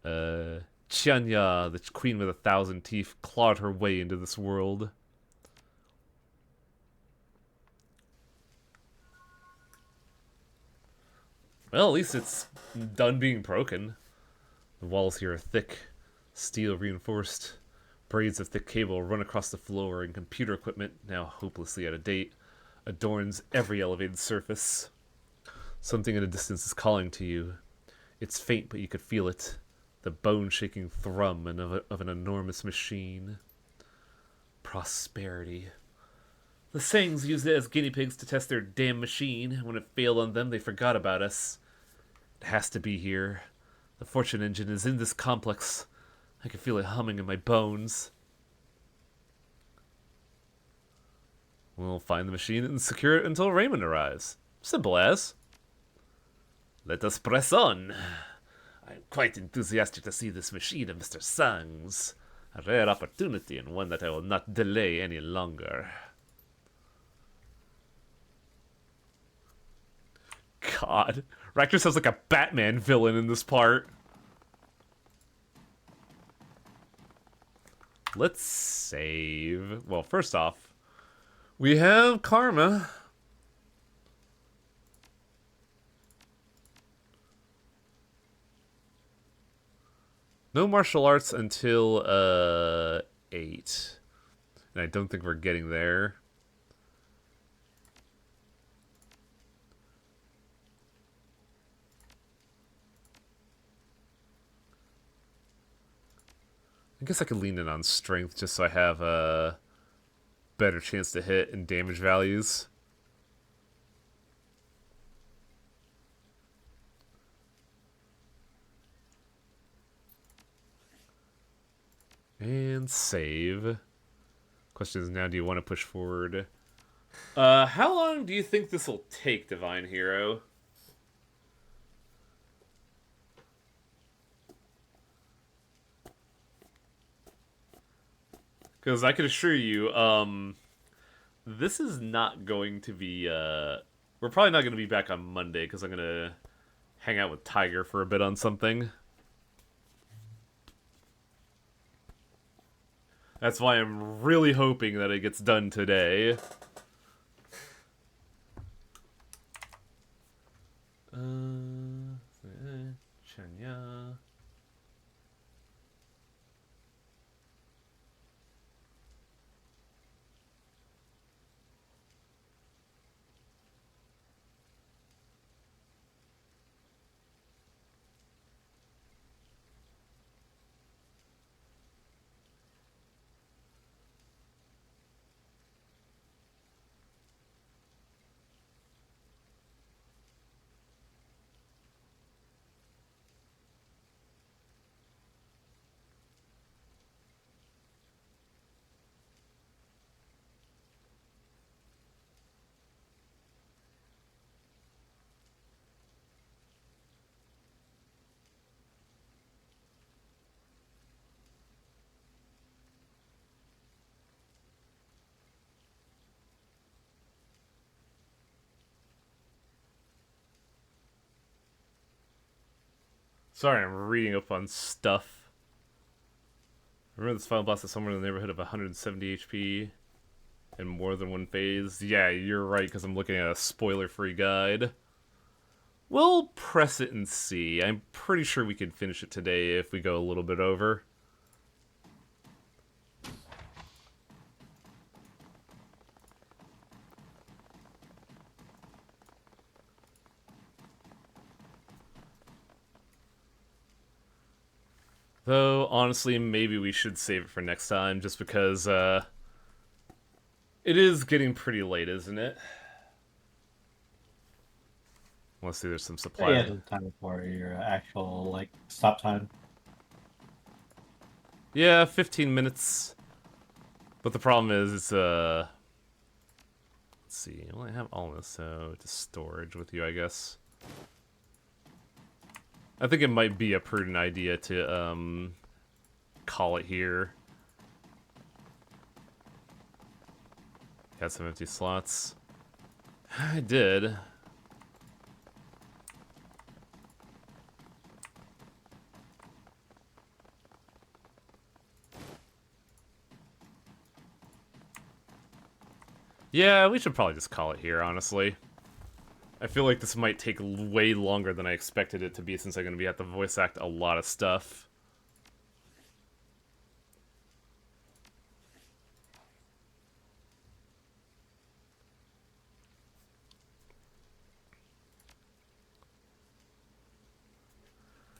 Qianya, the queen with 1,000 teeth, clawed her way into this world. Well, at least it's done being broken. The walls here are thick, steel reinforced. Braids of thick cable run across the floor, and computer equipment, now hopelessly out of date, adorns every elevated surface. Something in the distance is calling to you. It's faint, but you could feel it. The bone-shaking thrum of an enormous machine. Prosperity. The Sangs used it as guinea pigs to test their damn machine. When it failed on them, they forgot about us. It has to be here. The fortune engine is in this complex. I can feel it humming in my bones. We'll find the machine and secure it until Raymond arrives. Simple as. Let us press on. I'm quite enthusiastic to see this machine of Mr. Sang's. A rare opportunity and one that I will not delay any longer. God. Rector sounds like a Batman villain in this part. Let's save. Well, first off, we have Karma. No martial arts until 8. And I don't think we're getting there. I guess I could lean in on strength just so I have a better chance to hit and damage values. And save. Question is now, do you want to push forward? How long do you think this will take, Divine Hero? Because I can assure you, this is not going to be, we're probably not going to be back on Monday, because I'm going to hang out with Tiger for a bit on something. That's why I'm really hoping that it gets done today. Chenya. Sorry, I'm reading up on stuff. Remember this final boss is somewhere in the neighborhood of 170 HP in more than one phase? Yeah, you're right, because I'm looking at a spoiler-free guide. We'll press it and see. I'm pretty sure we could finish it today if we go a little bit over. Though, honestly, maybe we should save it for next time, just because, it is getting pretty late, isn't it? Let's see, there's some supply.
Yeah, the time for your actual, like, stop time.
Yeah, 15 minutes. But the problem is, it's, let's see, well, I have all this, so to storage with you, I guess. I think it might be a prudent idea to, call it here. Got some empty slots. I did. Yeah, we should probably just call it here, honestly. I feel like this might take way longer than I expected it to be, since I'm going to be at the voice act a lot of stuff.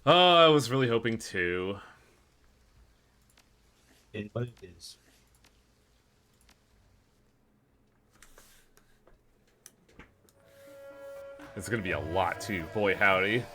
Oh, I was really hoping to.
But it is.
It's going to be a lot, too. Boy, howdy.